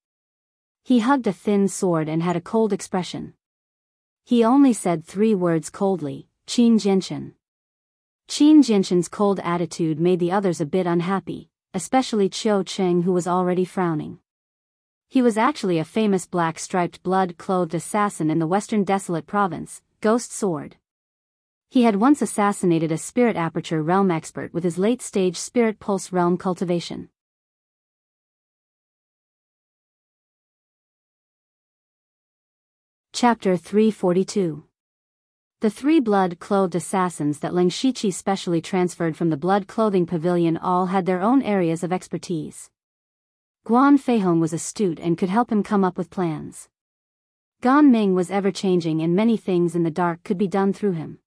He hugged a thin sword and had a cold expression. He only said 3 words coldly, Qin Jinshan. Qin Jinshan's cold attitude made the others a bit unhappy, especially Qiu Cheng, who was already frowning. He was actually a famous black-striped blood-clothed assassin in the Western Desolate Province, Ghost Sword. He had once assassinated a spirit aperture realm expert with his late-stage spirit pulse realm cultivation. Chapter 342. The 3 blood-clothed assassins that Ling Shiqi specially transferred from the blood-clothing pavilion all had their own areas of expertise. Guan Feihong was astute and could help him come up with plans. Gan Ming was ever-changing and many things in the dark could be done through him.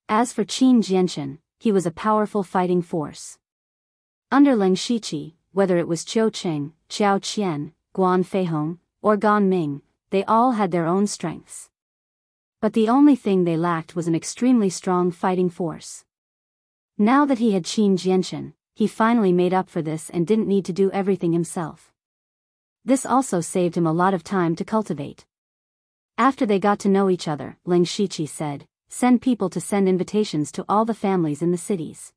As for Qin Jinshan, he was a powerful fighting force. Under Ling Shiqi, whether it was Qiu Cheng, Xiao Qian, Guan Feihong, or Gan Ming, they all had their own strengths. But the only thing they lacked was an extremely strong fighting force. Now that he had Qin Jinshan, he finally made up for this and didn't need to do everything himself. This also saved him a lot of time to cultivate. After they got to know each other, Ling Shiqi said, "Send people to send invitations to all the families in the cities.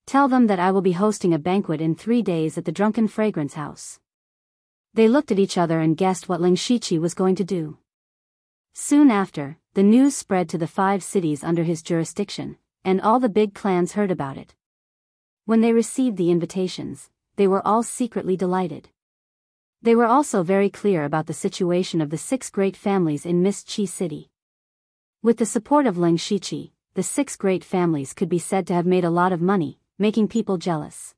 Tell them that I will be hosting a banquet in 3 days at the Drunken Fragrance House." They looked at each other and guessed what Ling Shiqi was going to do. Soon after, the news spread to the 5 cities under his jurisdiction, and all the big clans heard about it. When they received the invitations, they were all secretly delighted. They were also very clear about the situation of the 6 great families in Mist Qi City. With the support of Ling Shiqi, the 6 great families could be said to have made a lot of money, making people jealous.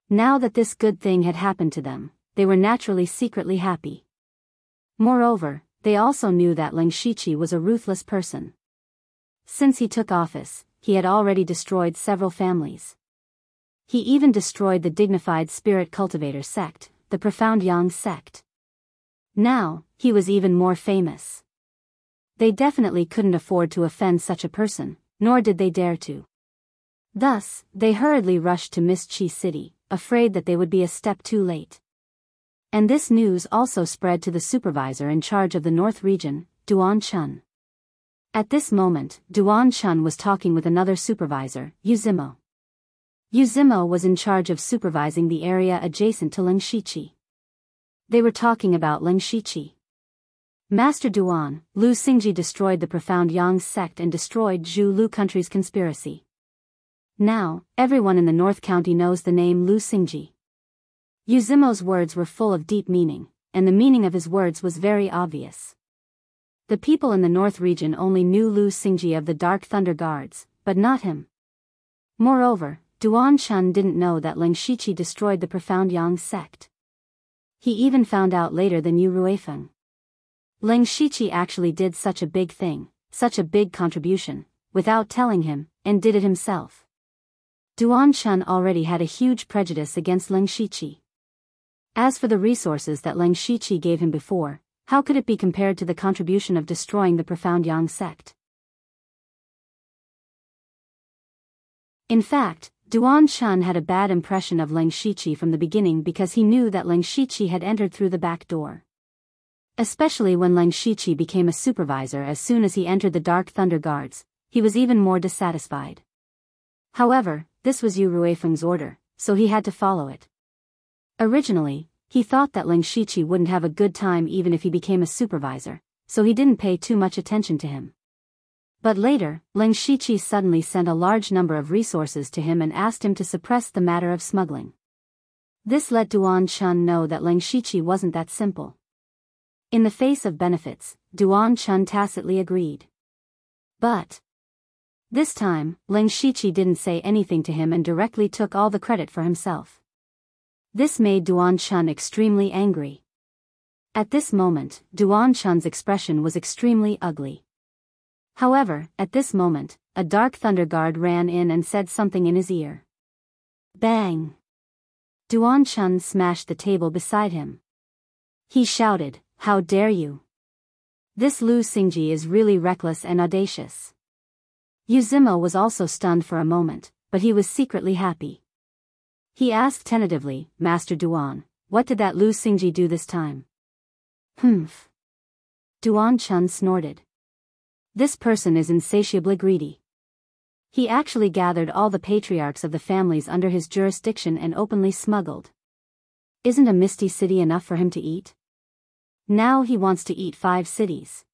Now that this good thing had happened to them, they were naturally secretly happy. Moreover, they also knew that Ling Shiqi was a ruthless person. Since he took office, he had already destroyed several families. He even destroyed the dignified spirit cultivator sect, the Profound Yang sect. Now, he was even more famous. They definitely couldn't afford to offend such a person, nor did they dare to. Thus, they hurriedly rushed to Mist Qi City, afraid that they would be a step too late. And this news also spread to the supervisor in charge of the North region, Duan Chun. At this moment, Duan Chun was talking with another supervisor, Yuzimo. Yuzimo was in charge of supervising the area adjacent to Ling Shiqi. They were talking about Ling Shiqi. Master Duan, Lu Xingji destroyed the Profound Yang sect and destroyed Zhu Lu country's conspiracy. Now, everyone in the North County knows the name Lu Xingji. Yuzimo's words were full of deep meaning, and the meaning of his words was very obvious. The people in the North region only knew Lu Xingji of the Dark Thunder Guards, but not him. Moreover, Duan Chun didn't know that Ling Shiqi destroyed the Profound Yang sect. He even found out later than Yu Ruifeng. Ling Shiqi actually did such a big thing, such a big contribution, without telling him, and did it himself. Duan Chun already had a huge prejudice against Ling Shiqi. As for the resources that Ling Shiqi gave him before, how could it be compared to the contribution of destroying the Profound Yang sect? In fact, Duan Chun had a bad impression of Ling Shiqi from the beginning because he knew that Ling Shiqi had entered through the back door. Especially when Ling Shiqi became a supervisor as soon as he entered the Dark Thunder Guards, he was even more dissatisfied. However, this was Yu Ruifeng's order, so he had to follow it. Originally, he thought that Ling Shiqi wouldn't have a good time even if he became a supervisor, so he didn't pay too much attention to him. But later, Ling Shiqi suddenly sent a large number of resources to him and asked him to suppress the matter of smuggling. This let Duan Chun know that Ling Shiqi wasn't that simple. In the face of benefits, Duan Chun tacitly agreed. But this time, Ling Shiqi didn't say anything to him and directly took all the credit for himself. This made Duan Chun extremely angry. At this moment, Duan Chun's expression was extremely ugly. However, at this moment, a Dark Thunder Guard ran in and said something in his ear. Bang! Duan Chun smashed the table beside him. He shouted, "How dare you! This Lu Xingji is really reckless and audacious. Yuzimo was also stunned for a moment, but he was secretly happy. He asked tentatively, Master Duan, what did that Lu Xingji do this time? Humph. Duan Chun snorted. This person is insatiably greedy. He actually gathered all the patriarchs of the families under his jurisdiction and openly smuggled. Isn't a misty city enough for him to eat? Now he wants to eat 5 cities.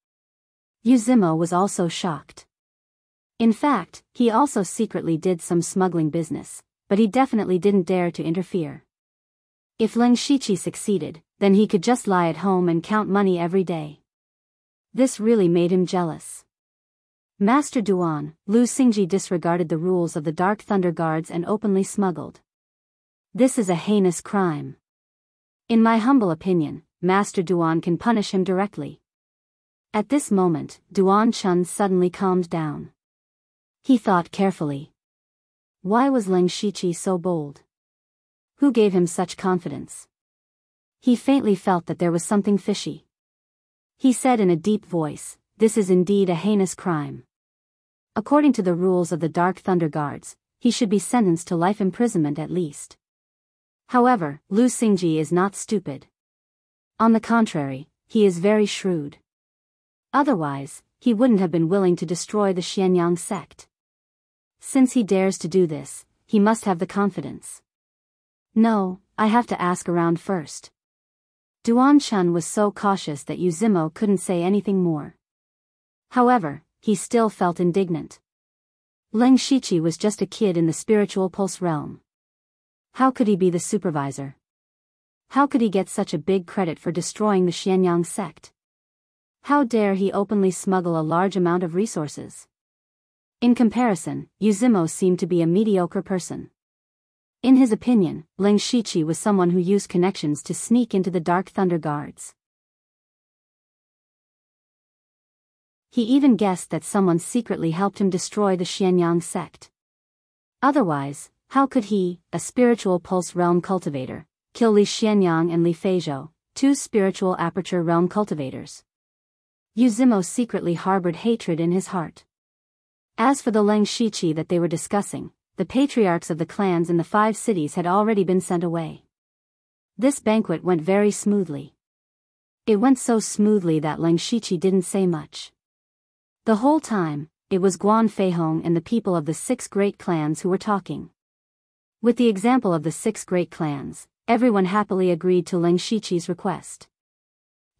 Yuzimo was also shocked. In fact, he also secretly did some smuggling business, but he definitely didn't dare to interfere. If Leng Shiqi succeeded, then he could just lie at home and count money every day. This really made him jealous. Master Duan, Lu Xingji disregarded the rules of the Dark Thunder Guards and openly smuggled. This is a heinous crime. In my humble opinion, Master Duan can punish him directly. At this moment, Duan Chun suddenly calmed down. He thought carefully. Why was Leng Shiqi so bold? Who gave him such confidence? He faintly felt that there was something fishy. He said in a deep voice, this is indeed a heinous crime. According to the rules of the Dark Thunder Guards, he should be sentenced to life imprisonment at least. However, Lu Xingji is not stupid. On the contrary, he is very shrewd. Otherwise, he wouldn't have been willing to destroy the Xianyang sect. Since he dares to do this, he must have the confidence. No, I have to ask around first. Duan Chun was so cautious that Yuzimo couldn't say anything more. However, he still felt indignant. Leng Shiqi was just a kid in the spiritual pulse realm. How could he be the supervisor? How could he get such a big credit for destroying the Xianyang sect? How dare he openly smuggle a large amount of resources? In comparison, Yuzimo seemed to be a mediocre person. In his opinion, Leng Shiqi was someone who used connections to sneak into the Dark Thunder Guards. He even guessed that someone secretly helped him destroy the Xianyang sect. Otherwise, how could he, a spiritual pulse realm cultivator, kill Li Xianyang and Li Feizhou, 2 spiritual aperture realm cultivators? Yuzimo secretly harbored hatred in his heart. As for the Leng Shiqi that they were discussing, the patriarchs of the clans in the 5 cities had already been sent away. This banquet went very smoothly. It went so smoothly that Leng Shiqi didn't say much. The whole time, it was Guan Feihong and the people of the 6 great clans who were talking. With the example of the 6 great clans, everyone happily agreed to Leng Shiqi's request.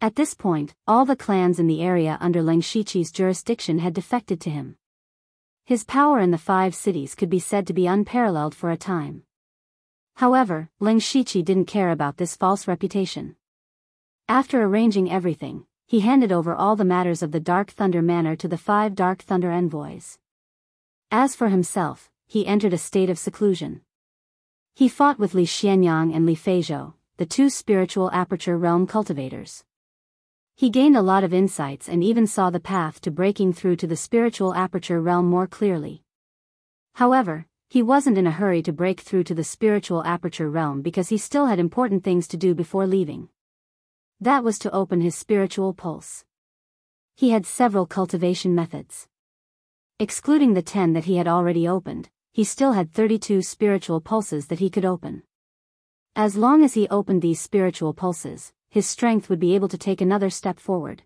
At this point, all the clans in the area under Leng Shiqi's jurisdiction had defected to him. His power in the 5 cities could be said to be unparalleled for a time. However, Leng Shiqi didn't care about this false reputation. After arranging everything, he handed over all the matters of the Dark Thunder Manor to the 5 Dark Thunder envoys. As for himself, he entered a state of seclusion. He fought with Li Xianyang and Li Feizhou, the 2 spiritual aperture realm cultivators. He gained a lot of insights and even saw the path to breaking through to the spiritual aperture realm more clearly. However, he wasn't in a hurry to break through to the spiritual aperture realm because he still had important things to do before leaving. That was to open his spiritual pulse. He had several cultivation methods. Excluding the 10 that he had already opened, he still had 32 spiritual pulses that he could open. As long as he opened these spiritual pulses, his strength would be able to take another step forward.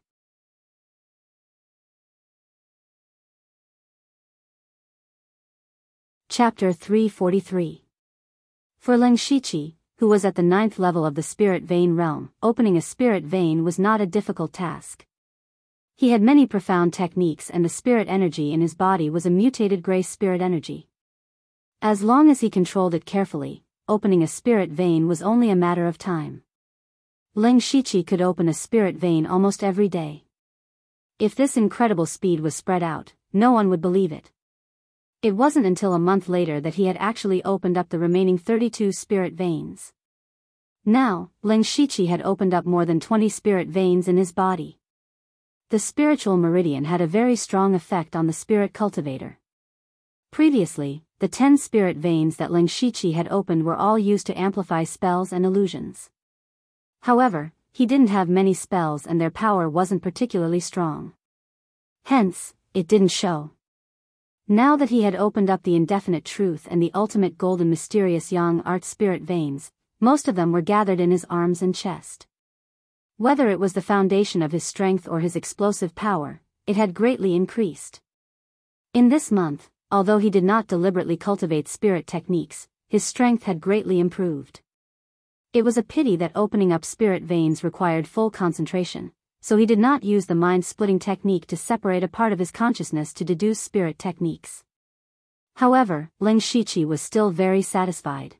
Chapter 343. For Leng Shiqi, who was at the 9th level of the spirit vein realm, opening a spirit vein was not a difficult task. He had many profound techniques and the spirit energy in his body was a mutated gray spirit energy. As long as he controlled it carefully, opening a spirit vein was only a matter of time. Leng Shiqi could open a spirit vein almost every day. If this incredible speed was spread out, no one would believe it. It wasn't until a month later that he had actually opened up the remaining 32 spirit veins. Now, Leng Shiqi had opened up more than 20 spirit veins in his body. The spiritual meridian had a very strong effect on the spirit cultivator. Previously, the 10 spirit veins that Leng Shiqi had opened were all used to amplify spells and illusions. However, he didn't have many spells and their power wasn't particularly strong. Hence, it didn't show. Now that he had opened up the indefinite truth and the ultimate golden mysterious yang art spirit veins, most of them were gathered in his arms and chest. Whether it was the foundation of his strength or his explosive power, it had greatly increased. In this month, although he did not deliberately cultivate spirit techniques, his strength had greatly improved. It was a pity that opening up spirit veins required full concentration, so he did not use the mind-splitting technique to separate a part of his consciousness to deduce spirit techniques. However, Ling Shiqi was still very satisfied.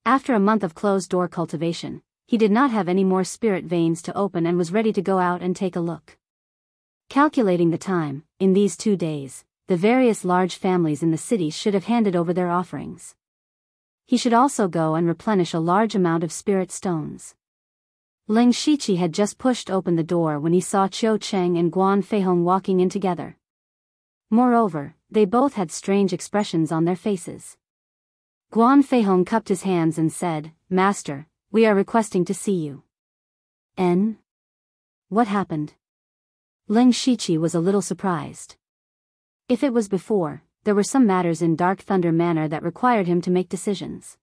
After a month of closed-door cultivation, he did not have any more spirit veins to open and was ready to go out and take a look. Calculating the time, in these 2 days, the various large families in the city should have handed over their offerings. He should also go and replenish a large amount of spirit stones. Ling Shiqi had just pushed open the door when he saw Qiu Cheng and Guan Feihong walking in together. Moreover, they both had strange expressions on their faces. Guan Feihong cupped his hands and said, "Master, we are requesting to see you." "En? What happened?" Ling Shiqi was a little surprised. If it was before, there were some matters in Dark Thunder Manor that required him to make decisions.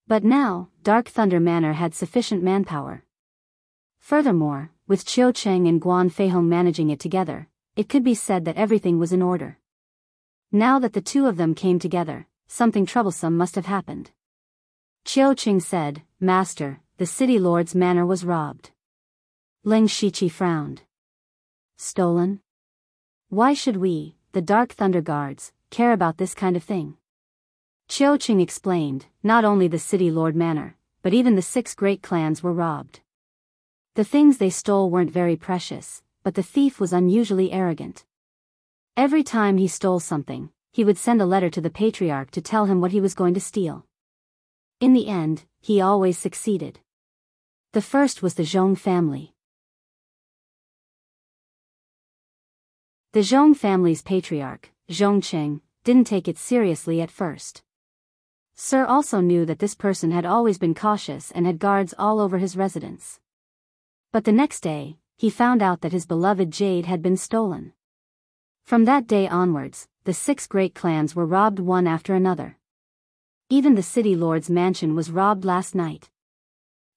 But now, Dark Thunder Manor had sufficient manpower. Furthermore, with Qiu Cheng and Guan Feihong managing it together, it could be said that everything was in order. Now that the two of them came together, something troublesome must have happened. Qiu Cheng said, "Master, the city lord's manor was robbed." Ling Shiqi frowned. "Stolen? Why should we, the Dark Thunder Guards, care about this kind of thing?" Qiu Cheng explained, "Not only the city lord manor, but even the 6 great clans were robbed. The things they stole weren't very precious, but the thief was unusually arrogant. Every time he stole something, he would send a letter to the patriarch to tell him what he was going to steal. In the end, he always succeeded. The first was the Zhong family. The Zhong family's patriarch, Zhong Cheng, didn't take it seriously at first. Sir also knew that this person had always been cautious and had guards all over his residence. But the next day, he found out that his beloved jade had been stolen. From that day onwards, the 6 great clans were robbed one after another. Even the city lord's mansion was robbed last night.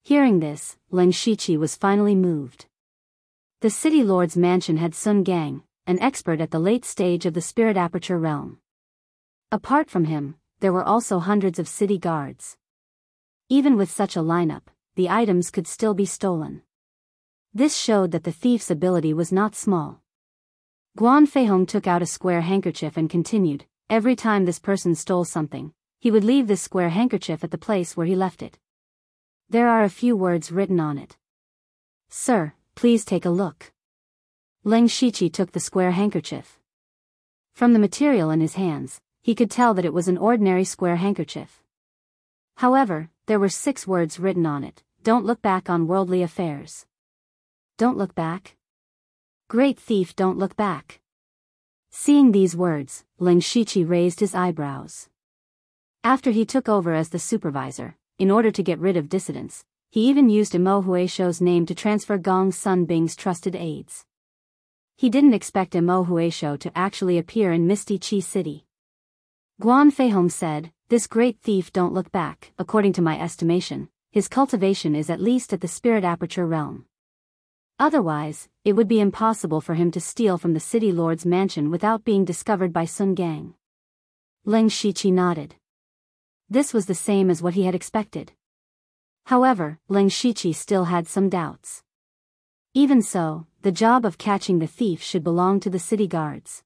Hearing this, Ling Shiqi was finally moved. The city lord's mansion had Sun Gang, an expert at the late stage of the spirit aperture realm. Apart from him, there were also hundreds of city guards. Even with such a lineup, the items could still be stolen. This showed that the thief's ability was not small. Guan Feihong took out a square handkerchief and continued, "Every time this person stole something, he would leave this square handkerchief at the place where he left it. There are a few words written on it. Sir, please take a look." Ling Shiqi took the square handkerchief. From the material in his hands, he could tell that it was an ordinary square handkerchief. However, there were 6 words written on it: "Don't look back on worldly affairs." Don't look back? Great thief, don't look back. Seeing these words, Ling Shiqi raised his eyebrows. After he took over as the supervisor, in order to get rid of dissidents, he even used Imo Huaishou's name to transfer Gong Sun Bing's trusted aides. He didn't expect Imo Huaishou to actually appear in Misty Chi City. Guan Feihong said, "This great thief don't look back. According to my estimation, his cultivation is at least at the spirit aperture realm. Otherwise, it would be impossible for him to steal from the city lord's mansion without being discovered by Sun Gang." Ling Shiqi nodded. This was the same as what he had expected. However, Ling Shiqi still had some doubts. Even so, the job of catching the thief should belong to the city guards.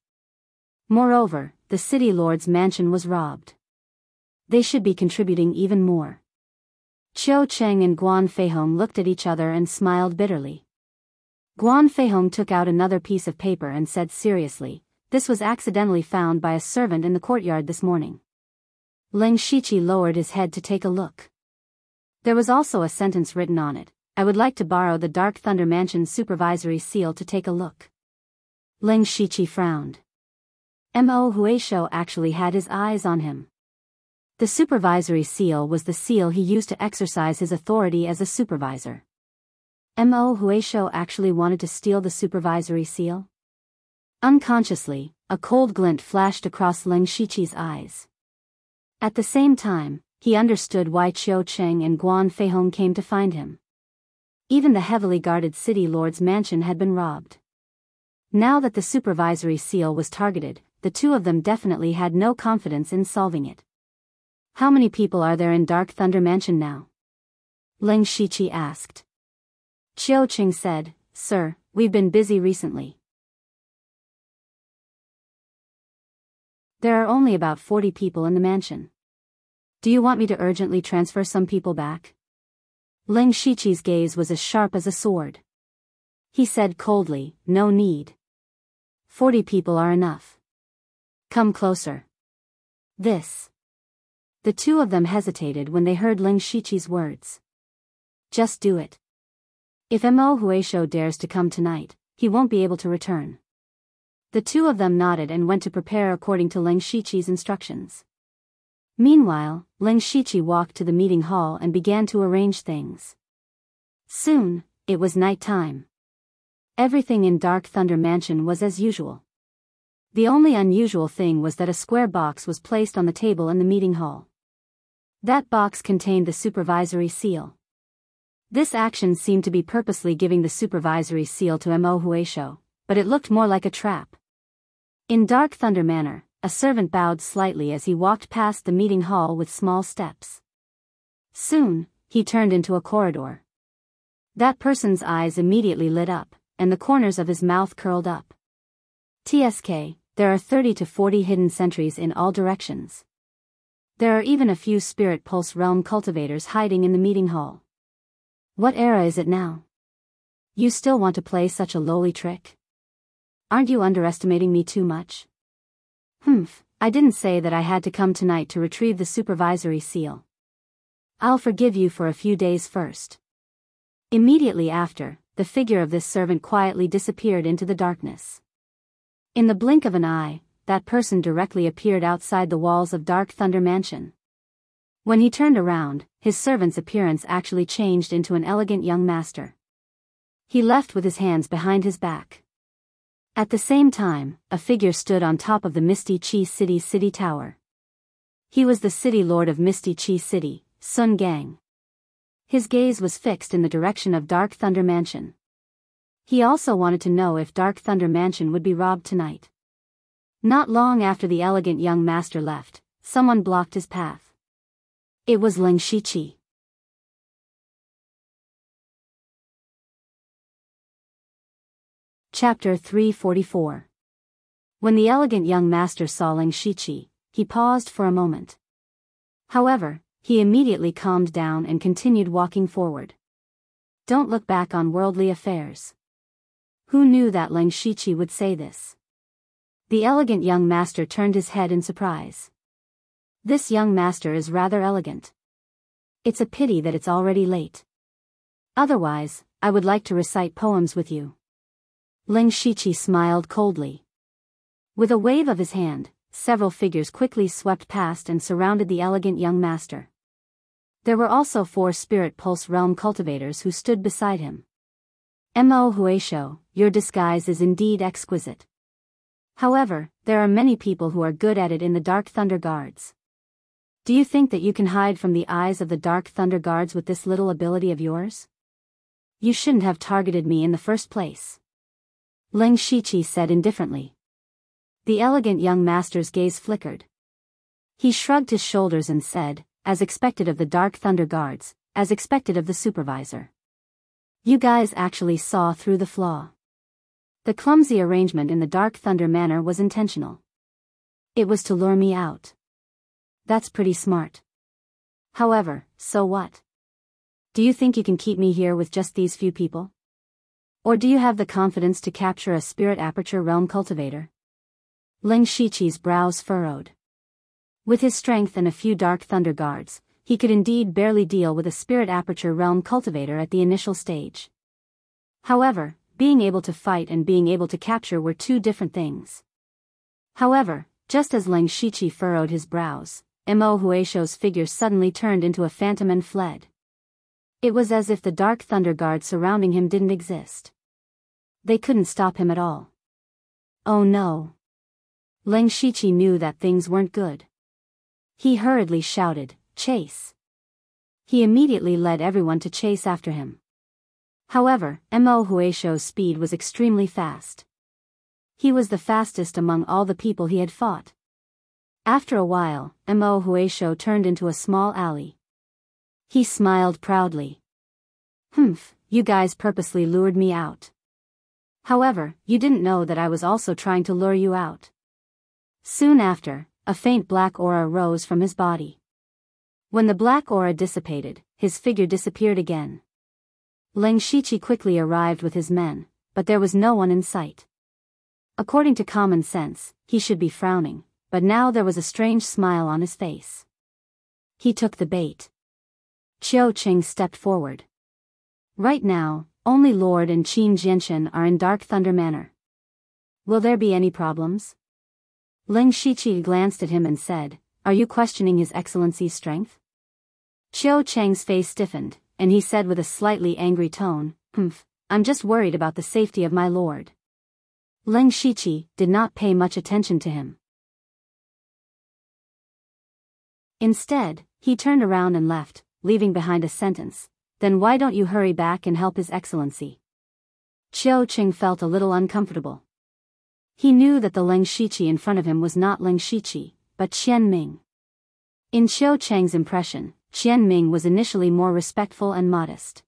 Moreover, the city lord's mansion was robbed. They should be contributing even more. Qiu Cheng and Guan Feihong looked at each other and smiled bitterly. Guan Feihong took out another piece of paper and said seriously, "This was accidentally found by a servant in the courtyard this morning." Ling Shiqi lowered his head to take a look. There was also a sentence written on it: "I would like to borrow the Dark Thunder Mansion's supervisory seal to take a look." Ling Shiqi frowned. Mo Huaishou actually had his eyes on him. The supervisory seal was the seal he used to exercise his authority as a supervisor. Mo Huaishou actually wanted to steal the supervisory seal? Unconsciously, a cold glint flashed across Ling Shiqi's eyes. At the same time, he understood why Qiu Cheng and Guan Feihong came to find him. Even the heavily guarded city lord's mansion had been robbed. Now that the supervisory seal was targeted, the two of them definitely had no confidence in solving it. How many people are there in Dark Thunder Mansion now? Ling Shiqi asked. Qiu Cheng said, Sir, we've been busy recently. There are only about 40 people in the mansion. Do you want me to urgently transfer some people back? Ling Shiqi's gaze was as sharp as a sword. He said coldly, No need. 40 people are enough. Come closer. The two of them hesitated when they heard Ling Shiqi's words. Just do it. If Mo Huisho dares to come tonight, he won't be able to return. The two of them nodded and went to prepare according to Ling Shiqi's instructions. Meanwhile, Ling Shiqi walked to the meeting hall and began to arrange things. Soon, it was night time. Everything in Dark Thunder Mansion was as usual. The only unusual thing was that a square box was placed on the table in the meeting hall. That box contained the supervisory seal. This action seemed to be purposely giving the supervisory seal to Mo Huisho, but it looked more like a trap. In Dark Thunder Manor, a servant bowed slightly as he walked past the meeting hall with small steps. Soon, he turned into a corridor. That person's eyes immediately lit up, and the corners of his mouth curled up. TSK, there are 30 to 40 hidden sentries in all directions. There are even a few Spirit Pulse Realm cultivators hiding in the meeting hall. What era is it now? You still want to play such a lowly trick? Aren't you underestimating me too much? I didn't say that I had to come tonight to retrieve the supervisory seal. I'll forgive you for a few days first. Immediately after, the figure of this servant quietly disappeared into the darkness. In the blink of an eye, that person directly appeared outside the walls of Dark Thunder Mansion. When he turned around, his servant's appearance actually changed into an elegant young master. He left with his hands behind his back. At the same time, a figure stood on top of the Misty Chi City's city tower. He was the city lord of Misty Chi City, Sun Gang. His gaze was fixed in the direction of Dark Thunder Mansion. He also wanted to know if Dark Thunder Mansion would be robbed tonight. Not long after the elegant young master left, someone blocked his path. It was Ling Shiqi. Chapter 344. When the elegant young master saw Ling Shiqi, he paused for a moment. However, he immediately calmed down and continued walking forward. Don't look back on worldly affairs. Who knew that Ling Shiqi would say this? The elegant young master turned his head in surprise. This young master is rather elegant. It's a pity that it's already late. Otherwise, I would like to recite poems with you. Ling Shiqi smiled coldly. With a wave of his hand, several figures quickly swept past and surrounded the elegant young master. There were also 4 Spirit Pulse Realm cultivators who stood beside him. Mo Huisho, your disguise is indeed exquisite. However, there are many people who are good at it in the Dark Thunder Guards. Do you think that you can hide from the eyes of the Dark Thunder Guards with this little ability of yours? You shouldn't have targeted me in the first place. Ling Shiqi said indifferently. The elegant young master's gaze flickered. He shrugged his shoulders and said, as expected of the Dark Thunder Guards, as expected of the supervisor. You guys actually saw through the flaw. The clumsy arrangement in the Dark Thunder Manor was intentional. It was to lure me out. That's pretty smart. However, so what? Do you think you can keep me here with just these few people? Or do you have the confidence to capture a Spirit Aperture Realm cultivator? Ling Shiqi's brows furrowed. With his strength and a few Dark Thunder Guards, he could indeed barely deal with a Spirit Aperture Realm cultivator at the initial stage. However, being able to fight and being able to capture were two different things. However, just as Ling Shiqi furrowed his brows, Mo Huisho's figure suddenly turned into a phantom and fled. It was as if the Dark Thunder Guard surrounding him didn't exist. They couldn't stop him at all. Oh no. Leng Shiqi knew that things weren't good. He hurriedly shouted, "Chase!" He immediately led everyone to chase after him. However, Mo Huisho's speed was extremely fast. He was the fastest among all the people he had fought. After a while, Mo Huisho turned into a small alley. He smiled proudly. "Humph, you guys purposely lured me out. However, you didn't know that I was also trying to lure you out." Soon after, a faint black aura rose from his body. When the black aura dissipated, his figure disappeared again. Leng Shiqi quickly arrived with his men, but there was no one in sight. According to common sense, he should be frowning, but now there was a strange smile on his face. He took the bait. Qiu Qing stepped forward. "Right now, only Lord and Qin Jianshan are in Dark Thunder Manor. Will there be any problems?" Leng Shiqi glanced at him and said, "Are you questioning His Excellency's strength?" Qiu Cheng's face stiffened, and he said with a slightly angry tone, "Humph, I'm just worried about the safety of my lord." Leng Shiqi did not pay much attention to him. Instead, he turned around and left, leaving behind a sentence, "Then why don't you hurry back and help His Excellency?" Qiu Qing felt a little uncomfortable. He knew that the Leng Shiqi in front of him was not Leng Shiqi, but Qian Ming. In Qiu Cheng's impression, Qian Ming was initially more respectful and modest.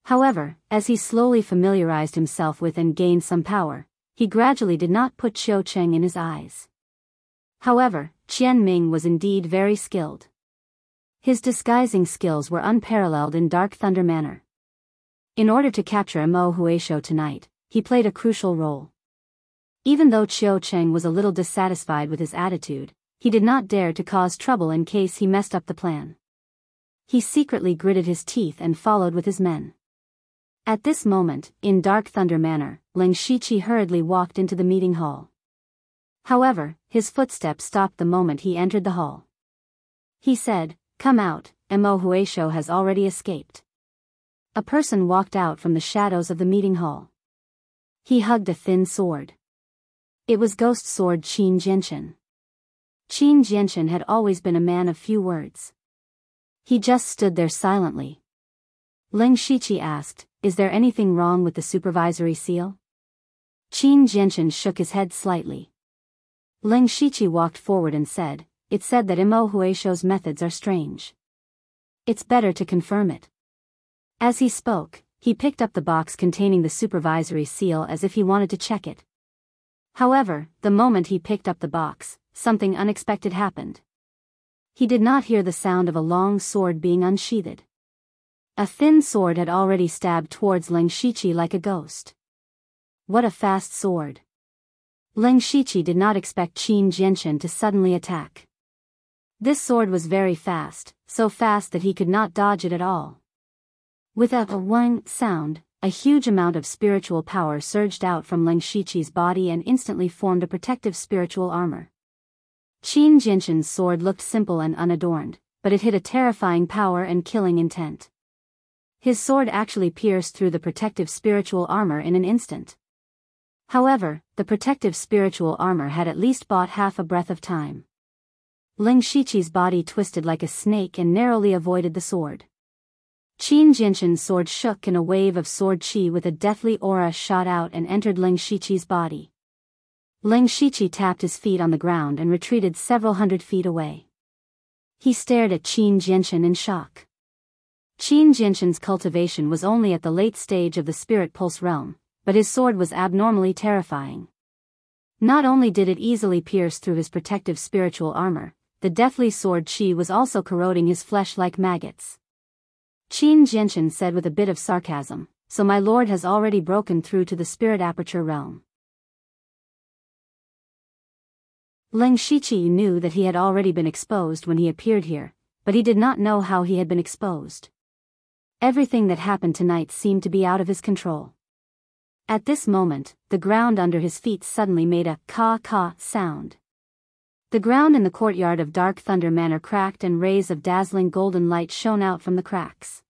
However, as he slowly familiarized himself with and gained some power, he gradually did not put Qiu Cheng in his eyes. However, Qian Ming was indeed very skilled. His disguising skills were unparalleled in Dark Thunder Manor. In order to capture Mo Huisho tonight, he played a crucial role. Even though Qiu Cheng was a little dissatisfied with his attitude, he did not dare to cause trouble in case he messed up the plan. He secretly gritted his teeth and followed with his men. At this moment, in Dark Thunder Manor, Leng Shiqi hurriedly walked into the meeting hall. However, his footsteps stopped the moment he entered the hall. He said, "Come out, Mo Huisho has already escaped." A person walked out from the shadows of the meeting hall. He hugged a thin sword. It was Ghost Sword Qin Jianshan. Qin Jianshan had always been a man of few words. He just stood there silently. Leng Shiqi asked, "Is there anything wrong with the supervisory seal?" Qin Jianshan shook his head slightly. Leng Shiqi walked forward and said, "It said that Mo Huisho's methods are strange. It's better to confirm it." As he spoke, he picked up the box containing the supervisory seal as if he wanted to check it. However, the moment he picked up the box, something unexpected happened. He did not hear the sound of a long sword being unsheathed. A thin sword had already stabbed towards Leng Shiqi like a ghost. What a fast sword! Leng Shiqi did not expect Qin Jianshan to suddenly attack. This sword was very fast, so fast that he could not dodge it at all. With a wang sound, a huge amount of spiritual power surged out from Leng Shiqi's body and instantly formed a protective spiritual armor. Qin Jianshan's sword looked simple and unadorned, but it hid a terrifying power and killing intent. His sword actually pierced through the protective spiritual armor in an instant. However, the protective spiritual armor had at least bought half a breath of time. Leng Shiqi's body twisted like a snake and narrowly avoided the sword. Qin Jianshan's sword shook and a wave of sword qi with a deathly aura shot out and entered Leng Shiqi's body. Leng Shiqi tapped his feet on the ground and retreated several hundred feet away. He stared at Qin Jianshan in shock. Qin Jianshan's cultivation was only at the late stage of the spirit pulse realm, but his sword was abnormally terrifying. Not only did it easily pierce through his protective spiritual armor, the deathly sword qi was also corroding his flesh like maggots. Qin Jianshan said with a bit of sarcasm, "So my lord has already broken through to the spirit aperture realm." Leng Shiqi knew that he had already been exposed when he appeared here, but he did not know how he had been exposed. Everything that happened tonight seemed to be out of his control. At this moment, the ground under his feet suddenly made a ka-ka sound. The ground in the courtyard of Dark Thunder Manor cracked and rays of dazzling golden light shone out from the cracks.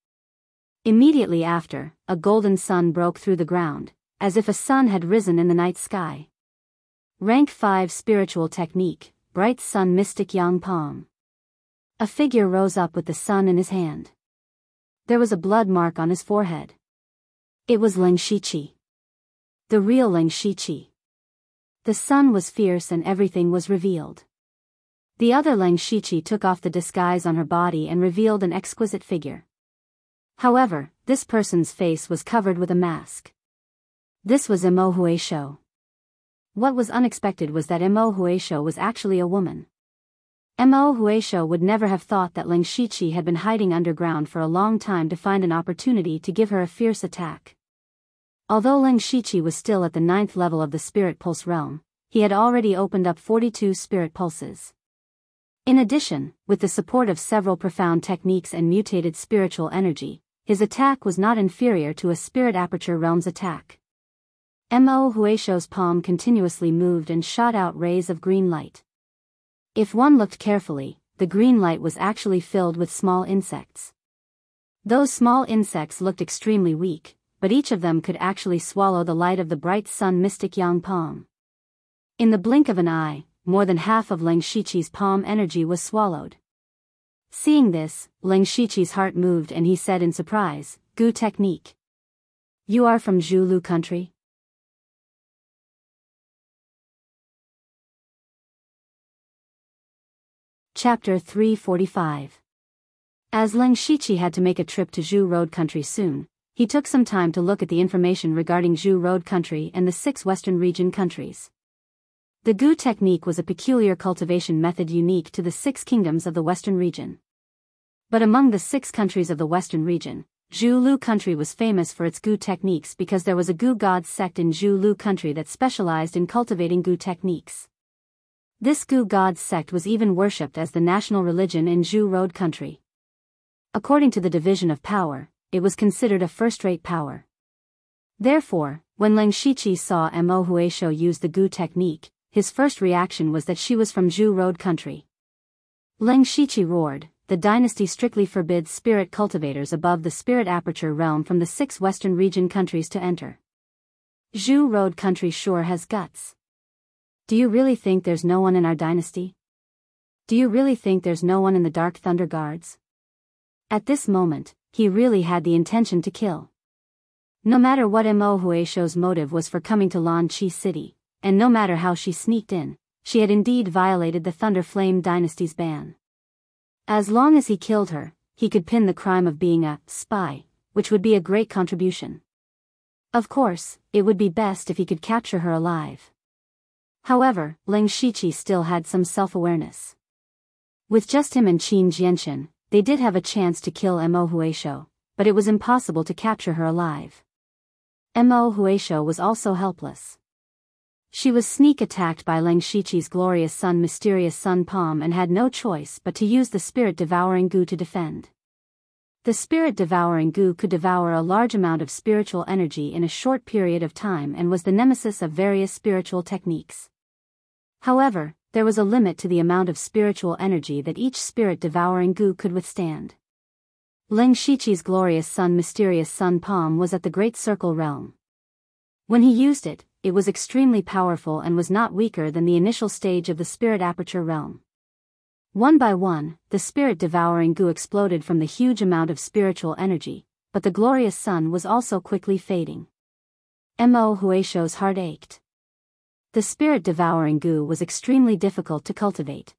Immediately after, a golden sun broke through the ground, as if a sun had risen in the night sky. Rank 5 Spiritual Technique, Bright Sun Mystic Yang Palm. A figure rose up with the sun in his hand. There was a blood mark on his forehead. It was Ling Shiqi. The real Ling Shiqi. The sun was fierce and everything was revealed. The other Ling Shiqi took off the disguise on her body and revealed an exquisite figure. However, this person's face was covered with a mask. This was Imo Huaishou. What was unexpected was that Imo Huaishou was actually a woman. Imo Huaishou would never have thought that Ling Shiqi had been hiding underground for a long time to find an opportunity to give her a fierce attack. Although Ling Shiqi was still at the 9th level of the Spirit Pulse realm, he had already opened up 42 Spirit Pulses. In addition, with the support of several profound techniques and mutated spiritual energy, his attack was not inferior to a Spirit Aperture realm's attack. Mo Huaishou's palm continuously moved and shot out rays of green light. If one looked carefully, the green light was actually filled with small insects. Those small insects looked extremely weak, but each of them could actually swallow the light of the bright sun mystic yang palm. In the blink of an eye, more than half of Ling Shiqi's palm energy was swallowed. Seeing this, Ling Shiqi's heart moved and he said in surprise, "Gu technique. You are from Zhulu country?" Chapter 345. As Ling Shiqi had to make a trip to Zhu Road country soon, he took some time to look at the information regarding Zhu Road country and the 6 Western region countries. The Gu technique was a peculiar cultivation method unique to the 6 kingdoms of the Western region. But among the 6 countries of the Western region, Zhulu country was famous for its Gu techniques because there was a Gu god sect in Zhulu country that specialized in cultivating Gu techniques. This Gu god sect was even worshipped as the national religion in Zhu Road country. According to the division of power, it was considered a first-rate power. Therefore, when Ling Shiqi saw Mo Huaishou use the Gu technique, his first reaction was that she was from Zhu Road country. Ling Shiqi roared, "The dynasty strictly forbids spirit cultivators above the Spirit Aperture realm from the 6 Western region countries to enter. Zhu Road country sure has guts. Do you really think there's no one in our dynasty? Do you really think there's no one in the Dark Thunder Guards?" At this moment, he really had the intention to kill. No matter what Mo Huaishou's motive was for coming to Lan Chi City, and no matter how she sneaked in, she had indeed violated the Thunder Flame dynasty's ban. As long as he killed her, he could pin the crime of being a spy, which would be a great contribution. Of course, it would be best if he could capture her alive. However, Ling Shiqi still had some self-awareness. With just him and Qin Jianshan, they did have a chance to kill Mo Huaishou, but it was impossible to capture her alive. Mo Huaishou was also helpless. She was sneak attacked by Ling Shiqi's glorious sun mysterious sun palm and had no choice but to use the spirit-devouring Gu to defend. The spirit-devouring Gu could devour a large amount of spiritual energy in a short period of time and was the nemesis of various spiritual techniques. However, there was a limit to the amount of spiritual energy that each spirit-devouring Gu could withstand. Ling Shiqi's glorious sun mysterious sun palm was at the Great Circle realm. When he used it, it was extremely powerful and was not weaker than the initial stage of the Spirit Aperture realm. One by one, the spirit-devouring Gu exploded from the huge amount of spiritual energy, but the glorious sun was also quickly fading. Mo Huaishou's heart ached. The spirit-devouring Gu was extremely difficult to cultivate.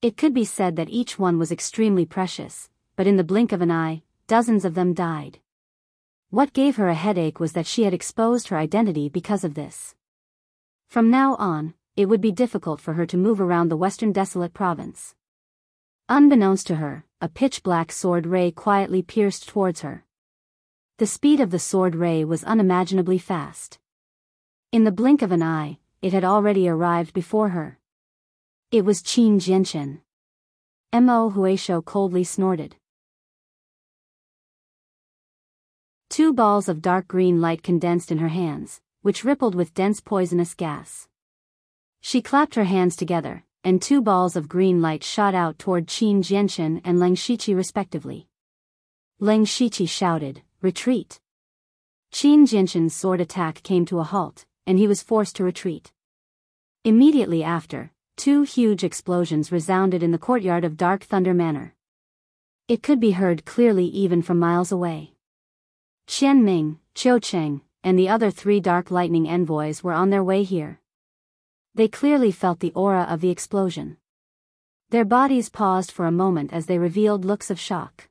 It could be said that each one was extremely precious, but in the blink of an eye, dozens of them died. What gave her a headache was that she had exposed her identity because of this. From now on, it would be difficult for her to move around the Western Desolate Province. Unbeknownst to her, a pitch-black sword ray quietly pierced towards her. The speed of the sword ray was unimaginably fast. In the blink of an eye, it had already arrived before her. It was Qin Jianshan. Mo Huaishou coldly snorted. 2 balls of dark green light condensed in her hands, which rippled with dense poisonous gas. She clapped her hands together, and 2 balls of green light shot out toward Qin Jianshan and Ling Shiqi respectively. Ling Shiqi shouted, "Retreat!" Qin Jianshan's sword attack came to a halt, and he was forced to retreat. Immediately after, two huge explosions resounded in the courtyard of Dark Thunder Manor. It could be heard clearly even from miles away. Qian Ming, Qiu Cheng, and the other three Dark Lightning envoys were on their way here. They clearly felt the aura of the explosion. Their bodies paused for a moment as they revealed looks of shock.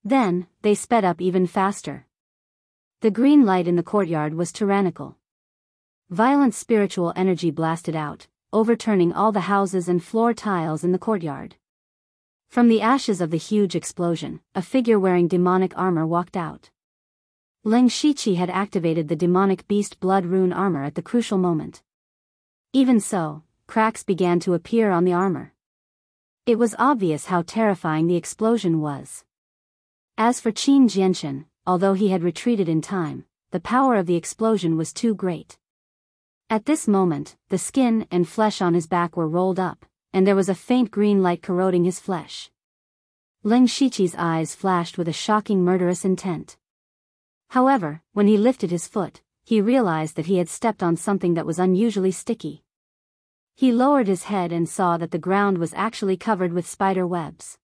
Then, they sped up even faster. The green light in the courtyard was tyrannical. Violent spiritual energy blasted out, overturning all the houses and floor tiles in the courtyard. From the ashes of the huge explosion, a figure wearing demonic armor walked out. Ling Shiqi had activated the demonic beast blood rune armor at the crucial moment. Even so, cracks began to appear on the armor. It was obvious how terrifying the explosion was. As for Qin Jianshan, although he had retreated in time, the power of the explosion was too great. At this moment, the skin and flesh on his back were rolled up, and there was a faint green light corroding his flesh. Ling Shiqi's eyes flashed with a shocking murderous intent. However, when he lifted his foot, he realized that he had stepped on something that was unusually sticky. He lowered his head and saw that the ground was actually covered with spider webs.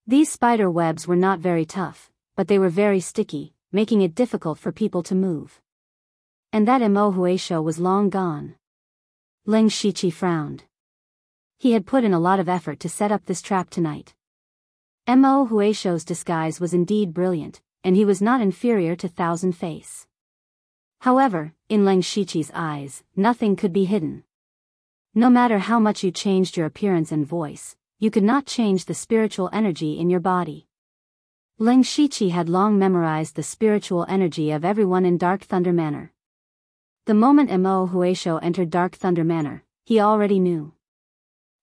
These spider webs were not very tough, but they were very sticky, making it difficult for people to move. And that Mo Huaisho was long gone. Ling Shiqi frowned. He had put in a lot of effort to set up this trap tonight. Mo Huaisho's disguise was indeed brilliant, and he was not inferior to Thousand Face. However, in Ling Shiqi's eyes, nothing could be hidden. No matter how much you changed your appearance and voice, you could not change the spiritual energy in your body. Ling Shiqi had long memorized the spiritual energy of everyone in Dark Thunder Manor. The moment Mo Huaisho entered Dark Thunder Manor, he already knew.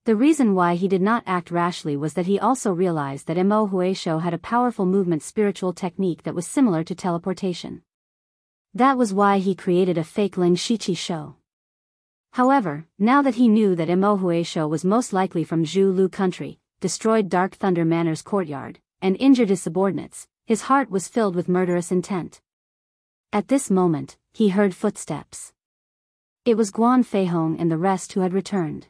The reason why he did not act rashly was that he also realized that Mo Huaisho had a powerful movement spiritual technique that was similar to teleportation. That was why he created a fake Ling Shiqi show. However, now that he knew that Mo Huaisho was most likely from Zhu Lu country, destroyed Dark Thunder Manor's courtyard, and injured his subordinates, his heart was filled with murderous intent. At this moment, he heard footsteps. It was Guan Feihong and the rest who had returned.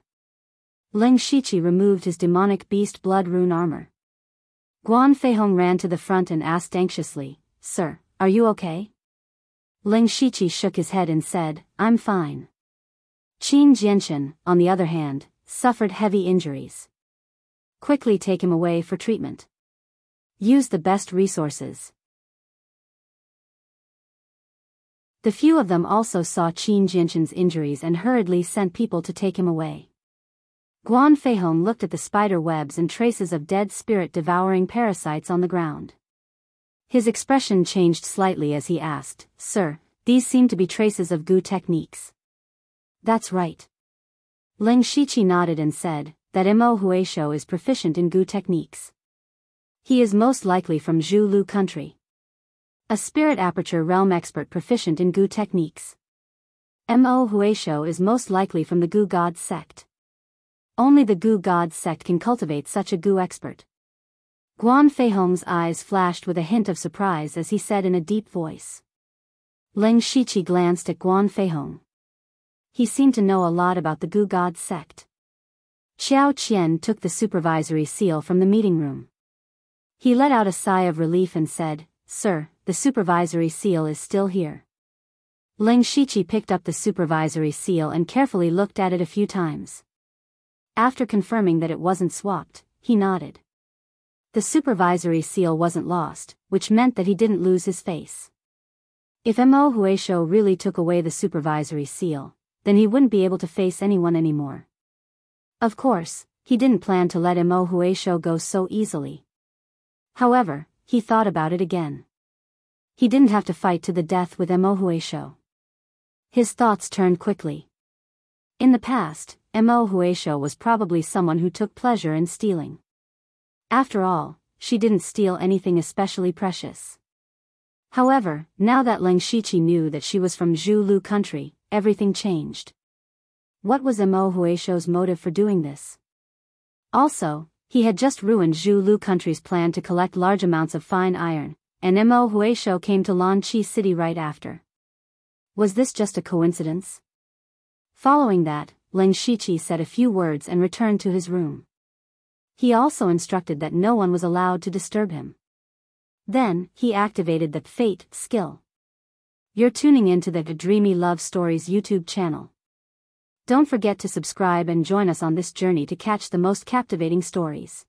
Ling Shiqi removed his demonic beast blood rune armor. Guan Feihong ran to the front and asked anxiously, "Sir, are you okay?" Ling Shiqi shook his head and said, "I'm fine." Qin Jianshan, on the other hand, suffered heavy injuries. Quickly take him away for treatment. Use the best resources. The few of them also saw Qin Jianshan's injuries and hurriedly sent people to take him away. Guan Feihong looked at the spider webs and traces of dead spirit-devouring parasites on the ground. His expression changed slightly as he asked, "Sir, these seem to be traces of Gu techniques." "That's right." Ling Shiqi nodded and said, that Mo Huaisho is proficient in Gu techniques. He is most likely from Zhu Lu country. A spirit aperture realm expert proficient in Gu techniques. Mo Huaisho is most likely from the Gu God sect. Only the Gu God sect can cultivate such a Gu expert. Guan Feihong's eyes flashed with a hint of surprise as he said in a deep voice. Ling Shiqi glanced at Guan Feihong. He seemed to know a lot about the Gu God sect. Xiao Qian took the supervisory seal from the meeting room. He let out a sigh of relief and said, "Sir, the supervisory seal is still here." Ling Shiqi picked up the supervisory seal and carefully looked at it a few times. After confirming that it wasn't swapped, he nodded. The supervisory seal wasn't lost, which meant that he didn't lose his face. If Mo Huaisho really took away the supervisory seal, then he wouldn't be able to face anyone anymore. Of course, he didn't plan to let Mo Huaisho go so easily. However, he thought about it again. He didn't have to fight to the death with Mo Huaisho. His thoughts turned quickly. In the past, Mo Huaisho was probably someone who took pleasure in stealing. After all, she didn't steal anything especially precious. However, now that Ling Shiqi knew that she was from Zhu Lu country, everything changed. What was Mo Huaisho's motive for doing this? Also, he had just ruined Zhu Lu country's plan to collect large amounts of fine iron, and Mo Huaisho came to Lanqi City right after. Was this just a coincidence? Following that, Ling Shiqi said a few words and returned to his room. He also instructed that no one was allowed to disturb him. Then, he activated the Fate skill. You're tuning into the Dreamy Love Stories YouTube channel. Don't forget to subscribe and join us on this journey to catch the most captivating stories.